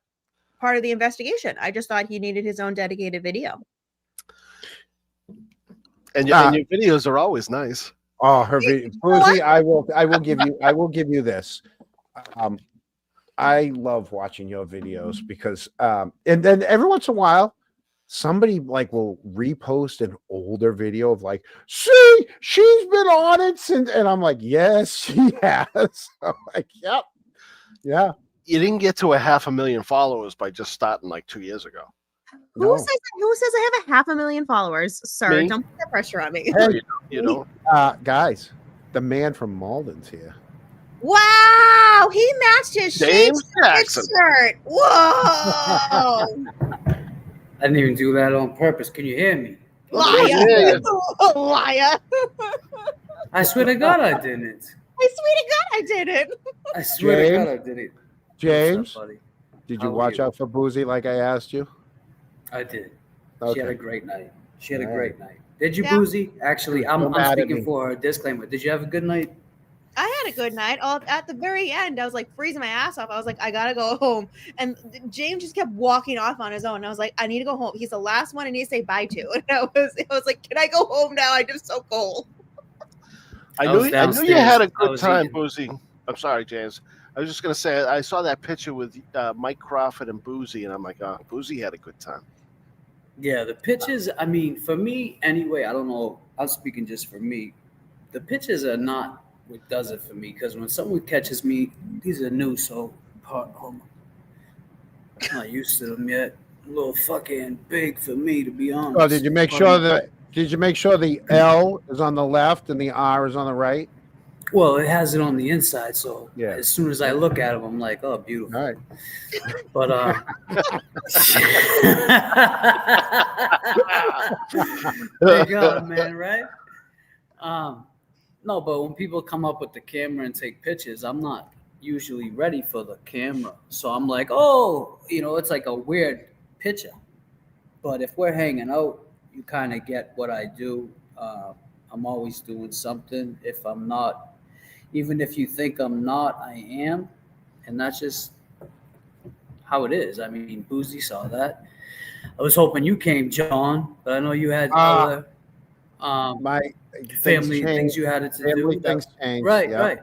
part of the investigation. I just thought he needed his own dedicated video. And your videos are always nice. Oh, her video, Boozy. I will give you this. I love watching your videos because, and then every once in a while, somebody like will repost an older video of like, see, she's been on it since, and I'm like, yes, she has. I'm like, yep, yeah. You didn't get to 500,000 followers by just starting like 2 years ago. Who says I have 500,000 followers? Sir, Me? don't put that pressure on me. Hey, You know, guys, the man from Malden's here. Wow, he matched his James Jackson shirt. Whoa! I didn't even do that on purpose. Can you hear me? Liar! Liar! I swear to God, I didn't. I swear to God, I didn't. I swear to God, I didn't. James, What's up, buddy? did you How are watch you? out for Boozy like I asked you? I did. Okay. She had a great night. She had a All great night. Did you, Yeah. Boozy? Actually, I'm Don't mad at speaking me. for a disclaimer. Did you have a good night? I had a good night. At the very end, I was like freezing my ass off. I was like, I gotta go home. And James just kept walking off on his own. And I was like, I need to go home. He's the last one I need to say bye to. And I was like, can I go home now? I'm just so cold. I I knew was you downstairs. had a I good was time, eating. Boozy. I'm sorry, James. I was just gonna say I saw that picture with Mike Crawford and Boozy, and I'm like, oh, Boozy had a good time. Yeah, the pitches, I mean, for me anyway, I don't know. I'm speaking just for me. The pitches are not what does it for me because when someone catches me, these are new, so I'm not used to them yet. A little fucking big for me, to be honest. Oh, did you make sure the L is on the left and the R is on the right? Well, it has it on the inside, so Yeah. as soon as I look at them, I'm like, oh, beautiful. All right. But they got it, man, right? No, but when people come up with the camera and take pictures, I'm not usually ready for the camera. So I'm like, oh, it's like a weird picture. But if we're hanging out, you kind of get what I do. I'm always doing something. If I'm not, even if you think I'm not, I am. And that's just how it is. I mean, Boozy saw that. I was hoping you came, John, but I know you had other My family things you had to family do. things changed. Right, yeah. right,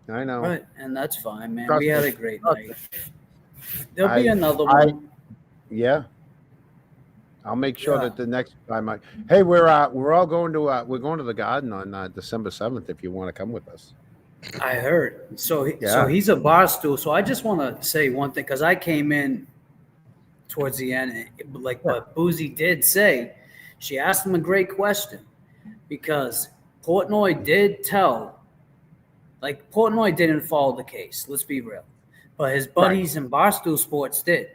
I know. right. And that's fine, man. Trust We had me. a great Trust night. There'll be another I- one. Yeah. I'll make sure Yeah. that the next time hey, we're all going to we're going to the garden on December 7th if you want to come with us. I heard. So Yeah. he's a bar stool. So I just want to say one thing because I came in towards the end, what Boozy did say. She asked him a great question because Portnoy did tell, Portnoy didn't follow the case. Let's be real, but his buddies in Barstool Sports did,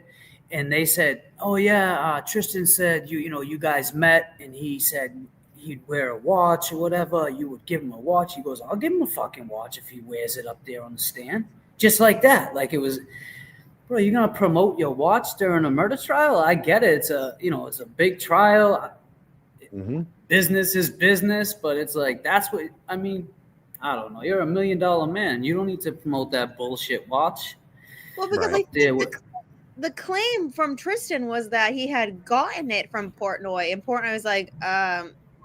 and they said, "Oh yeah, Tristan said you guys met, and he said." He'd wear a watch or whatever. You would give him a watch. He goes, I'll give him a fucking watch if he wears it up there on the stand. Just like that. Like it was, bro, you're going to promote your watch during a murder trial? I get it. It's a big trial. Mm-hmm. Business is business, but it's like, that's what, I mean, I don't know. You're $1 million man. You don't need to promote that bullshit watch. Well, because Right. the claim from Tristan was that he had gotten it from Portnoy, and Portnoy was like,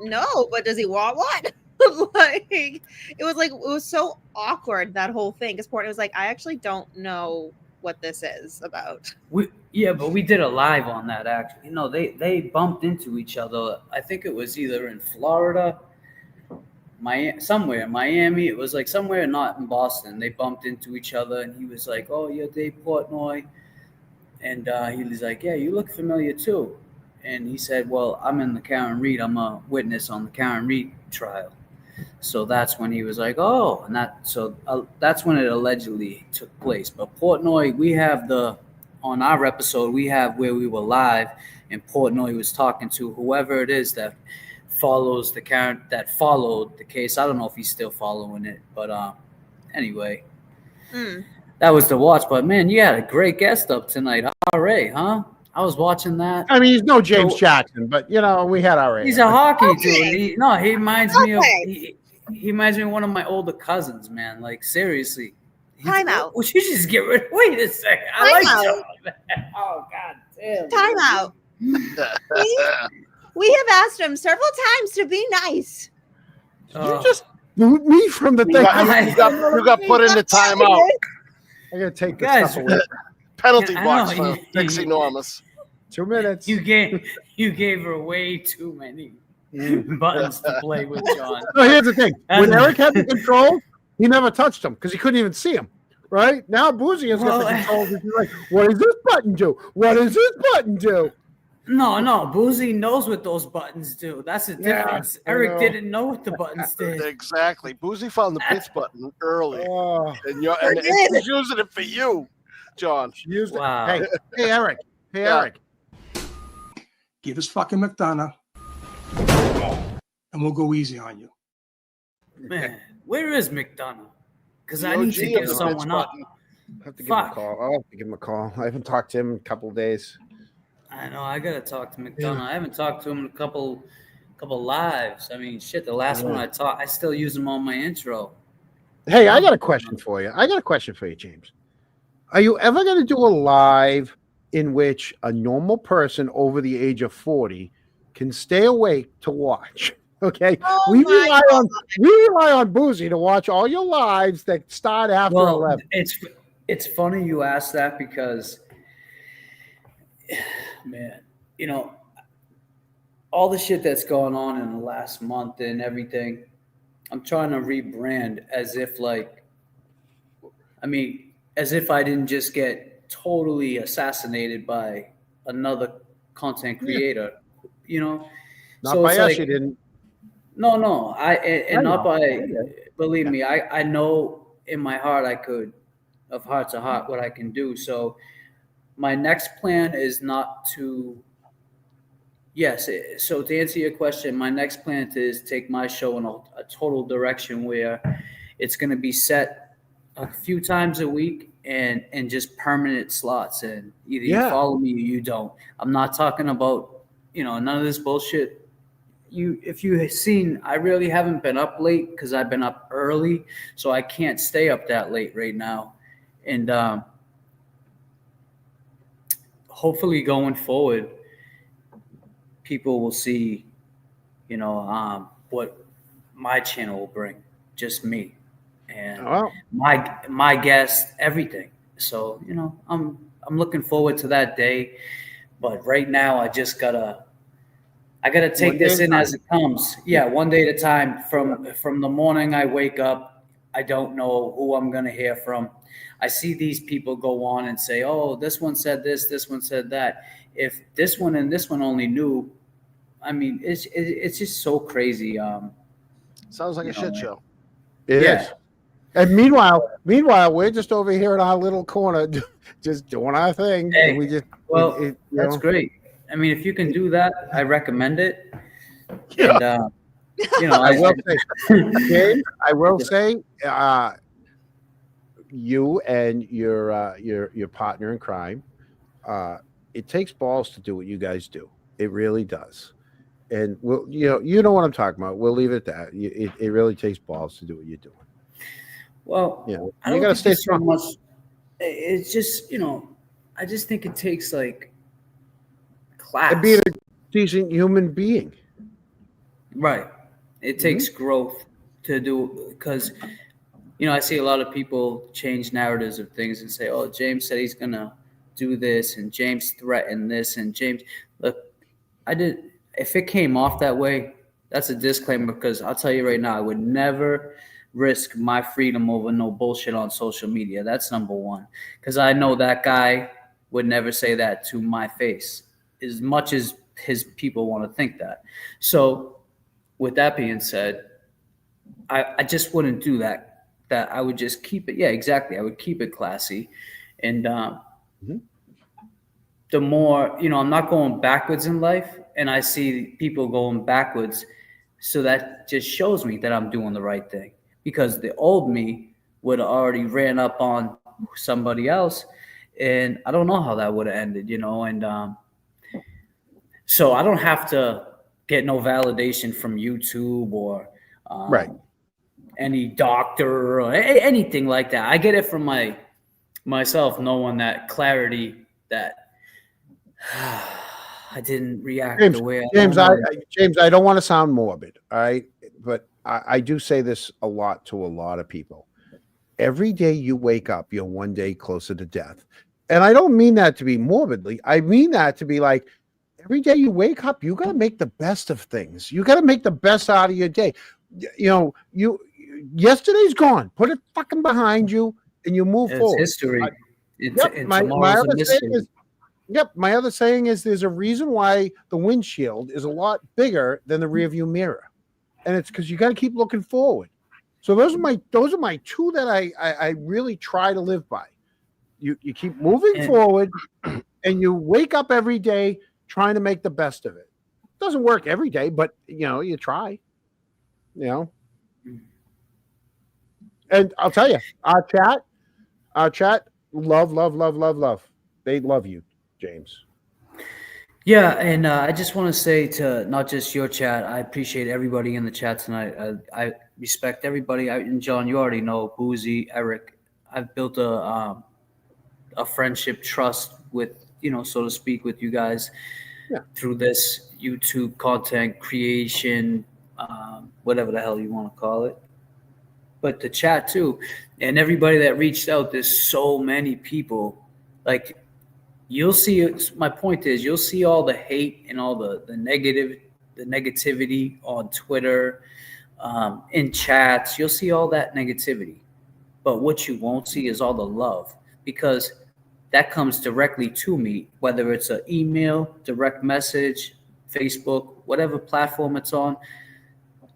no, but does he want one? It was so awkward, that whole thing, because Portnoy was like, I actually don't know what this is about. But we did a live on that actually. They bumped into each other. I think it was either in Florida, somewhere, Miami. It was like somewhere not in Boston. They bumped into each other, and he was like, "Oh, you're Dave Portnoy," and he was like, "Yeah, you look familiar too." And he said, well, I'm in the Karen Reed. I'm a witness on the Karen Reed trial. So that's when he was like, oh, and that's when it allegedly took place. But Portnoy, we have on our episode, we have where we were live, and Portnoy was talking to whoever it is that followed the case. I don't know if he's still following it, but anyway, that was the watch. But man, you had a great guest up tonight, RA, huh? I was watching that. I mean, he's no James Jackson, but we had our. He's a hockey dude. He reminds me of he reminds me of one of my older cousins, man. Like seriously. Time out. We should just get rid. Wait a second. I like John. Oh god damn. Time out. We have asked him several times to be nice. You just boot me from the thing. You got put into timeout. I gotta take this Guys, stuff away. Penalty I box know, for Fix Enormous. 2 minutes. You gave her way too many buttons to play with, John. No, here's the thing. When And- Eric had the control, he never touched them because he couldn't even see them. Right? Now Boozy has got the Well, controls. He's like, what does this button do? What does this button do? No, Boozy knows what those buttons do. That's the Yeah, difference. I Eric know. didn't know what the buttons did. Exactly. Boozy found the pitch button early, Oh, and he's using it for you, John. used it. Wow. Hey, Eric. Hey, Yeah. Eric. Give us fucking McDonough, and we'll go easy on you. Man, where is McDonough? Because The I need OG to of get the someone pitch up. button. I have to give him a Fuck. call. I'll have to give him a call. I haven't talked to him in a couple of days. I know. I gotta talk to McDonough. I haven't talked to him in a couple lives. I mean, shit. The last one I talked, I still use him on my intro. Hey, I got a question for you. James. Are you ever going to do a live in which a normal person over the age of 40 can stay awake to watch? Okay, we rely on Boozy to watch all your lives that start after 11. It's funny you ask that because, man, you know, all the shit that's gone on in the last month and everything, I'm trying to rebrand as if I didn't just get totally assassinated by another content creator, you know? Not by us, you didn't. No, not by, believe Yeah. me, I know in my heart I could, of heart to heart, what I can do. So my next plan is not to, so to answer your question, my next plan is take my show in a total direction where it's going to be set a few times a week and just permanent slots. And either you follow me or you don't. I'm not talking about, none of this bullshit. If you have seen, I really haven't been up late because I've been up early, so I can't stay up that late right now. And hopefully going forward, people will see, what my channel will bring, just me and my guests, everything. So, I'm looking forward to that day, but right now I just gotta take this in as it comes. Yeah, one day at a time. From the morning I wake up, I don't know who I'm going to hear from. I see these people go on and say, oh, this one said this one said that. If this one and this one only knew, I mean, it's just so crazy. Sounds like a shit show. It is. And meanwhile, we're just over here in our little corner, just doing our thing. Hey, and we just, that's great. I mean, if you can do that, I recommend it. And, I will say, James, I will say, you and your partner in crime, it takes balls to do what you guys do. It really does. And you know what I'm talking about. We'll leave it at that. It really takes balls to do what you're doing. Well, you got to stay strong. So much, it's just, I just think it takes like class. And being a decent human being. Right. It takes growth to do, because, I see a lot of people change narratives of things and say, oh, James said he's going to do this, and James threatened this, and James, look, if it came off that way, that's a disclaimer, because I'll tell you right now, I would never risk my freedom over no bullshit on social media. That's number one, because I know that guy would never say that to my face, as much as his people want to think that. So with that being said, I just wouldn't do that. That I would just keep it. Yeah, exactly. I would keep it classy. And the more, I'm not going backwards in life, and I see people going backwards. So that just shows me that I'm doing the right thing, because the old me would have already ran up on somebody else, and I don't know how that would have ended, and so I don't have to get no validation from YouTube or any doctor or anything like that. I get it from myself, knowing that clarity that I didn't react James, the way James, I James, I don't want to sound morbid, all right, but I do say this a lot to a lot of people. Every day you wake up, you're one day closer to death, and I don't mean that to be morbidly. I mean that to be like, every day you wake up, you got to make the best of things. You got to make the best out of your day. Yesterday's gone. Put it fucking behind you, and you move It's forward. history. And My tomorrow's a other saying mystery. is, my other saying is, there's a reason why the windshield is a lot bigger than the rearview mirror, and it's because you got to keep looking forward. So those are my two that I really try to live by. You keep moving forward, and you wake up every day trying to make the best of it. It doesn't work every day, but you try. And I'll tell you, our chat, love. They love you, James. Yeah, and I just want to say to not just your chat, I appreciate everybody in the chat tonight. I respect everybody. And John, you already know, Boozy, Eric. I've built a friendship, trust with, so to speak, with you guys through this YouTube content creation, whatever the hell you want to call it. But the chat too, and everybody that reached out, there's so many people. Like, you'll see, my point is, you'll see all the hate and all the negativity on Twitter, in chats. You'll see all that negativity. But what you won't see is all the love, because that comes directly to me, whether it's an email, direct message, Facebook, whatever platform it's on.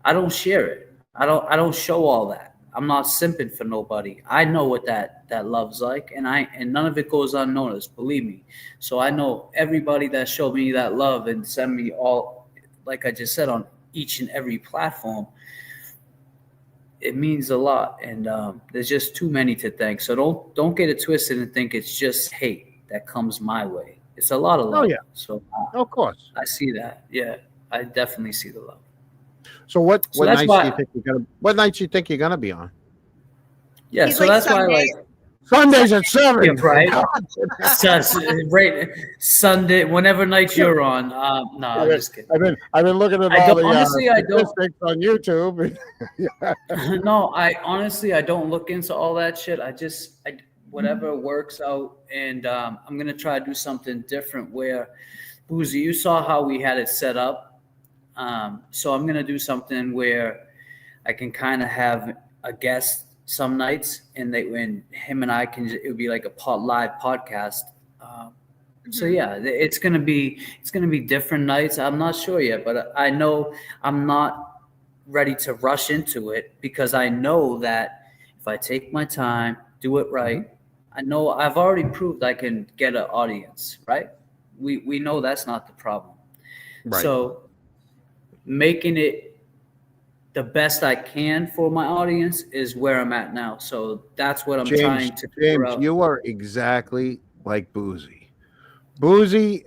I don't share it. I don't show all that. I'm not simping for nobody. I know what that love's like, and none of it goes unnoticed, believe me. So I know everybody that showed me that love and send me all, like I just said, on each and every platform. It means a lot, and there's just too many to thank. So don't get it twisted and think it's just hate that comes my way. It's a lot of love. Oh yeah. So of course, I see that. Yeah, I definitely see the love. So what that's nights why- do you think you're gonna? What nights do you think you're gonna be on? Yeah, He's so like that's Sundays. why, Sundays at 7. Yeah, right. Right. Sunday, whenever night you're on. No, I'm just kidding. I've been looking at I all don't- the honestly, I don't- statistics on YouTube. Yeah. No, I don't look into all that shit. Whatever works out, and I'm gonna try to do something different. Where, Boozy, you saw how we had it set up. So I'm gonna do something where I can kind of have a guest some nights, and when him and I it would be like a live podcast. So yeah, it's gonna be different nights. I'm not sure yet, but I know I'm not ready to rush into it, because I know that if I take my time, do it right, I know I've already proved I can get an audience, right? We know that's not the problem. Right. So making it the best I can for my audience is where I'm at now. So that's what I'm trying to figure out. You are exactly like Boozy. Boozy,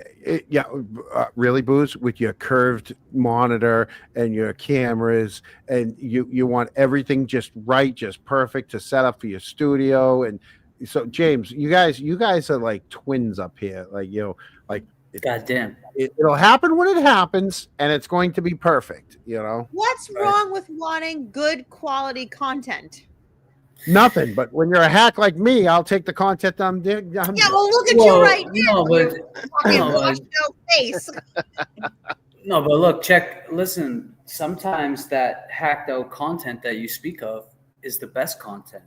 really, Booze, with your curved monitor and your cameras, and you want everything just right, just perfect to set up for your studio. And so, James, you guys are like twins up here. Like, goddamn. It'll happen when it happens, and it's going to be perfect. What's wrong with wanting good quality content? Nothing. But when you're a hack like me, I'll take the content I'm Yeah, well, look at you right now. No, but Fucking washed out face. no, but look, listen. Sometimes that hacked out content that you speak of is the best content.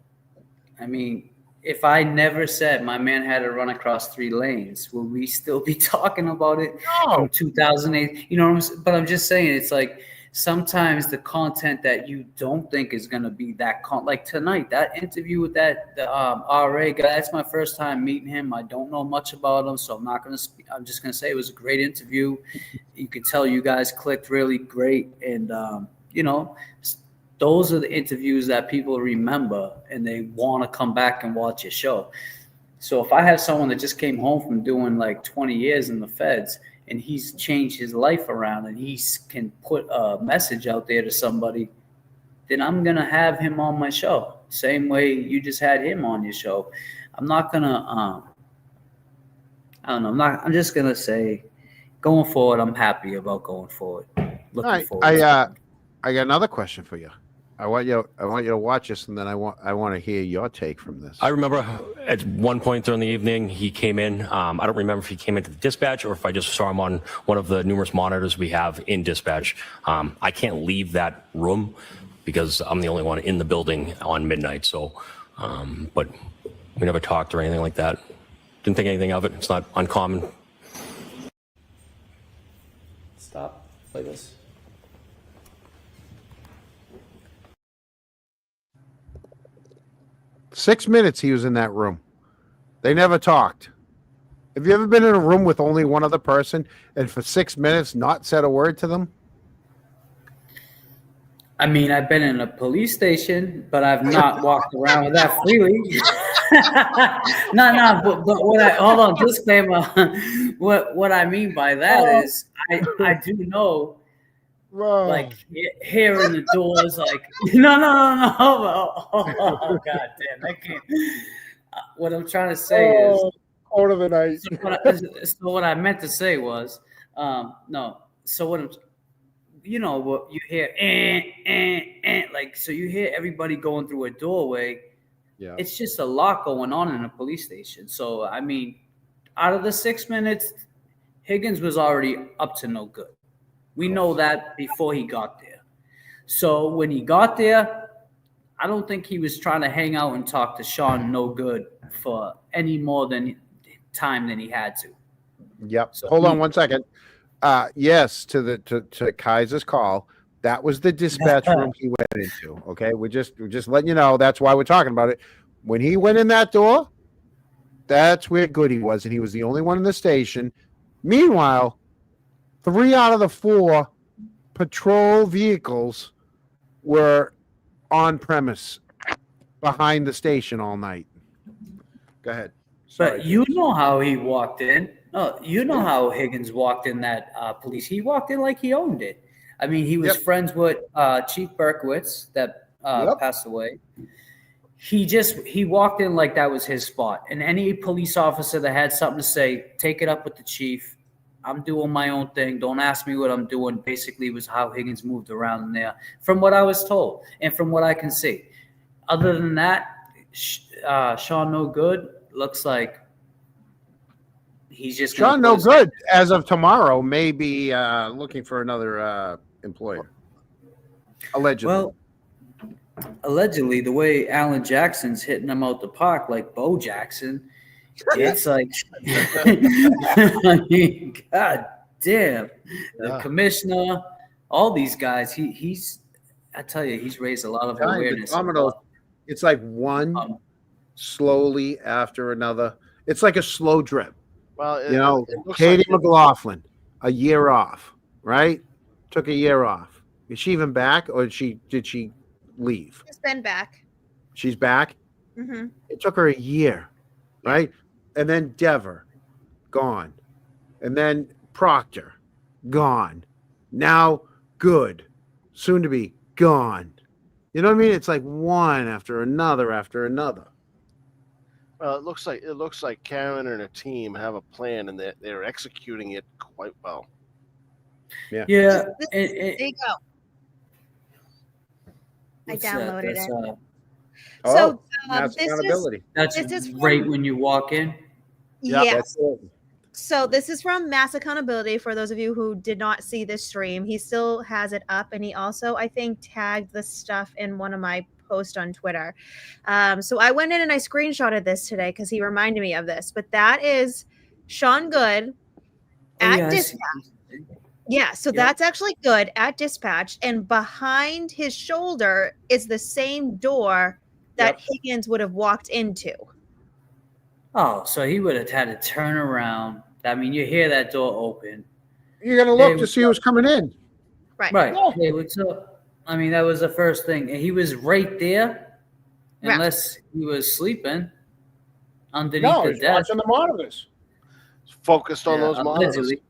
I mean, if I never said my man had to run across 3 lanes, will we still be talking about it from 2008? You know what I'm saying? But I'm just saying, it's like sometimes the content that you don't think is going to be that like tonight, that interview with the RA guy, that's my first time meeting him. I don't know much about him, so I'm not going to speak. I'm just going to say it was a great interview. You could tell you guys clicked really great. And, those are the interviews that people remember, and they want to come back and watch your show. So if I have someone that just came home from doing like 20 years in the feds, and he's changed his life around, and he can put a message out there to somebody, then I'm going to have him on my show. Same way you just had him on your show. I'm not going to, I'm just going to say going forward, I'm happy about going forward. Looking All right, forward. I got another question for you. I want you to watch this, and then I want to hear your take from this. I remember at one point during the evening, he came in. I don't remember if he came into the dispatch or if I just saw him on one of the numerous monitors we have in dispatch. I can't leave that room because I'm the only one in the building on midnight. So, but we never talked or anything like that. Didn't think anything of it. It's not uncommon. Stop. Play this. Six minutes he was in that room. They never talked. Have you ever been in a room with only one other person and for 6 minutes not said a word to them? I mean, I've been in a police station, but I've not walked around with that freely. No, but what I hold on, disclaimer. What I mean by that is I do know, like hearing the doors, like no. Oh god damn, I can't. What I'm trying to say is quarter of the night. So what I meant to say was, no. So what I'm, what you hear, like, so you hear everybody going through a doorway. Yeah. It's just a lot going on in a police station. So, I mean, out of the 6 minutes, Higgins was already up to no good. We know that before he got there. So when he got there, I don't think he was trying to hang out and talk to Sean no good for any more than time than he had to. Yep. So Hold on one second. Yes, to Kaiser's call. That was the dispatch room he went into. Okay, we're just letting you know. That's why we're talking about it. When he went in that door, that's where Goody was, and he was the only one in the station. Meanwhile, 3 out of the 4 patrol vehicles were on premise behind the station all night. Go ahead. Sorry. But you know how he walked in. No, you know how Higgins walked in that police. He walked in like he owned it. I mean, he was friends with Chief Berkowitz that passed away. He walked in like that was his spot. And any police officer that had something to say, take it up with the chief. I'm doing my own thing. Don't ask me what I'm doing. Basically, was how Higgins moved around in there, from what I was told and from what I can see. Other than that, Sean No Good looks like he's just Sean No Good as of tomorrow may be looking for another employer. Allegedly. Well, allegedly, the way Alan Jackson's hitting him out the park like Bo Jackson, it's like, I mean, god damn, the commissioner, all these guys. He's I tell you, he's raised a lot of awareness. It's like one slowly after another. It's like a slow drip. Well, Katie McLaughlin, a year off, right? Took a year off. Is she even back, or did she leave? She's been back. She's back. Mm-hmm. It took her a year, right? And then Dever, gone, and then Proctor, gone. Now Good, soon to be gone. You know what I mean? It's like one after another after another. Well, it looks like Karen and her team have a plan, and they're executing it quite well. Yeah. Yeah. There you go. I downloaded it. So this accountability. That's this is right from- when you walk in. Yeah. So this is from Mass Accountability. For those of you who did not see this stream, he still has it up, and he also, I think, tagged the stuff in one of my posts on Twitter. So I went in and I screenshotted this today because he reminded me of this. But that is Sean Good at dispatch. Yeah, so that's actually Good at dispatch, and behind his shoulder is the same door that Higgins would have walked into. Oh, so he would have had to turn around. I mean, you hear that door open. You're gonna look to see who's coming in. Right. Right. Hey, what's up? I mean, that was the first thing. And he was right there, unless he was sleeping underneath the he's desk. watching the monitors. Focused on those monitors. Allegedly.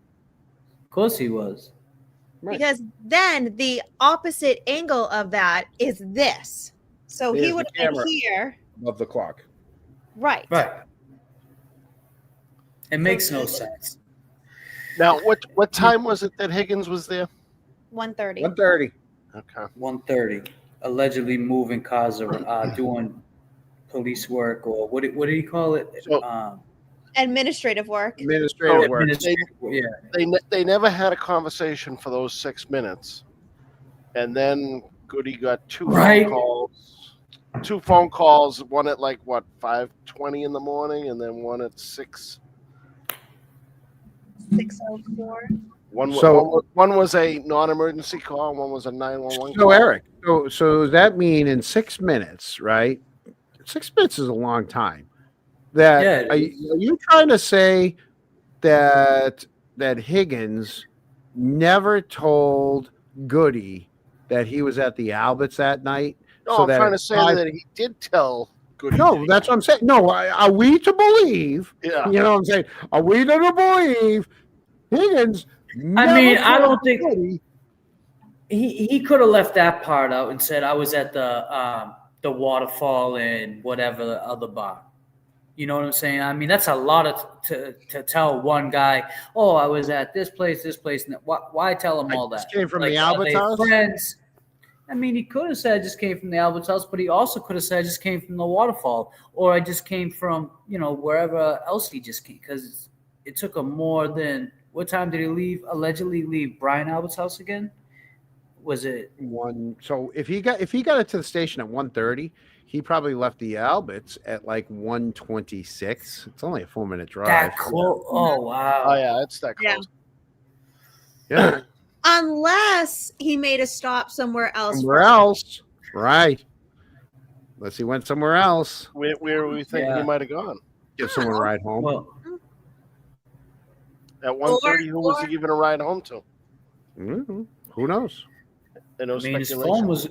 Of course he was. Because then the opposite angle of that is this. So he There's would the have been camera here. Above the clock. Right. Right. It makes no sense. Now, what time was it that Higgins was there? 1:30. 1:30. Okay. 1:30. Allegedly moving cars around, doing police work, or what do you call it? Administrative work. Administrative work. They never had a conversation for those 6 minutes, and then Goody got two phone calls. One at 5:20 in the morning, and then one at 6:04. One was a non-emergency call. One was a 911 So call. Eric, so does that mean in 6 minutes, right? 6 minutes is a long time. That are you trying to say that Higgins never told Goody that he was at the Alberts that night? No, I'm trying to say that he did tell Goody. No, that's what I'm saying. No, are we to believe? Yeah. You know what I'm saying? Are we to believe Higgins? I don't think he could have left that part out and said I was at the waterfall and whatever the other bar. You know what I'm saying? I mean, that's a lot to tell one guy. Oh, I was at this place. And why tell him all that? Came from the Alberts house. Friends. I mean, he could have said I just came from the Alberts house, but he also could have said I just came from the waterfall, or I just came from wherever else he just came, because it took him more than. What time did he allegedly leave Brian Albert's house again? Was it one? So if he got it to the station at 1:30, he probably left the Alberts at 1:26. It's only a 4-minute drive. that close? Oh wow! Oh yeah, it's that close. Yeah. Unless he made a stop somewhere else. Somewhere else, right? Unless he went somewhere else. Where were we thinking he might have gone? Give someone a ride home. Well, at 1:30, who was he giving a ride home to? Mm-hmm. Who knows? And no his speculation. phone was.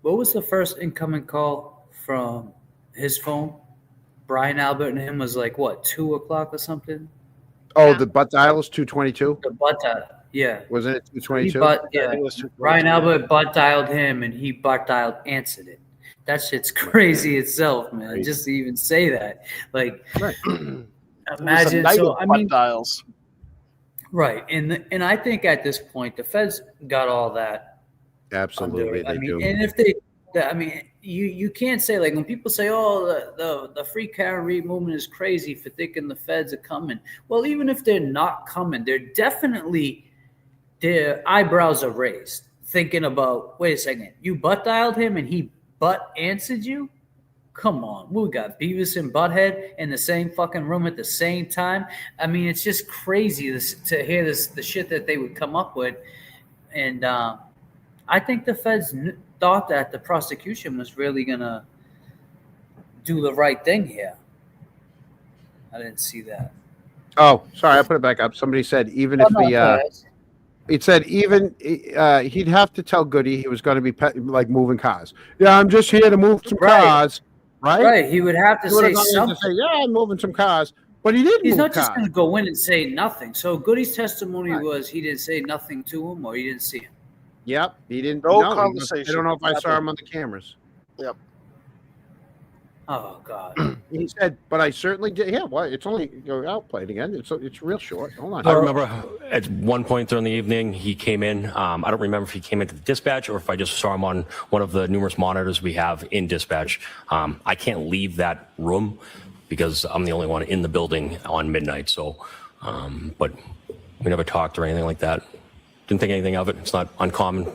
What was the first incoming call from his phone? Brian Albert and him was 2:00 or something. Oh, the butt dial is 222. The butt dial, yeah. Wasn't it 222? Brian Albert butt dialed him, and he butt dialed answered it. That shit's crazy itself, man. Right. Just to even say that, It imagine. was a So night I of mean, butt dials. right, and I think at this point the feds got all that. Absolutely, I they mean, do. and if you can't say when people say, "Oh, the Free Karen Reed movement is crazy for thinking the feds are coming." Well, even if they're not coming, they're definitely their eyebrows are raised, thinking about, wait a second, you butt dialed him and he butt answered you? Come on, we got Beavis and Butthead in the same fucking room at the same time. I mean, it's just crazy to hear the shit that they would come up with, and I think the feds thought that the prosecution was really gonna do the right thing here. I didn't see that. Oh, sorry, I put it back up. Somebody said even if it said even he'd have to tell Goody he was going to be moving cars. Yeah, I'm just here to move some cars, right? Right. He would have to He would say have gone in to something. say, yeah, I'm moving some cars, but he didn't. He's move not just cars. going to go in and say nothing. So Goody's testimony was he didn't say nothing to him, or he didn't see him. Yep, he didn't. No I conversation. don't know if I saw Nothing. him on the cameras. Yep. Oh God. He said, but I certainly did. Yeah, well, it's only I'll play it again. It's real short. Hold on. I remember at one point during the evening, he came in. I don't remember if he came into the dispatch or if I just saw him on one of the numerous monitors we have in dispatch. I can't leave that room because I'm the only one in the building on midnight. So, but we never talked or anything like that. Didn't think anything of it. It's not uncommon.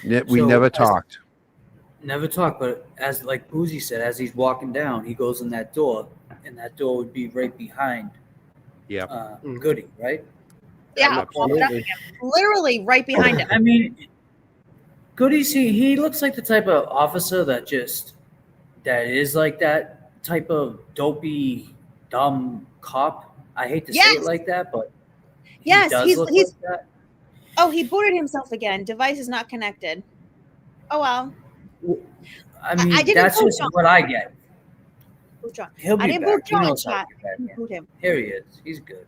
We never talked. Never talked, but as like Boozy said, as he's walking down, he goes in that door, and that door would be right behind Goody, right? Yeah, literally right behind him. I mean, Goody, he looks like the type of officer that is like that type of dopey, dumb cop. I hate to say it like that, but yes, does he's look like that. Oh, he booted himself again. Device is not connected. Oh well. I mean, I didn't that's boot just John. what I get. Boot John. He'll be I didn't back. boot He John. knows how to Chat. get back in. Boot him. Here he is. He's good.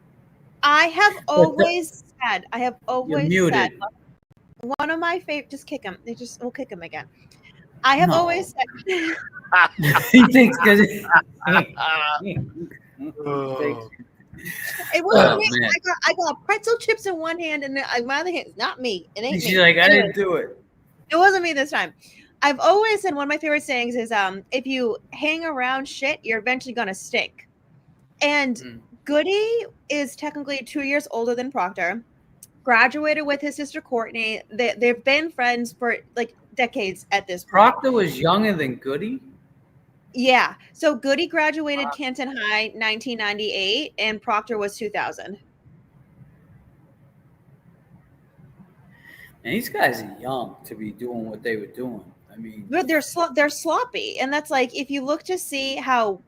I have always said. You're muted. One of my favorite. Just kick him. We'll kick him again. I have No. always said. He thinks because It wasn't Oh, me. man. I got pretzel chips in one hand and my other hand. It's not me. It ain't She's me. like, I Anyway, didn't do it. it wasn't me this time. I've always said one of my favorite sayings is if you hang around shit, you're eventually gonna stink. And Goody is technically 2 years older than Proctor. Graduated with his sister Courtney. They've been friends for like decades at this point. Proctor was younger than Goody. Yeah. So Goody graduated Canton High 1998 and Proctor was 2000. And these guys are young to be doing what they were doing. I mean, But they're sloppy. And that's like if you look to see how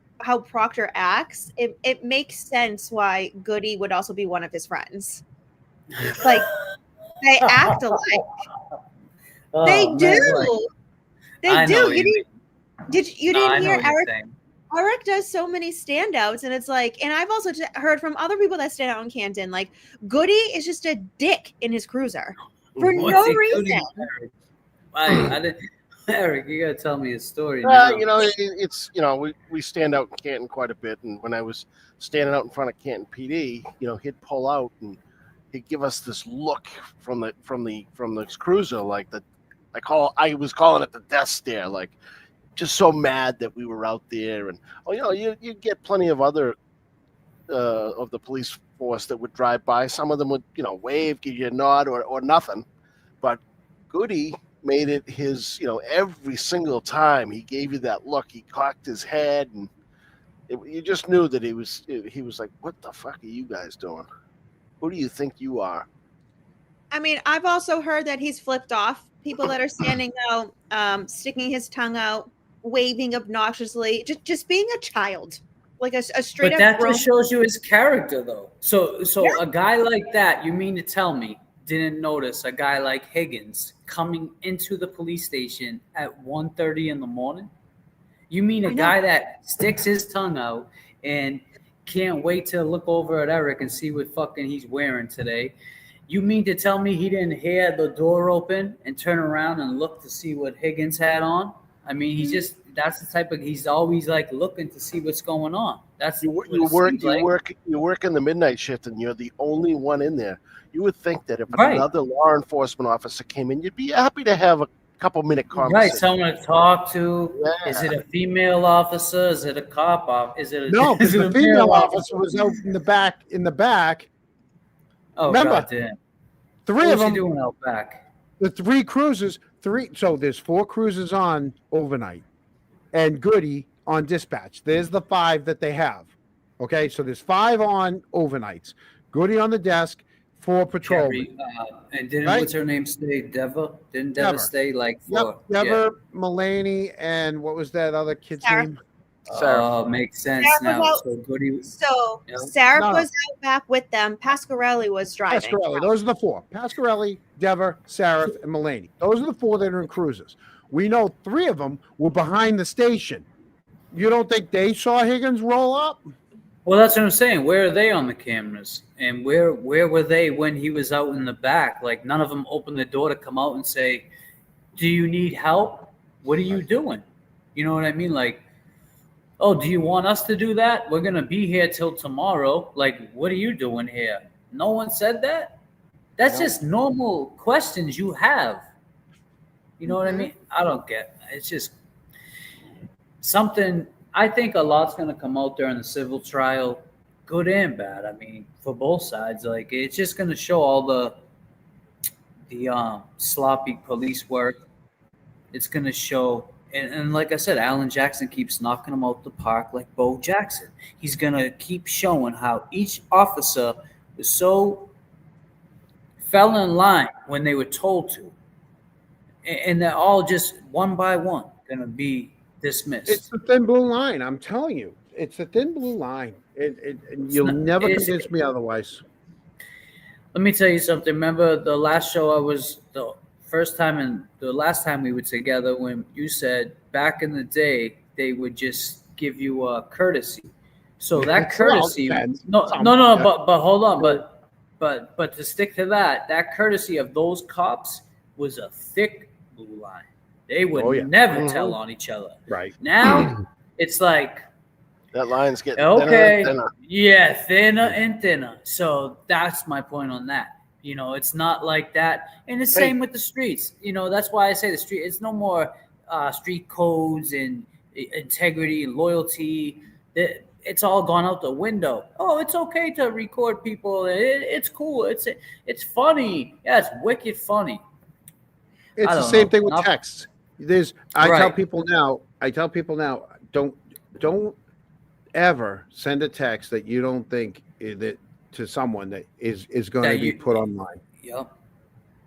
Proctor acts, it makes sense why Goody would also be one of his friends. Like they act alike. Oh, They man, do. like, They I know do. what You you didn't I know hear what you're Eric. saying. Eric does so many standouts, and it's like, and I've also heard from other people that stand out in Canton, like Goody is just a dick in his cruiser for What's no he reason. doing, Eric? I didn't. Eric, you gotta tell me a story now. It's we stand out in Canton quite a bit, and when I was standing out in front of Canton PD, he'd pull out and he'd give us this look from the cruiser, like I was calling it the death stare, like just so mad that we were out there, and you get plenty of other of the police force that would drive by. Some of them would wave, give you a nod or nothing, but Goody made it his, every single time he gave you that look, he cocked his head, and you just knew that he was like, what the fuck are you guys doing? Who do you think you are? I mean, I've also heard that he's flipped off people that are standing out, sticking his tongue out, waving obnoxiously, just being a child, like a straight But up that grown. just shows you his character, though. So Yeah. a guy like that, you mean to tell me, didn't notice a guy like Higgins coming into the police station at 1:30 in the morning? You mean a guy that sticks his tongue out and can't wait to look over at Eric and see what fucking he's wearing today? You mean to tell me he didn't hear the door open and turn around and look to see what Higgins had on? I mean, that's the type of, he's always like looking to see what's going on. That's You work in the midnight shift, and you're the only one in there. You would think that if Right. another law enforcement officer came in, you'd be happy to have a couple-minute Right, conversation. someone to talk to. Yeah. Is it a female officer? Is it a cop? Is it a, No, because is it the a female male officer was out in the back. Oh, Remember, goddamn. three What of was she them. doing out back? The three cruisers, so there's 4 cruisers on overnight and Goody on dispatch. There's the 5 that they have. Okay, so there's 5 on overnights. Goody on the desk, 4 patrolmen. And didn't, Right? what's her name stay? Deva? Didn't Dever. Deva stay like for? Dever, Mulaney, and what was that other kid's Sarah. name? Oh, makes sense Sarah now. was out- So Goody. So Yeah. Sarah No. was out back with them. Pasquarelli was driving. Pasquarelli. Those are the 4. Pasquarelli, Dever, Sarif, and Mulaney. Those are the 4 that are in cruisers. We know 3 of them were behind the station. You don't think they saw Higgins roll up? Well, that's what I'm saying. Where are they on the cameras? And where were they when he was out in the back? Like, none of them opened the door to come out and say, do you need help? What are you doing? You know what I mean? Like, oh, do you want us to do that? We're going to be here till tomorrow. Like, what are you doing here? No one said that? That's just normal questions you have. You know what I mean? I don't get. It's just something. I think a lot's going to come out during the civil trial, good and bad. I mean, for both sides. Like, it's just going to show all the sloppy police work. It's going to show, and like I said, Alan Jackson keeps knocking them out the park like Bo Jackson. He's going to keep showing how each officer was so fell in line when they were told to. And they're all just one by one going to be dismissed. It's the thin blue line. I'm telling you, it's the thin blue line. You'll never convince me otherwise. Let me tell you something. Remember the last show the last time we were together when you said back in the day they would just give you a courtesy. So that courtesy, but hold on, but to stick to that courtesy of those cops was a thick blue line. They would Oh, yeah. never tell on each other. Right. Now it's like, That line's getting okay, thinner and thinner. yeah, thinner and thinner. So that's my point on that. You know, it's not like that. And the same with the streets. You know, that's why I say the street. It's no more street codes and integrity and loyalty. It's all gone out the window. Oh, it's okay to record people. It's cool. It's funny. Yeah, it's wicked funny. It's I the don't same know. thing with texts. I tell Right. people now, don't ever send a text that you don't think that to someone that is going to That be you- put online. Yep.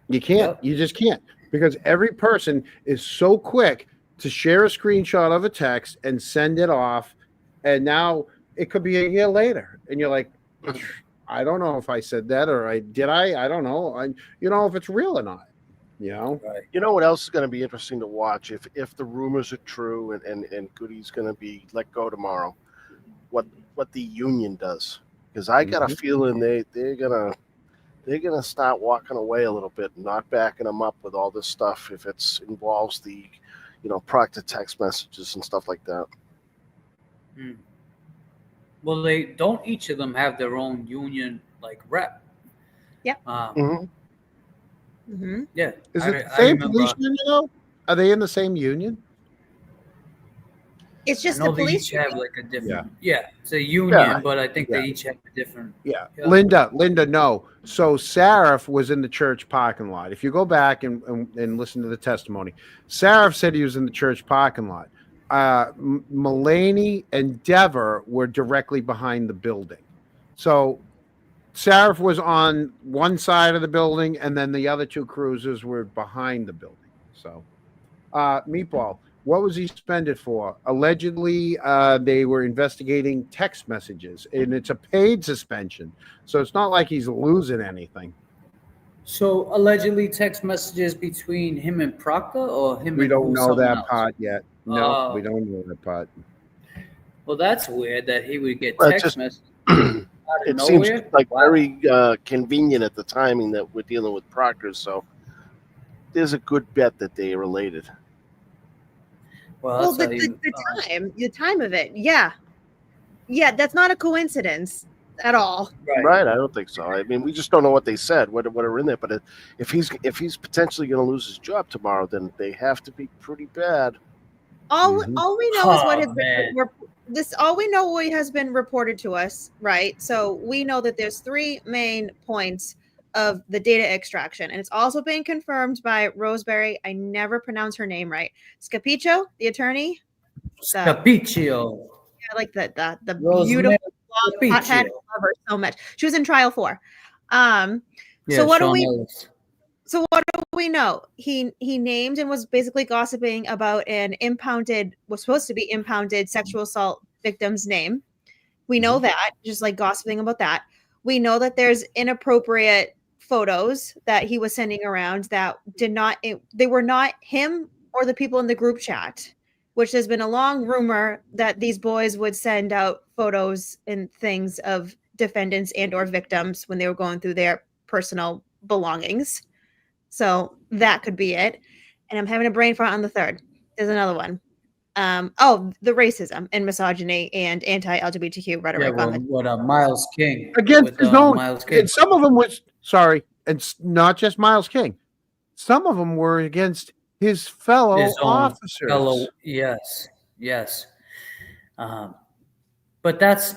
You can't. Yep. You just can't, because every person is so quick to share a screenshot of a text and send it off, and now it could be a year later, and you're like, I don't know if I said that or I don't know. You know if it's real or not. You know. Right. You know what else is going to be interesting to watch if the rumors are true and Goody's going to be let go tomorrow, what the union does, because I got a feeling they're gonna start walking away a little bit and not backing them up with all this stuff if it involves the proctor text messages and stuff like that. Well, they don't each of them have their own union like rep. Yep. Yeah. Is I- it the I same remember- police union though? Are they in the same union? It's just I know the they police each have union. like a different. Yeah, it's a union, Yeah. but I think Yeah. they each have a different. Yeah. Yeah. Linda, no. So Sarif was in the church parking lot. If you go back and listen to the testimony, Sarif said he was in the church parking lot. Mulaney and Dever were directly behind the building. So Sarif was on one side of the building, and then the other two cruisers were behind the building. So, Meatball, what was he suspended for? Allegedly, they were investigating text messages, and it's a paid suspension. So it's not like he's losing anything. So allegedly text messages between him and Proctor, or him We and don't know someone that else? part yet. No, Oh. we don't know that part. Well, that's weird that he would get Well, text just- messages out of It seems nowhere. like very convenient at the timing that we're dealing with proctors, so there's a good bet that they are related. Well, Well, the time of it, yeah, that's not a coincidence at all. Right. I don't think so. I mean, we just don't know what they said, what are in there. But if he's potentially going to lose his job tomorrow, then they have to be pretty bad. All we know is what Oh, has been all we know what has been reported to us, right? So we know that there's three main points of the data extraction, and it's also been confirmed by Roseberry. I never pronounce her name right. Scapicio, the attorney. Scapicio. Yeah, I like the Rosemary beautiful blonde hothead. Scapicio. I love her so much. She was in trial for. Yeah, So what do Sean we? Ellis. So what do we know? He named and was basically gossiping about was supposed to be impounded sexual assault victim's name. We know that, just like gossiping about that. We know that there's inappropriate photos that he was sending around that they were not him or the people in the group chat, which there's been a long rumor that these boys would send out photos and things of defendants and or victims when they were going through their personal belongings. So that could be it. And I'm having a brain fart on the third. There's another one. The racism and misogyny and anti-LGBTQ rhetoric. Miles King. Against With, his own. Miles King. And some of them was not just Miles King. Some of them were against his fellow His own officers. Yes. But that's,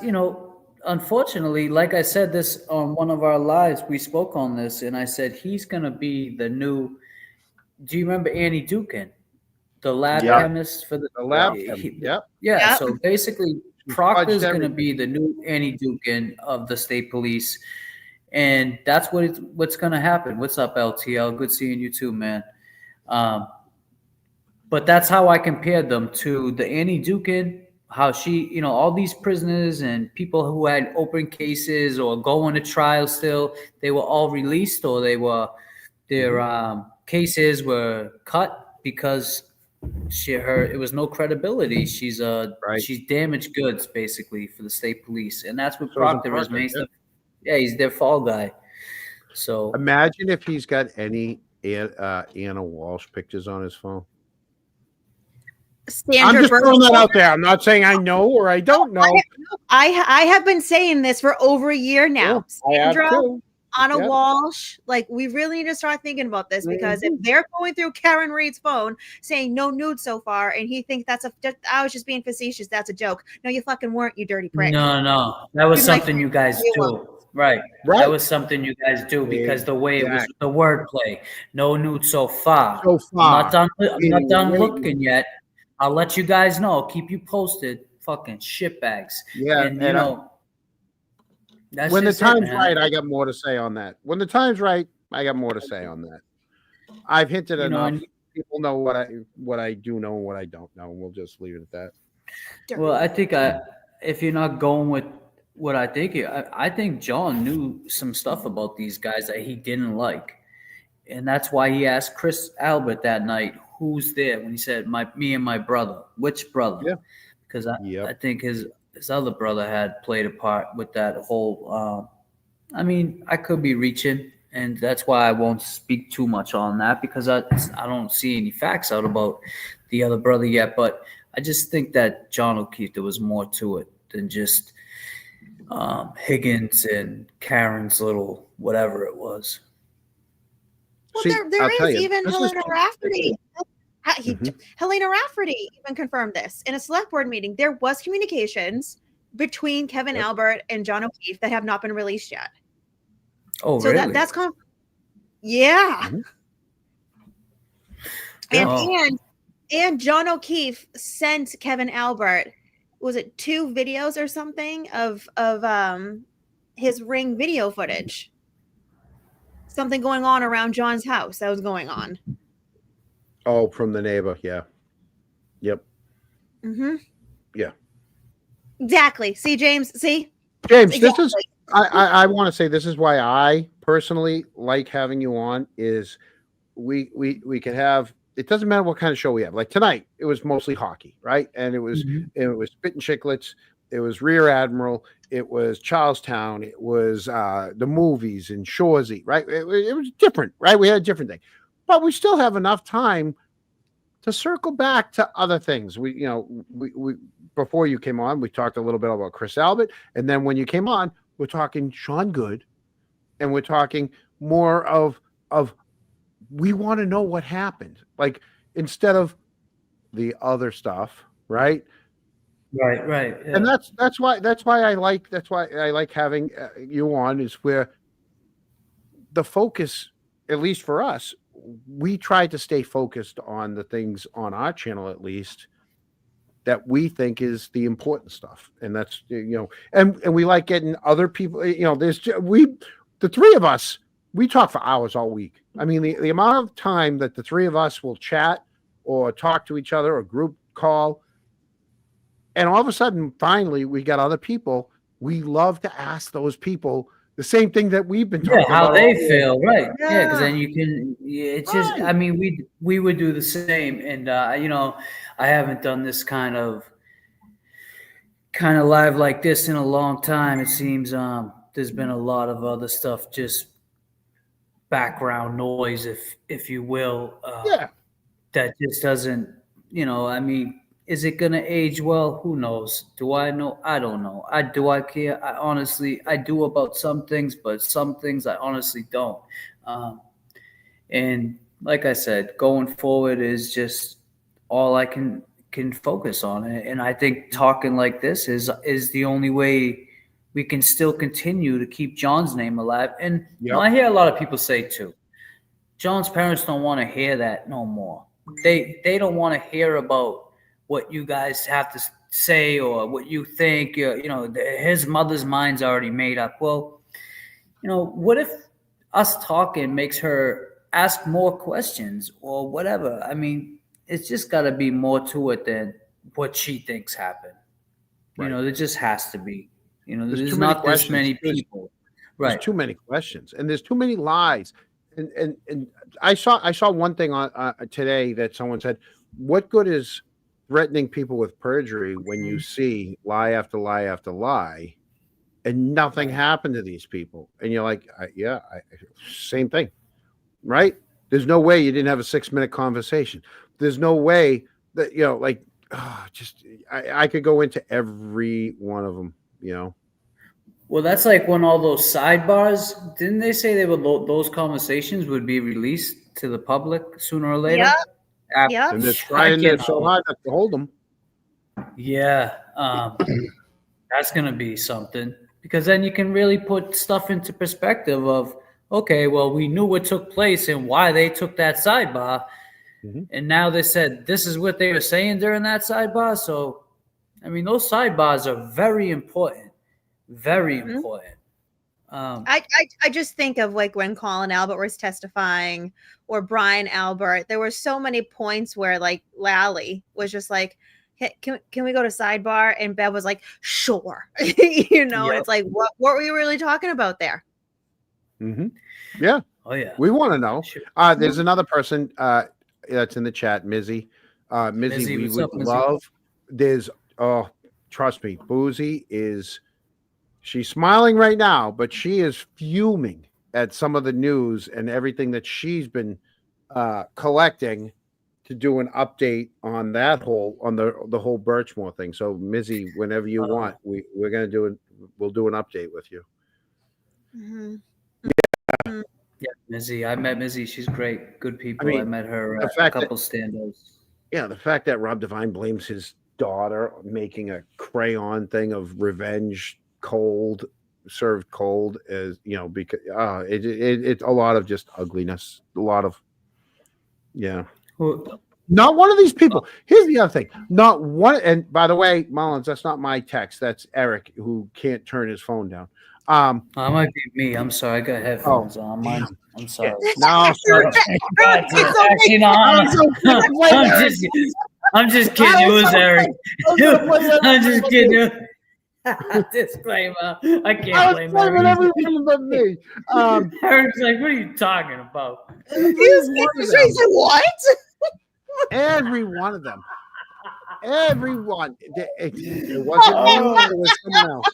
unfortunately, like I said this on one of our lives, we spoke on this, and I said he's going to be the new. Do you remember Annie Dukin, the lab chemist for the lab? Yeah. Yep. So basically, Proctor's going to be the new Annie Dukin of the state police, and that's what's going to happen. What's up, LTL? Good seeing you too, man. But that's how I compared them to the Annie Dukin. How she, all these prisoners and people who had open cases or going to trial still, they were all released, or their cases were cut because it was no credibility. She's damaged goods basically for the state police, and that's what Proctor is, man. He's their fall guy. So imagine if he's got any Anna Walsh pictures on his phone. Sandra I'm just throwing that Bernstein. out there. I'm not saying I know or I don't know. I have been saying this for over a year now. I have Sandra, too. Anna Yep. Walsh, like we really need to start thinking about this because if they're going through Karen Reed's phone saying no nudes so far, and he thinks I was just being facetious, that's a joke. No, you fucking weren't, you dirty prick. No, that was something you guys do. Right. Right. That was something you guys do because the way it was the wordplay. No nude so far. So far. I'm not done Wait. looking yet. I'll let you guys know. Keep you posted. Fucking shitbags. Yeah, And you know, that's when the just it, time's man. right, I got more to say on that. When the time's right, I got more to say on that. I've hinted You know, enough. and- People know what I do know and what I don't know, and we'll just leave it at that. Well, I think if you're not going with what I think, I think John knew some stuff about these guys that he didn't like, and that's why he asked Chris Albert that night, "Who's there?" When he said, "Me and my brother." Which brother? Yeah. Because I think his other brother had played a part with that whole. I mean, I could be reaching, and that's why I won't speak too much on that because I don't see any facts out about the other brother yet. But I just think that John O'Keefe, there was more to it than just Higgins and Karen's little whatever it was. Well, See, there I'll tell is you, even this is- Helena Rafferty. Helena Rafferty even confirmed this in a select board meeting. There was communications between Kevin Albert and John O'Keefe that have not been released yet. Oh, So really? that's yeah. And John O'Keefe sent Kevin Albert, was it 2 videos or something of his ring video footage? Something going on around John's house that was going on. Oh, from the neighbor. Yeah. Yep. Mm-hmm. Yeah. Exactly. See, James. See, James, exactly. this is I want to say this is why I personally like having you on is we can have, it doesn't matter what kind of show we have. Like tonight, it was mostly hockey, right? And it was Spittin' Chicklets, it was Rear Admiral, it was Charlestown, it was the movies and Shoresy, right? It was different, right? We had a different thing, but we still have enough time to circle back to other things. We before you came on, we talked a little bit about Chris Albert, and then when you came on, we're talking Sean Good, and we're talking more of we want to know what happened, like instead of the other stuff, right? Right. Yeah. And that's why I like having you on, is where the focus, at least for us, we try to stay focused on the things on our channel, at least, that we think is the important stuff. And that's, and we like getting other people, the three of us, we talk for hours all week. I mean, the amount of time that the three of us will chat or talk to each other or group call, and all of a sudden, finally, we got other people. We love to ask those people the same thing that we've been talking how about. they feel, right? Yeah, because Yeah. then you can. It's just. I mean, we would do the same, and I haven't done this kind of live like this in a long time. It seems there's been a lot of other stuff, just background noise, if you will. That just doesn't. I mean. Is it going to age well? Who knows? Do I know? I don't know. Do I care? I honestly do about some things, but some things I honestly don't. And like I said, going forward is just all I can focus on. And I think talking like this is the only way we can still continue to keep John's name alive. And I hear a lot of people say too, John's parents don't want to hear that no more. They don't want to hear about what you guys have to say or what you think. His mother's mind's already made up. Well, what if us talking makes her ask more questions or whatever? I mean, it's just got to be more to it than what she thinks happened. Right. There just has to be. There's not this many people. There's too many questions, and there's too many lies. And I saw one thing on today that someone said, "What good is threatening people with perjury when you see lie after lie after lie, and nothing happened to these people?" And you're like, same thing, right? There's no way you didn't have a 6-minute conversation. There's no way that, I could go into every one of them, you know. Well, that's like when all those sidebars, didn't they say they would those conversations would be released to the public sooner or later? Yeah. And they're trying so hard not to hold them. Yeah, that's going to be something, because then you can really put stuff into perspective of, okay, well, we knew what took place and why they took that sidebar. And now they said this is what they were saying during that sidebar. So, I mean, those sidebars are very important. Very important. I just think of like when Colin Albert was testifying or Brian Albert. There were so many points where like Lally was just like, hey, can we go to sidebar? And Bev was like, sure. You know, it's like, what were we really talking about there? Yeah. Oh yeah. We want to know. There's another person that's in the chat, Mizzy. Mizzy, we would love. Trust me, Boozy she's smiling right now, but she is fuming at some of the news and everything that she's been collecting to do an update on that whole the whole Birchmore thing. So Mizzy, whenever you want, we're gonna do it. We'll do an update with you. Yeah, Mizzy. I met Mizzy. She's great. Good people. I met her at a couple stand-ups. Yeah, the fact that Rob Devine blames his daughter making a crayon thing of revenge served cold is, you know, because it's a lot of just ugliness. A lot of not one of these people. Here's the other thing. Not one. And by the way, Mullins, that's not my text. That's Eric, who can't turn his phone down. That might be me. I'm sorry. I got headphones on. I'm sorry. No, sorry. Actually, no. I'm just kidding. It was Eric. I'm just kidding. Disclaimer. I can't blame everyone but me. Eric's like, what are you talking about? What? Every one of them. Everyone. It wasn't you. It was someone else.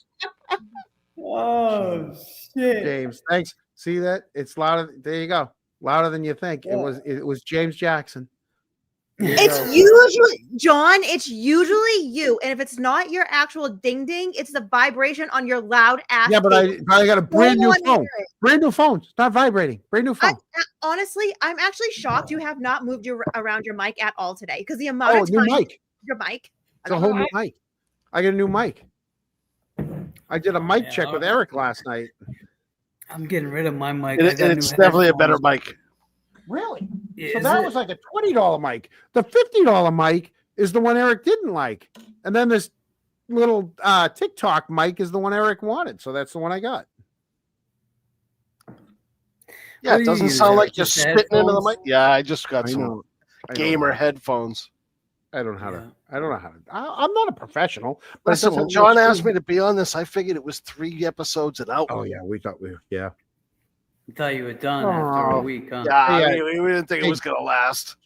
Oh shit, James. Thanks. See that? It's louder. There you go. Louder than you think. It was James Jackson. It's usually John. It's usually you, and if it's not your actual ding ding, it's the vibration on your loud ass. Yeah, but I got a brand new phone. Brand new phone. It's not vibrating. Brand new phone. Honestly, I'm actually shocked you have not moved around your mic at all today, because the amount of new time mic. Your mic. It's a whole new mic. I got a new mic. I did a mic check with Eric last night. I'm getting rid of my mic. It's definitely a better mic. Really? So that was like a $20 mic. The $50 mic is the one Eric didn't like. And then this little TikTok mic is the one Eric wanted. So that's the one I got. Yeah, it doesn't sound like you're spitting into the mic. Yeah, I just got some gamer headphones. I don't know how to. I'm not a professional. But listen, when John asked me to be on this, I figured it was 3 episodes and out. Oh yeah, we thought I thought you were done after a week, huh? Yeah, we didn't think it was going to last.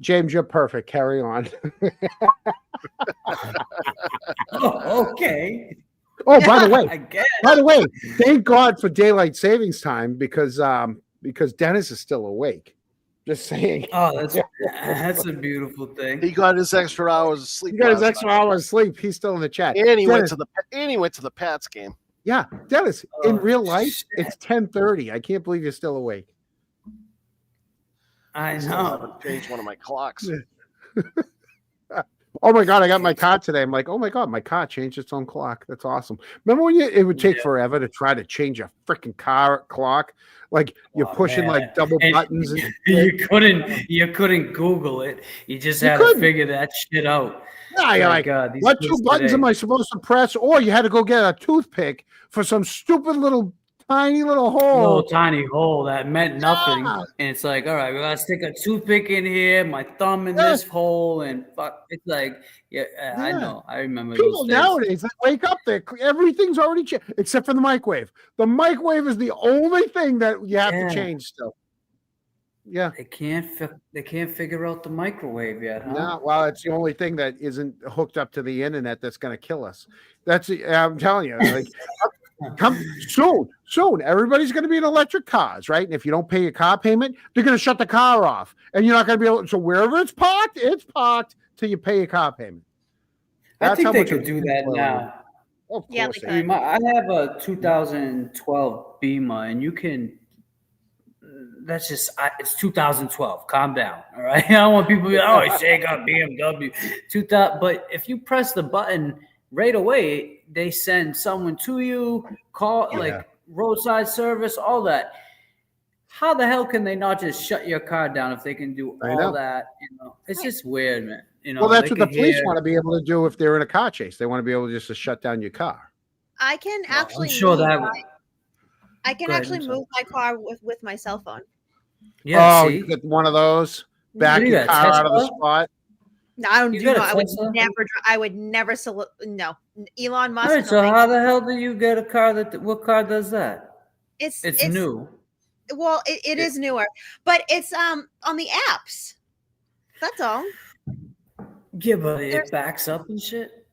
James, you're perfect. Carry on. Okay. Oh, by the way, thank God for daylight savings time because Dennis is still awake. Just saying. Oh, that's a beautiful thing. He got his extra hours of sleep. He got his extra hours of sleep. He's still in the chat. And he went to the Pats game. Yeah, Dennis. In real life, it's 10:30. I can't believe you're still awake. I know. Changed one of my clocks. Oh my God, I got my car today. I'm like, oh my God, my car changed its own clock. That's awesome. Remember when it would take forever to try to change a freaking car clock? Like you're pushing like double buttons. And you couldn't Google it. You just had to figure that shit out. Yeah, you're like, what 2 buttons am I supposed to press? Or you had to go get a toothpick for some stupid little tiny little hole. Little tiny hole that meant nothing. Yeah. And it's like, all right, we gotta stick a toothpick in here, my thumb in this hole, and fuck. It's like, I know. I remember people those days. nowadays. They wake up there, everything's already changed except for the microwave. The microwave is the only thing that you have to change still. Yeah, they can't figure out the microwave yet, huh? No, well, it's the only thing that isn't hooked up to the internet that's going to kill us. I'm telling you, like, come soon. Everybody's going to be in electric cars, right? And if you don't pay your car payment, they're going to shut the car off, and you're not going to be able. So wherever it's parked till you pay your car payment. That's think how they much could do that now. Of Yeah, course they they I mean, I have a 2012 Beamer, and you can. That's just it's 2012. Calm down, all right. I don't want people to be oh, Shay got BMW. 2000, but if you press the button right away, they send someone to you. Call like roadside service, all that. How the hell can they not just shut your car down if they can do I all know. that? You know, it's just weird, man. You know, Well, that's they what the could police hear. want to be able to do if they're in a car chase. They want to be able just to shut down your car. I can I'm actually sure move that. I can Go ahead, actually I'm sorry. move my car with my cell phone. Yeah, Oh, see? you get one of those, back What do you your got, car out of the Tesla? spot. No, I don't You do got a not. I would Tesla? never. I would never. No, Elon Musk. All right, no, so thank how you. the hell do you get a car that? What car does that? It's It's new. Well, it is newer, but it's on the apps. That's all. Yeah, but There's- it backs up and shit.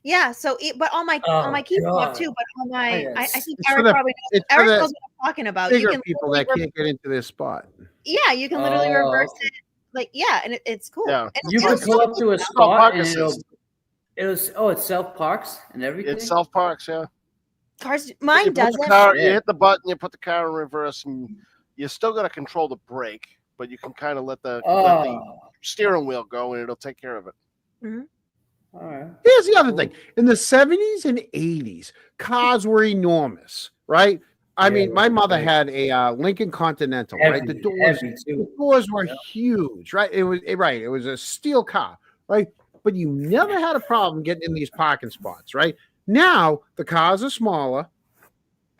Yeah. So, but on my Oh, key fob God. too. But on my, I think It's for Eric the- probably knows. it's for Eric the knows what I'm talking about. You Bigger can people literally that can't get into this spot. yeah, you can literally Oh, reverse it. Like yeah, and it's cool. Yeah. And You it's can so pull up to a It's called spot park and assist. it self parks and everything. It self parks, yeah. Cars, You mine put does the it. car, Yeah. you hit the button, you put the car in reverse, and you still got to control the brake, but you can kind of let the steering wheel go, and it'll take care of it. All right. Here's the other thing. In the 70s and 80s, cars were enormous, right? I mean, my mother had a Lincoln Continental, right? The doors were huge, right? It was a steel car, right? But you never had a problem getting in these parking spots, right? Now the cars are smaller,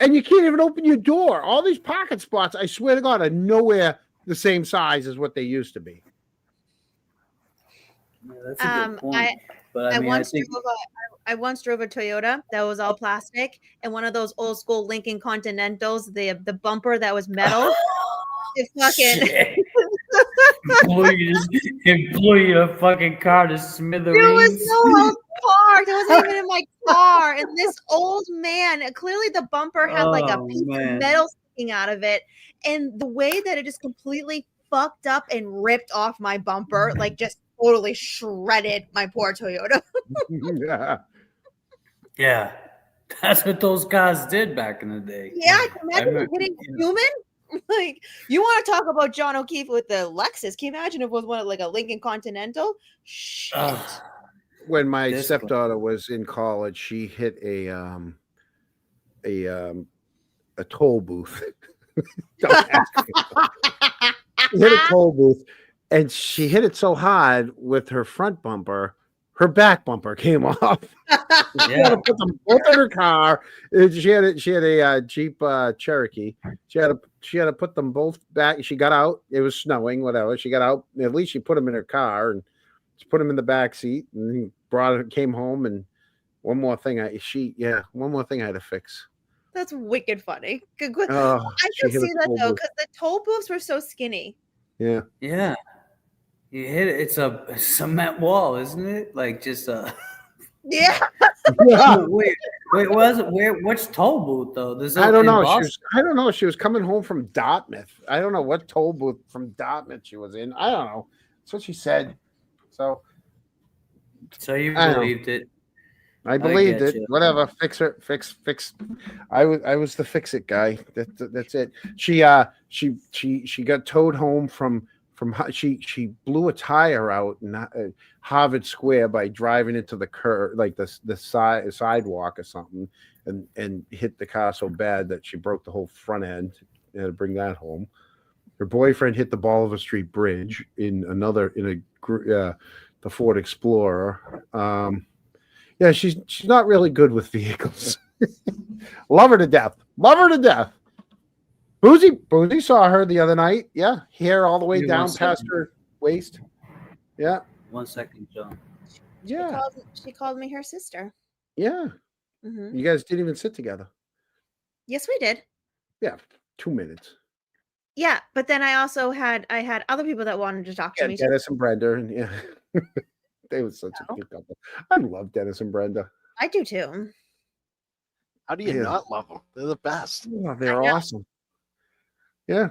and you can't even open your door. All these parking spots, I swear to God, are nowhere the same size as what they used to be. Yeah, that's a good point. But I I once drove a Toyota that was all plastic, and one of those old school Lincoln Continentals, the bumper that was metal. It fucking blew your fucking car to smithereens. there was no old car. It wasn't even in my car. And this old man, clearly the bumper had like a piece of metal sticking out of it, and the way that it just completely fucked up and ripped off my bumper, like just totally shredded my poor Toyota. Yeah. Yeah, that's what those cars did back in the day. Yeah, imagine hitting a human. Like, you want to talk about John O'Keefe with the Lexus? Can you imagine if it was one of like a Lincoln Continental? Shit. When my stepdaughter was in college, she hit a toll booth. Don't ask me. She hit a toll booth, and she hit it so hard with her front bumper, her back bumper came off. She had to put them both in her car. She had a Jeep Cherokee. She had to put them both back. She got out. It was snowing, whatever. She got out. At least she put them in her car and she put them in the back seat and came home. And one more thing I had to fix. That's wicked funny. Good. Oh, I she can hit a see that toll though, booth. because the toll booths were so skinny. Yeah. Yeah. You hit it. It's a cement wall, isn't it? Like just a. Yeah. wait, which toll booth though? I don't know. I don't know. She was coming home from Dartmouth. I don't know what toll booth from Dartmouth she was in. I don't know. That's what she said. So you I believed it. I believed get it. you. Whatever. Fix. I was the fix it guy. That's it. She got towed home from she blew a tire out in Harvard Square by driving into the curb, like the sidewalk or something, and hit the car so bad that she broke the whole front end. Had to bring that home. Her boyfriend hit the Bolivar Street Bridge in the Ford Explorer. Yeah, she's not really good with vehicles. Love her to death. Boozy saw her the other night. Yeah, hair all the way down past her waist. Yeah. 1 second, John. Yeah. She called me her sister. Yeah. Mhm. You guys didn't even sit together. Yes, we did. Yeah, 2 minutes. Yeah, but then I had other people that wanted to talk to me. Dennis and Brenda, and yeah, they were such a good couple. I love Dennis and Brenda. I do too. How do you not love them? They're the best. Oh, they're awesome. Yeah,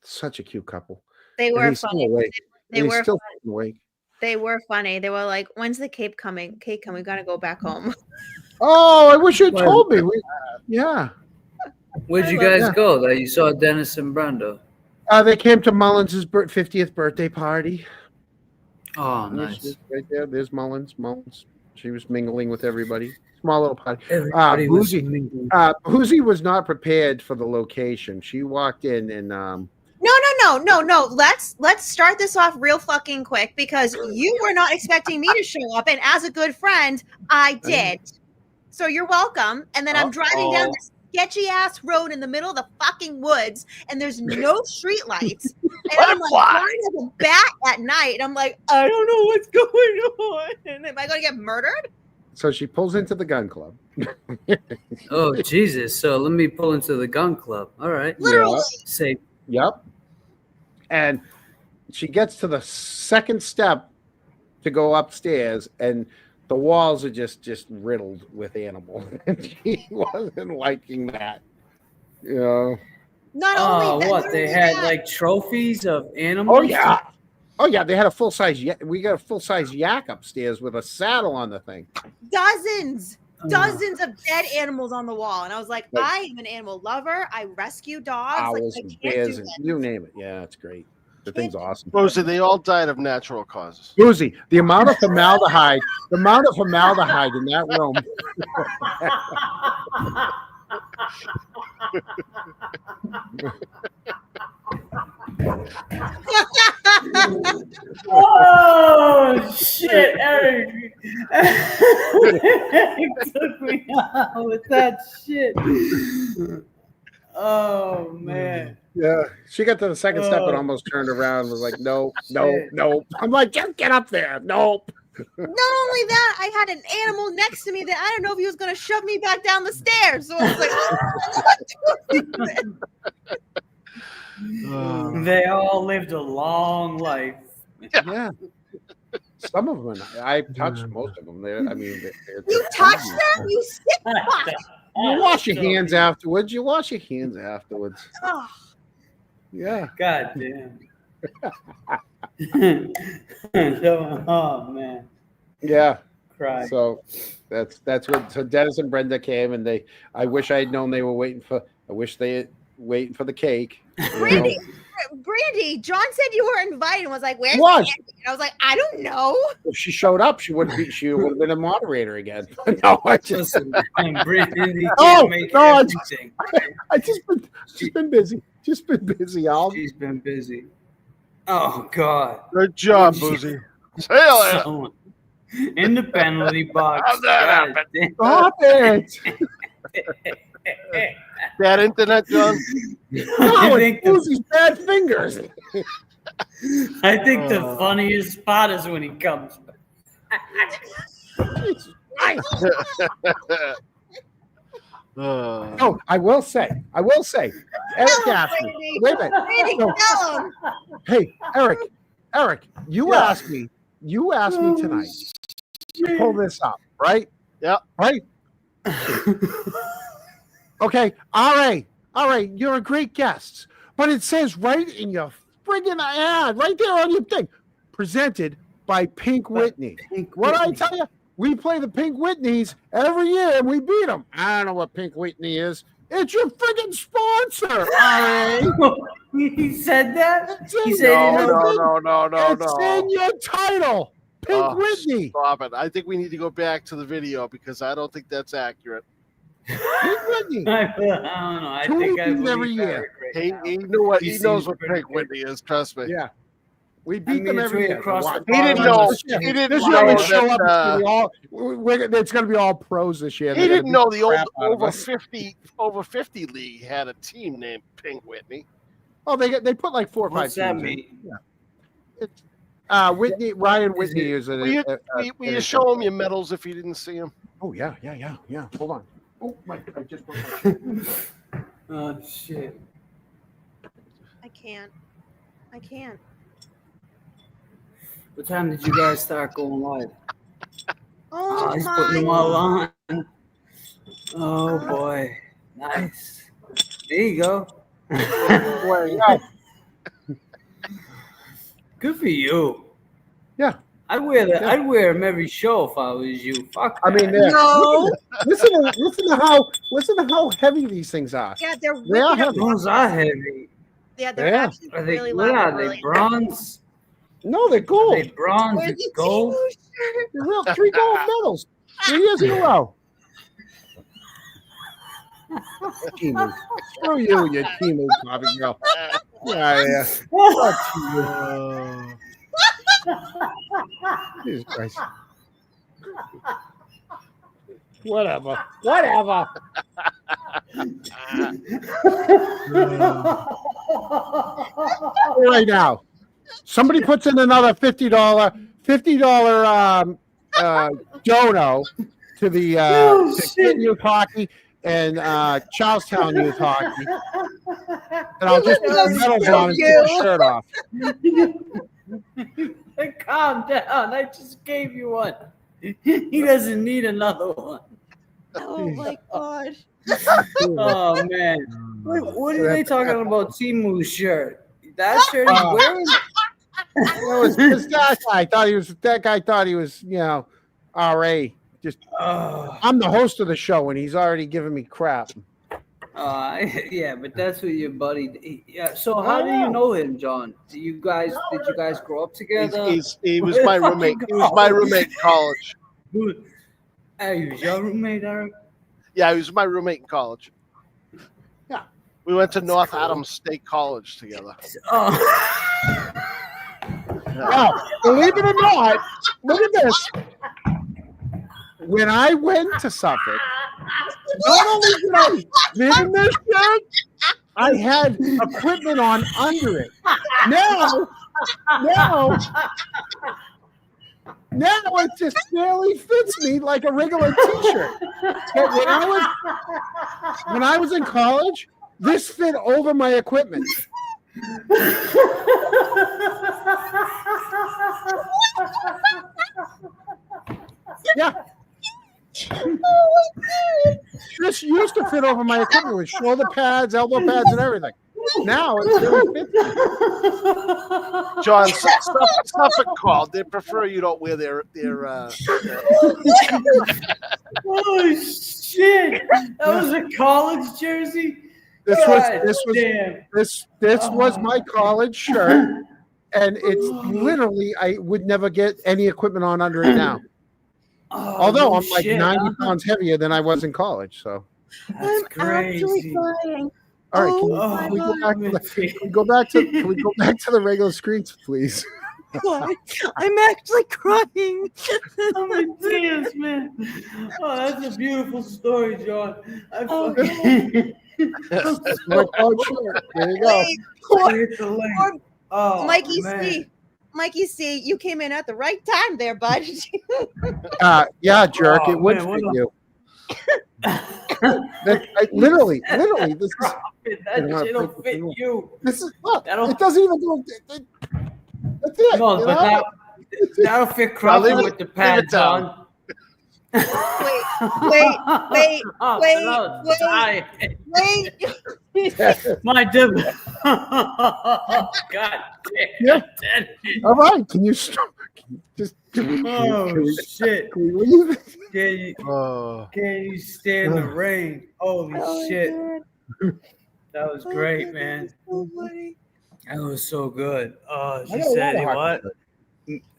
such a cute couple. They And were he's still funny. awake. They And were he's still funny. awake. They were funny. They were like, "When's the cake coming? Cake coming? We gotta go back home." Oh, I wish you had told me. Yeah. Where'd you guys go? That you saw Dennis and Brenda? They came to Mullins' 50th birthday party. Oh, nice. Right there. There's Mullins. She was mingling with everybody. Small little party. Everybody was mingling. Boozy was not prepared for the location. She walked in and No. Let's start this off real fucking quick because you were not expecting me to show up, and as a good friend, I did. So you're welcome. And then I'm driving down this sketchy ass road in the middle of the fucking woods, and there's no street lights. And I'm like flying like a bat at night, and I'm like, I don't know what's going on. And am I going to get murdered? so she pulls into the gun club. Oh, Jesus. So let me pull into the gun club. All right. Literally. Say, Yep. And she gets to the second step to go upstairs, and the walls are just riddled with animals. And she wasn't liking that. You know. Not only that, what? They had like trophies of animals? Oh yeah, they had a full size. We got a full size yak upstairs with a saddle on the thing. dozens of dead animals on the wall, and I was like, I am an animal lover. I rescue dogs. Owls I and can't bears do and this. you name it. Yeah, it's great. The thing's awesome. Rosie, they all died of natural causes. Boozy, the amount of formaldehyde in that room. Oh shit, Eric! Eric took me out with that shit. Oh man. Yeah, she got to the second step and almost turned around and was like, no. I'm like, just get up there. Nope. Not only that, I had an animal next to me that I don't know if he was going to shove me back down the stairs. So I was like, They all lived a long life. Yeah. Some of them, I touched most of them. They're you touched them? You sick fuck. You wash your hands afterwards. Oh. Yeah. God damn. Oh man. Yeah. Cry. So that's what. So Dennis and Brenda came, and I wish I had known they were waiting for. I wish they had waiting for the cake. Brandy, John said you were invited and was like, where's Was. the cake? And I was like, I don't know. If she showed up, she would have been a moderator again. No, I just. Listen, Brandy Oh, can't make no, everything. I just been busy. She's been busy. Oh God. Good job, Boozy. See you later. Someone in the penalty box. How'd that God damn. Stop it. Bad internet, John? No, it's Boozy's bad fingers. I think the funniest spot is when he comes. Oh, I will say, Eric asked me. Wait a minute. No. Hey, Eric, you asked me tonight to pull this up, right? Yeah. Right? Okay, all right, you're a great guest, but it says right in your friggin' ad, right there on your thing, presented by Pink Whitney. What did I tell you? We play the Pink Whitneys every year, and we beat them. I don't know what Pink Whitney is. It's your friggin' sponsor, all right? He said that? He No. It's in your title, Pink Whitney. Stop it. I think we need to go back to the video because I don't think that's accurate. Pink Whitney. I don't know. I think I believe every year. He knows what Pink Whitney is. Trust me. Yeah. We beat them every year. He didn't know. He didn't know that. It's going to be all pros this year. He didn't know the old over 50 league had a team named Pink Whitney. Oh, they put like 4 or 5 What's that teams mean? in. Yeah. Ryan Whitney is Will you show him your medals if you didn't see him? Oh yeah. Hold on. Oh my! I just broke my shirt. Oh shit! I can't. What time did you guys start going live? Oh, he's my putting them all on. Oh boy, nice. There you go. Good for you. Yeah. I'd wear them every show if I was you. Fuck. I mean, No. listen to how heavy these things are. Yeah, they're They are wicked heavy. Those are heavy. Yeah, they're Yeah. actually Are they, really what light. are they? Bronze? No, they're Are gold. they bronze? Where's It's the gold? Timu shirt? They're real 3 gold medals. 3 years in a row. Timu. Screw you, you Timu coffee girl. Yeah. Fuck Timu. Jesus Christ. Whatever. Right now, somebody puts in another $50 dono to the to Kent Youth Hockey and Charlestown Youth Hockey, and I'll just put the medals on and take the shirt off. Calm down. I just gave you one. He doesn't need another one. Oh my god. Oh man. What are they talking about? Timu's shirt. That shirt he's wearing? That guy thought he was, RA. Just I'm the host of the show and he's already giving me crap. Yeah, but that's what your buddy. Yeah. So how do you know him, John? Did you guys grow up together? He was my roommate. He was my roommate in college. Hey, he was your roommate, Eric? Yeah, he was my roommate in college. Yeah. We went to North Adams State College together. Now, believe it or not, look at this. When I went to Suffolk, not only did I live in this shirt, I had equipment on under it. Now it just barely fits me like a regular t-shirt. But when I was in college, this fit over my equipment. Yeah. This used to fit over my equipment with shoulder pads, elbow pads, and everything. Now it really fits me. John, Suffolk called. They prefer you don't wear their Oh shit! That was a college jersey. This was my college shirt, and it's literally I would never get any equipment on under it now. Although I'm like 90 pounds heavier than I was in college, so that's crazy. Crying. All right, can we go back to the regular screens, please? I'm actually crying. Oh my tears, man. Oh, that's a beautiful story, John. My college shirt. There you go. Oh, Mikey man. C. Mikey C, you came in at the right time there, bud. Yeah, jerk. Oh, it would man, fit you. Literally, this is. That shit'll fit you. This is look. It doesn't even go. That's it. No, but that'll fit Crawford with the pads on. Wait. My dib. Oh, God damn. Yeah. All right. Can you stop? Shit. Can you stand the rain? Holy shit. That was great, man. That was so good. She said, what?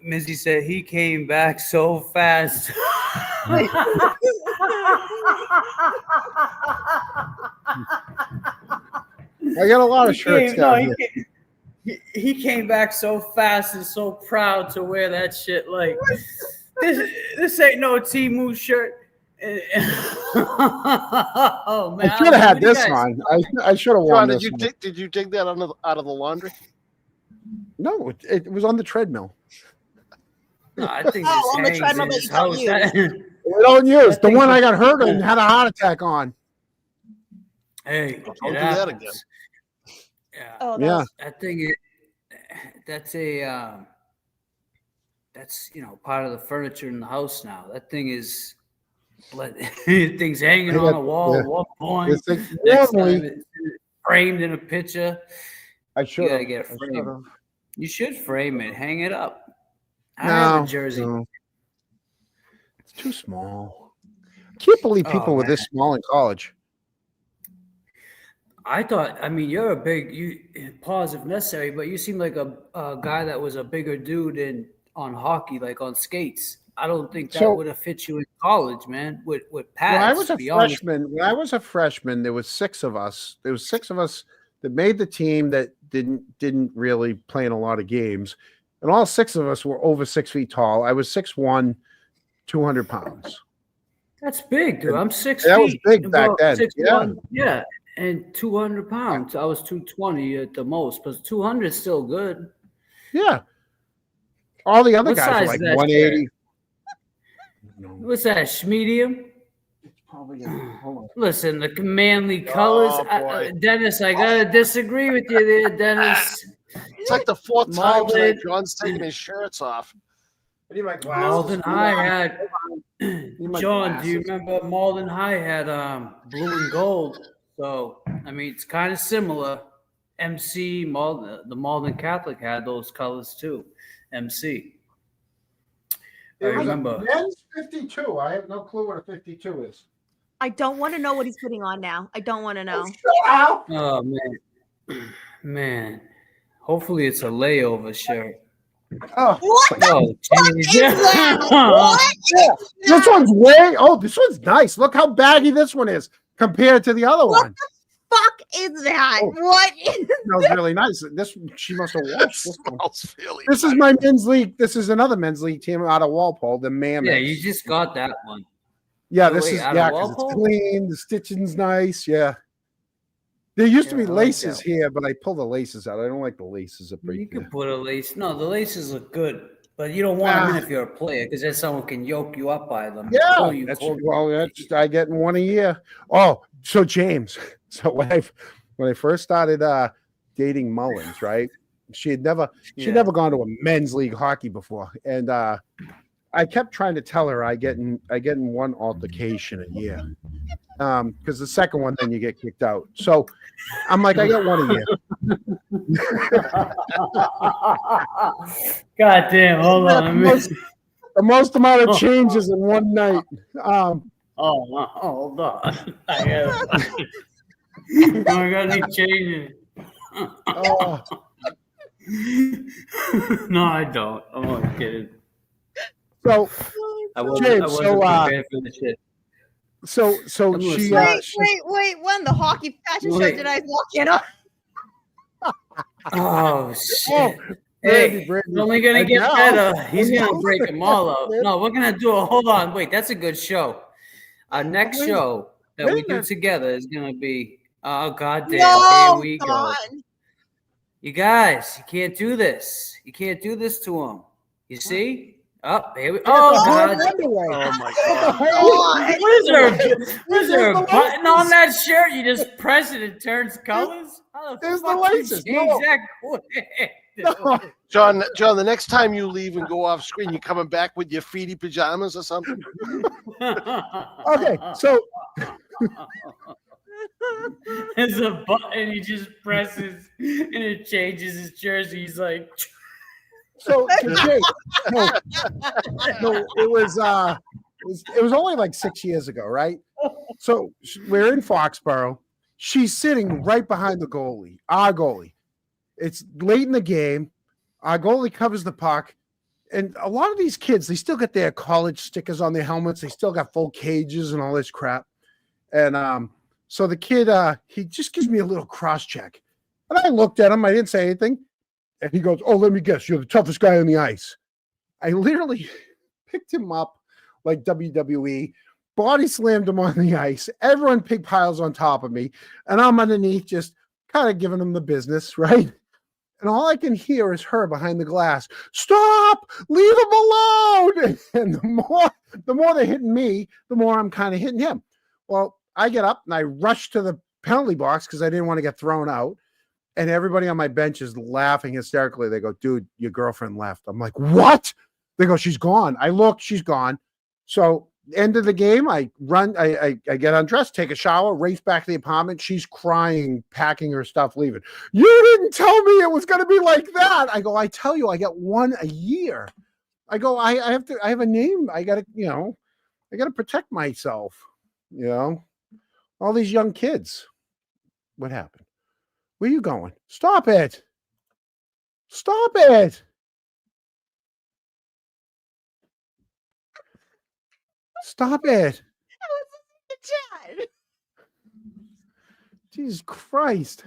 Mizzy said he came back so fast. I got a lot of shirts down here. He came back so fast and so proud to wear that shit. Like this ain't no Timu shirt. Oh man! I should have had this on. I should have worn this. Did you dig that out of the laundry? No, it was on the treadmill. No, I think this on the hangs treadmill in that his you don't house. use. We don't use the one I got hurt and had a heart attack on. Hey, don't do that again. Yeah. Oh, Yeah. That thing. That's part of the furniture in the house now. That thing is. Thing's hanging on the wall at one point. Next time it's framed in a picture. I should. You gotta get it framed. You should frame it. Hang it up. I have No, a jersey. no. It's too small. I can't believe people were this small in college. I thought, I mean, you're a big, pause if necessary, but you seem like a guy that was a bigger dude on hockey, like on skates. I don't think that would have fit you in college, man, with pads. When I was a to be honest. freshman, there was 6 of us. There was 6 of us that made the team that didn't really play in a lot of games. And all 6 of us were over 6 feet tall. I was 6'1", 200 pounds. That's big, dude. I'm 6 That feet. was big back then. 6'1", yeah, and 200 pounds. I was 220 at the most, but 200 is still good. Yeah. All the other What guys size were like is that 180. What's that, medium? Probably. Hold on. Listen, the manly colors. Dennis, I got to disagree with you there, Dennis. It's like the 4th time Malden. tonight John's taking his shirts off. Malden High had John. Do you remember Malden High had blue and gold? So I mean, it's kind of similar. MC Malden, the Malden Catholic had those colors too. MC. I remember. Men's 52. I have no clue what a 52 is. I don't want to know what he's putting on now. I don't want to know. Oh man. Hopefully it's a layover shirt. Oh, what the fuck is that? What? Yeah. This one's this one's nice. Look how baggy this one is compared to the other one. Fuck is that? Oh. What is Smells really nice. She must have washed this one. Really This is my men's league. This is another men's league team out of Walpole, the Mammoths. Yeah, you just got that one. Yeah, Oh, this wait, is out of 'cause it's Walpole? clean. The stitching's nice. Yeah. There used to be I like laces that here, but I pulled the laces out. I don't like the laces up right You there. can put a lace. No, the laces look good, but you don't want them in if you're a player because then someone can yoke you up by them. Yeah, Pull you that's close. I get in one a year. Oh, so James, so when I first started dating Mullins, right? She'd never gone to a men's league hockey before, and I kept trying to tell her I get in one altercation a year, because the second one then you get kicked out. So I'm like, I got one a year. God damn! Hold on. The most amount of changes in one night. Hold on. I got any changes. Oh. No, I don't. I'm only kidding. So, I wasn't James, prepared for the shit. So she. Wait. When the hockey fashion show did I walk in on? Oh shit! Hey, it's only gonna get better. He's gonna break them all up. No, we're gonna do a. Hold on, wait. That's a good show. Our next show that we do together is gonna be. Oh goddamn! No, Here we go. You guys, you can't do this. You can't do this to him. You see? Oh, here we. Oh god! Oh my god! What is there a button on that shirt? You just press it and turns colors. How the There's the fuck you laces. change No. that quick? John, the next time you leave and go off screen, you coming back with your feety pajamas or something? Okay, so There's a button he just presses and it changes his jersey. He's like, so Jake, no, it was only like 6 years ago, right? So we're in Foxborough. She's sitting right behind the goalie, our goalie. It's late in the game. Our goalie covers the puck. And a lot of these kids, they still got their college stickers on their helmets. They still got full cages and all this crap. And so the kid, he just gives me a little cross check. And I looked at him. I didn't say anything. And he goes, "Oh, let me guess. You're the toughest guy on the ice." I literally picked him up like WWE, body slammed him on the ice. Everyone pig piles on top of me. And I'm underneath just kind of giving him the business, right? And all I can hear is her behind the glass. "Stop! Leave him alone!" And the more they're hitting me, the more I'm kind of hitting him. Well, I get up and I rush to the penalty box because I didn't want to get thrown out. And everybody on my bench is laughing hysterically. They go, "Dude, your girlfriend left." I'm like, "What?" They go, "She's gone." I look, she's gone. So end of the game, I run, I get undressed, take a shower, race back to the apartment. She's crying, packing her stuff, leaving. "You didn't tell me it was going to be like that." I go, "I tell you, I get one a year." I go, I have a name. I gotta, I gotta protect myself. All these young kids. What happened? Where you going? Stop it. Stop it. Stop it. Chat. Jesus Christ.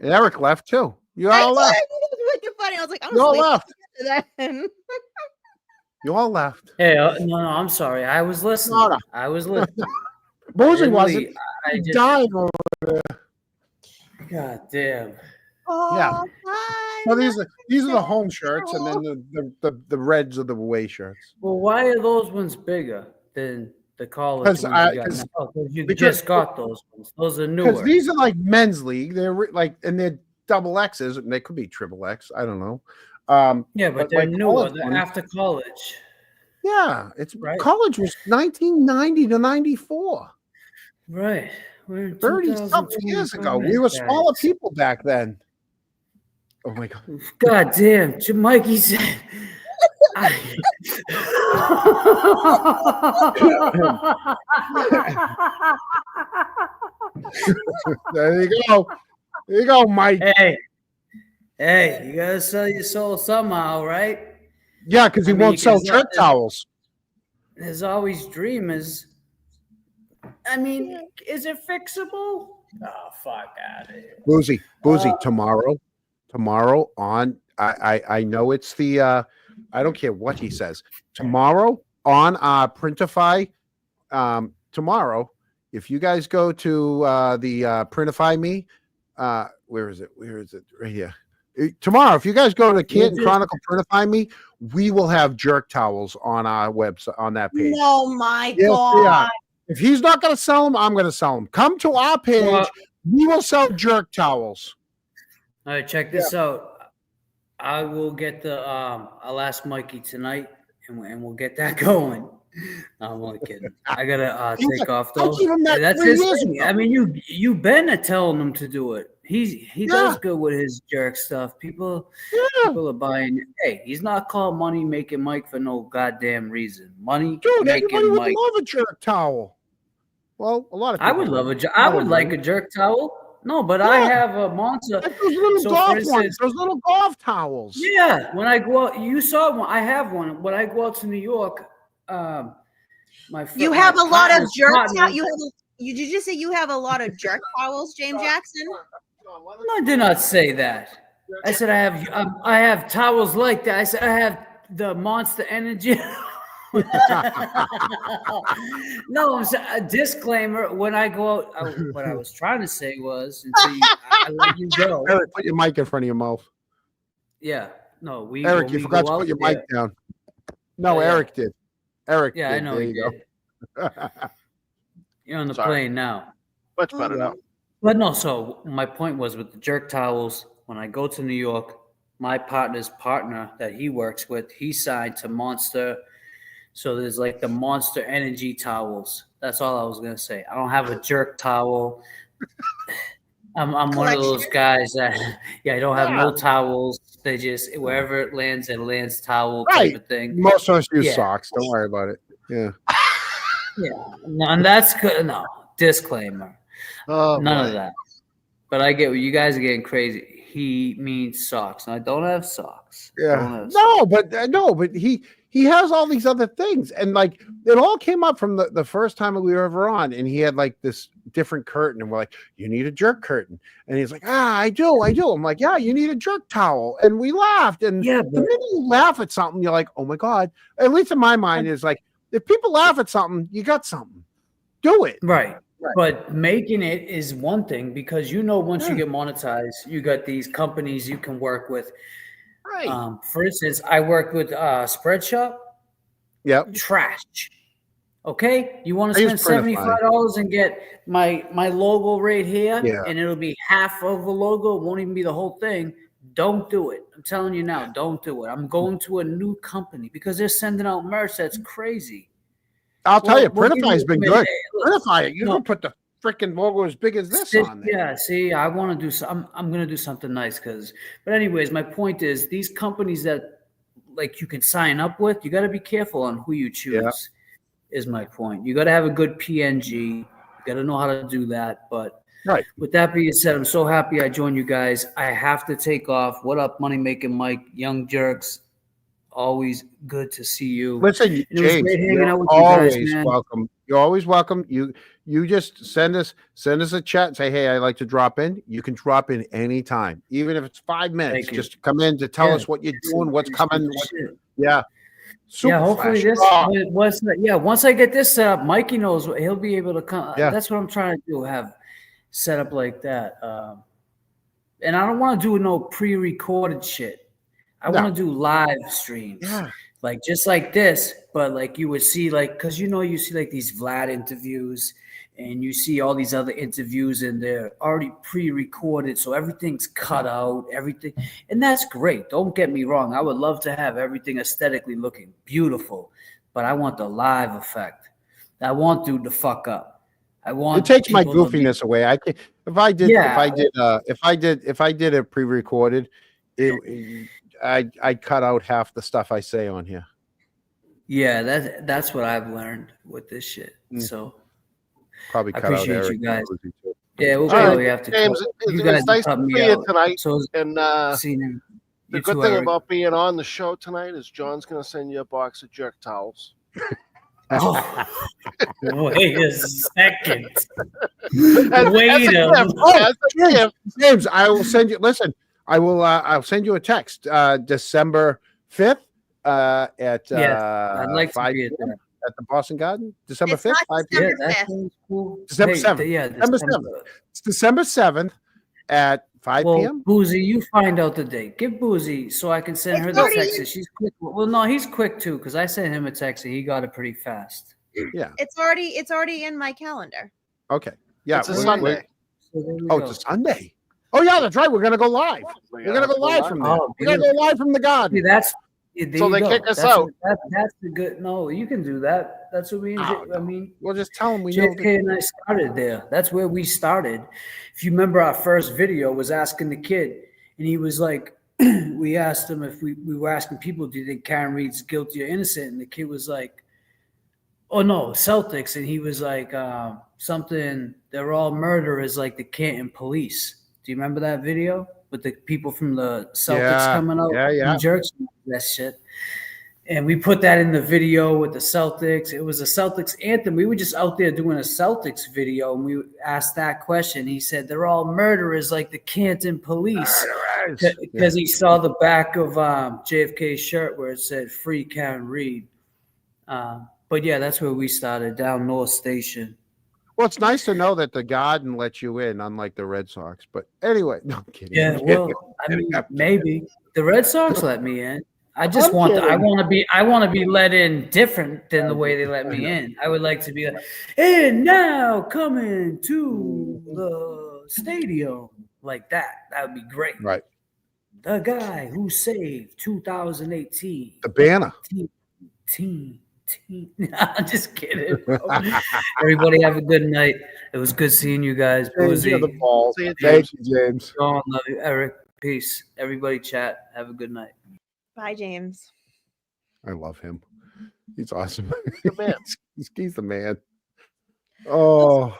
Eric left too. You all left. Funny. I was like, I'm You all asleep. left. Then. You all left. Hey, no, I'm sorry. I was listening. No. I was listening. Boozy I didn't wasn't. leave. I just- Dying over there. God damn. Yeah. Oh, So these are the home shirts, and then the reds are the away shirts. Well, why are those ones bigger than the college ones you got now? Oh, 'cause you just got those ones. Those are Because newer. these are like men's league. They're and they're double X's, and they could be triple X. I don't know. Yeah, but they're like newer. college They're ones- after college. Yeah, it's Right. college was 1990 to 94. Right. We're in 30 something years ago. We 2025, were guys. smaller people back then. Oh my god. God damn. Mikey said. There you go. There you go, Mike. Hey, you gotta sell your soul somehow, right? Yeah, because he I mean, won't you sell can jerk towels. There's always dreamers. I mean, is it fixable? Oh, fuck out of here. Boozy, tomorrow on I know it's the I don't care what he says. Tomorrow on Printify, tomorrow, if you guys go to the Printify Me, where is it? Right here. Tomorrow, if you guys go to Canton Chronicle Printify Me, we will have jerk towels on our website on that page. Oh my Yes, we god. are. If he's not going to sell them, I'm going to sell them. Come to our page. We will sell jerk towels. All right, check this out. I will get the I'll ask Mikey tonight, and we'll get that going. No, I'm only kidding. I gotta take off though. That's his thing. I mean, you been telling him to do it. He does good with his jerk stuff. People are buying. Hey, he's not called Money Making Mike for no goddamn reason. Money Dude, everybody Making would Mike. love a jerk towel. Well, a lot of people I would love I would like a jerk towel. No, but I have a monster. Like those little So, golf for instance- ones, those little golf towels. Yeah, when I go out, you saw one. I have one. When I go out to New York, You have a lot of jerk towels. towels. Did you just say you have a lot of jerk towels, James Jackson? No, I did not say that. I said I have towels like that. I said I have the Monster Energy. No, a disclaimer. When I go out, what I was trying to say was, until I let you go. Eric, put your mic in front of your mouth. Yeah, no, Eric, you forgot to put your mic down. No, yeah. Eric did. Eric Yeah, did. I know There he you did. go. You're on the Sorry. plane now. Much better now. But no, so my point was with the jerk towels, when I go to New York, my partner's partner that he works with, he signed to Monster. So there's like the Monster Energy towels. That's all I was going to say. I don't have a jerk towel. I'm one of those guys that, I don't have no towels. They just, wherever it lands towel type of thing. Most of us use Yeah. socks. Don't worry about it. Yeah. Yeah. No, and that's good. No, disclaimer. None of that. But I get what you guys are getting crazy. He means socks. And I don't have socks. I don't Yeah. have No, but he has all these other things. And like it all came up from the first time we were ever on, and he had like this different curtain, and we're like, you need a jerk curtain. And he's like, I do. I'm like, yeah, you need a jerk towel. And we laughed. And the minute you laugh at something, you're like, oh my God. At least in my mind, is like, if people laugh at something, you got something. Do it. Right. But making it is one thing, because once you get monetized, you got these companies you can work with. Right. For instance, I worked with Spreadshop. Yep. Trash. Okay, you want I to use spend Printify. $75 and get my logo right here, Yeah. and it'll be half of the logo. It won't even be the whole thing. Don't do it. I'm telling you now. Don't do it. I'm going to a new company because they're sending out merch that's crazy. I'll tell you, Well, Printify has been hey, good. look, Printify, you no. can put the freaking logo as big as this on there. Yeah, see, I want to do. I'm going to do something nice But anyways, my point is, these companies that like you can sign up with, you got to be careful on who you choose. Is my point. You got to have a good PNG. You got to know how to do that. But right. With that being said, I'm so happy I joined you guys. I have to take off. What up, Money Making Mike, Young Jerks? Always good to see you. Listen, And it was James, great hanging you're out with you guys, always man. welcome. You're always welcome. You just send us a chat and say, hey, I'd like to drop in. You can drop in anytime, even if it's 5 minutes. Thank you. Just come in to tell us what you're doing, what's coming. Yeah. Super Hopefully flash. once I get this set up, Mikey knows he'll be able to come. Yeah. That's what I'm trying to do, have set up like that. And I don't want to do no pre-recorded shit. I want to do live streams. Yeah. Like just like this, but like you would see because you see like these Vlad interviews and you see all these other interviews and they're already pre-recorded. So everything's cut out, everything. And that's great. Don't get me wrong. I would love to have everything aesthetically looking beautiful, but I want the live effect. I want dude to fuck up. I want it takes my people to be- goofiness away. I can if I did it pre-recorded, I cut out half the stuff I say on here. Yeah, that's what I've learned with this shit. So probably I cut out appreciate Eric you guys. Too. Yeah, we'll All right, probably have to. James, You it's guys nice to cut me see you out. tonight. So And seeing the you good too, thing Eric. about being on the show tonight is John's going to send you a box of jerk towels. Wait a second. James, I will send you. Listen, I'll send you a text. December 5th at I'd like to 5 be at p.m. that. at the Boston Garden. December It's 5th, not 5 December p.m. That 5th. sounds cool. December Hey, 7th. yeah, December 7th. It's December 7th at 5 Well, p.m. Boozy, you find out the date. Give Boozy so I can send her the already text. in- She's quick. Well, no, he's quick too because I sent him a text and he got it pretty fast. Yeah. It's already in my calendar. Okay. Yeah. It's a Sunday. So there we Oh, go. it's a Sunday. Oh yeah, that's right. We're gonna go live. We're gonna go live from there. Oh, We're gonna go live from the garden. See, that's there So you they go. kick us That's out. That's the good. No, you can do that. That's what we. I mean, We'll just tell them we know. JFK and I started there. That's where we started. If you remember, our first video was asking the kid, and he was like, we asked him if we were asking people, do you think Karen Reed's guilty or innocent? And the kid was like, oh no, Celtics. And he was like, something, they're all murderers like the Canton police. Do you remember that video with the people from the Celtics coming out? Yeah. And jerks, that shit. And we put that in the video with the Celtics. It was a Celtics anthem. We were just out there doing a Celtics video, and we asked that question. He said, they're all murderers like the Canton police. Because he saw the back of JFK's shirt where it said, free Karen Reed. But yeah, that's where we started, down North Station. Well, it's nice to know that the Garden lets you in, unlike the Red Sox. But anyway, no I'm kidding. Yeah, I'm well, kidding. I mean, maybe the Red Sox let me in. I just I'm want. kidding. I want to be let in different than the way they let me in. I would like to be like, and now coming to the stadium like that. That would be great. Right. The guy who saved 2018. The banner. Team. I'm just kidding. Everybody have a good night. It was good seeing you guys. James, you're the balls. See you, Thank you, James. John, love you. Eric, peace. Everybody chat. Have a good night. Bye, James. I love him. He's awesome. The man. He's the man. Oh,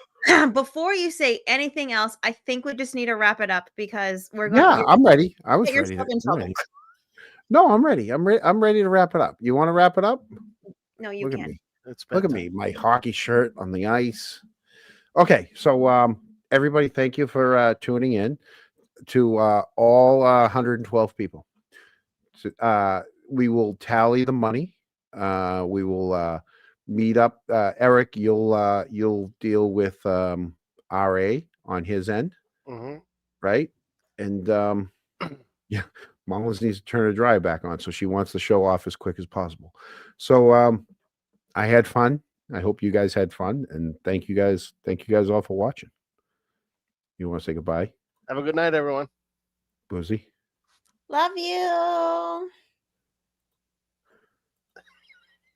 Before you say anything else, I think we just need to wrap it up because we're going yeah, to I'm ready. I was get ready. yourself in I'm trouble. ready. No, I'm ready. I'm ready to wrap it up. You want to wrap it up? No, you Look at can. me. Look at me. My hockey shirt on the ice. Okay, so everybody, thank you for tuning in to all 112 people. We will tally the money. We will meet up. Eric, you'll deal with RA on his end, right? And yeah, Mullins needs to turn her dryer back on, so she wants the show off as quick as possible. So I had fun. I hope you guys had fun, and thank you guys all for watching. You want to say goodbye, Have a good night, everyone. Boozy? Love you.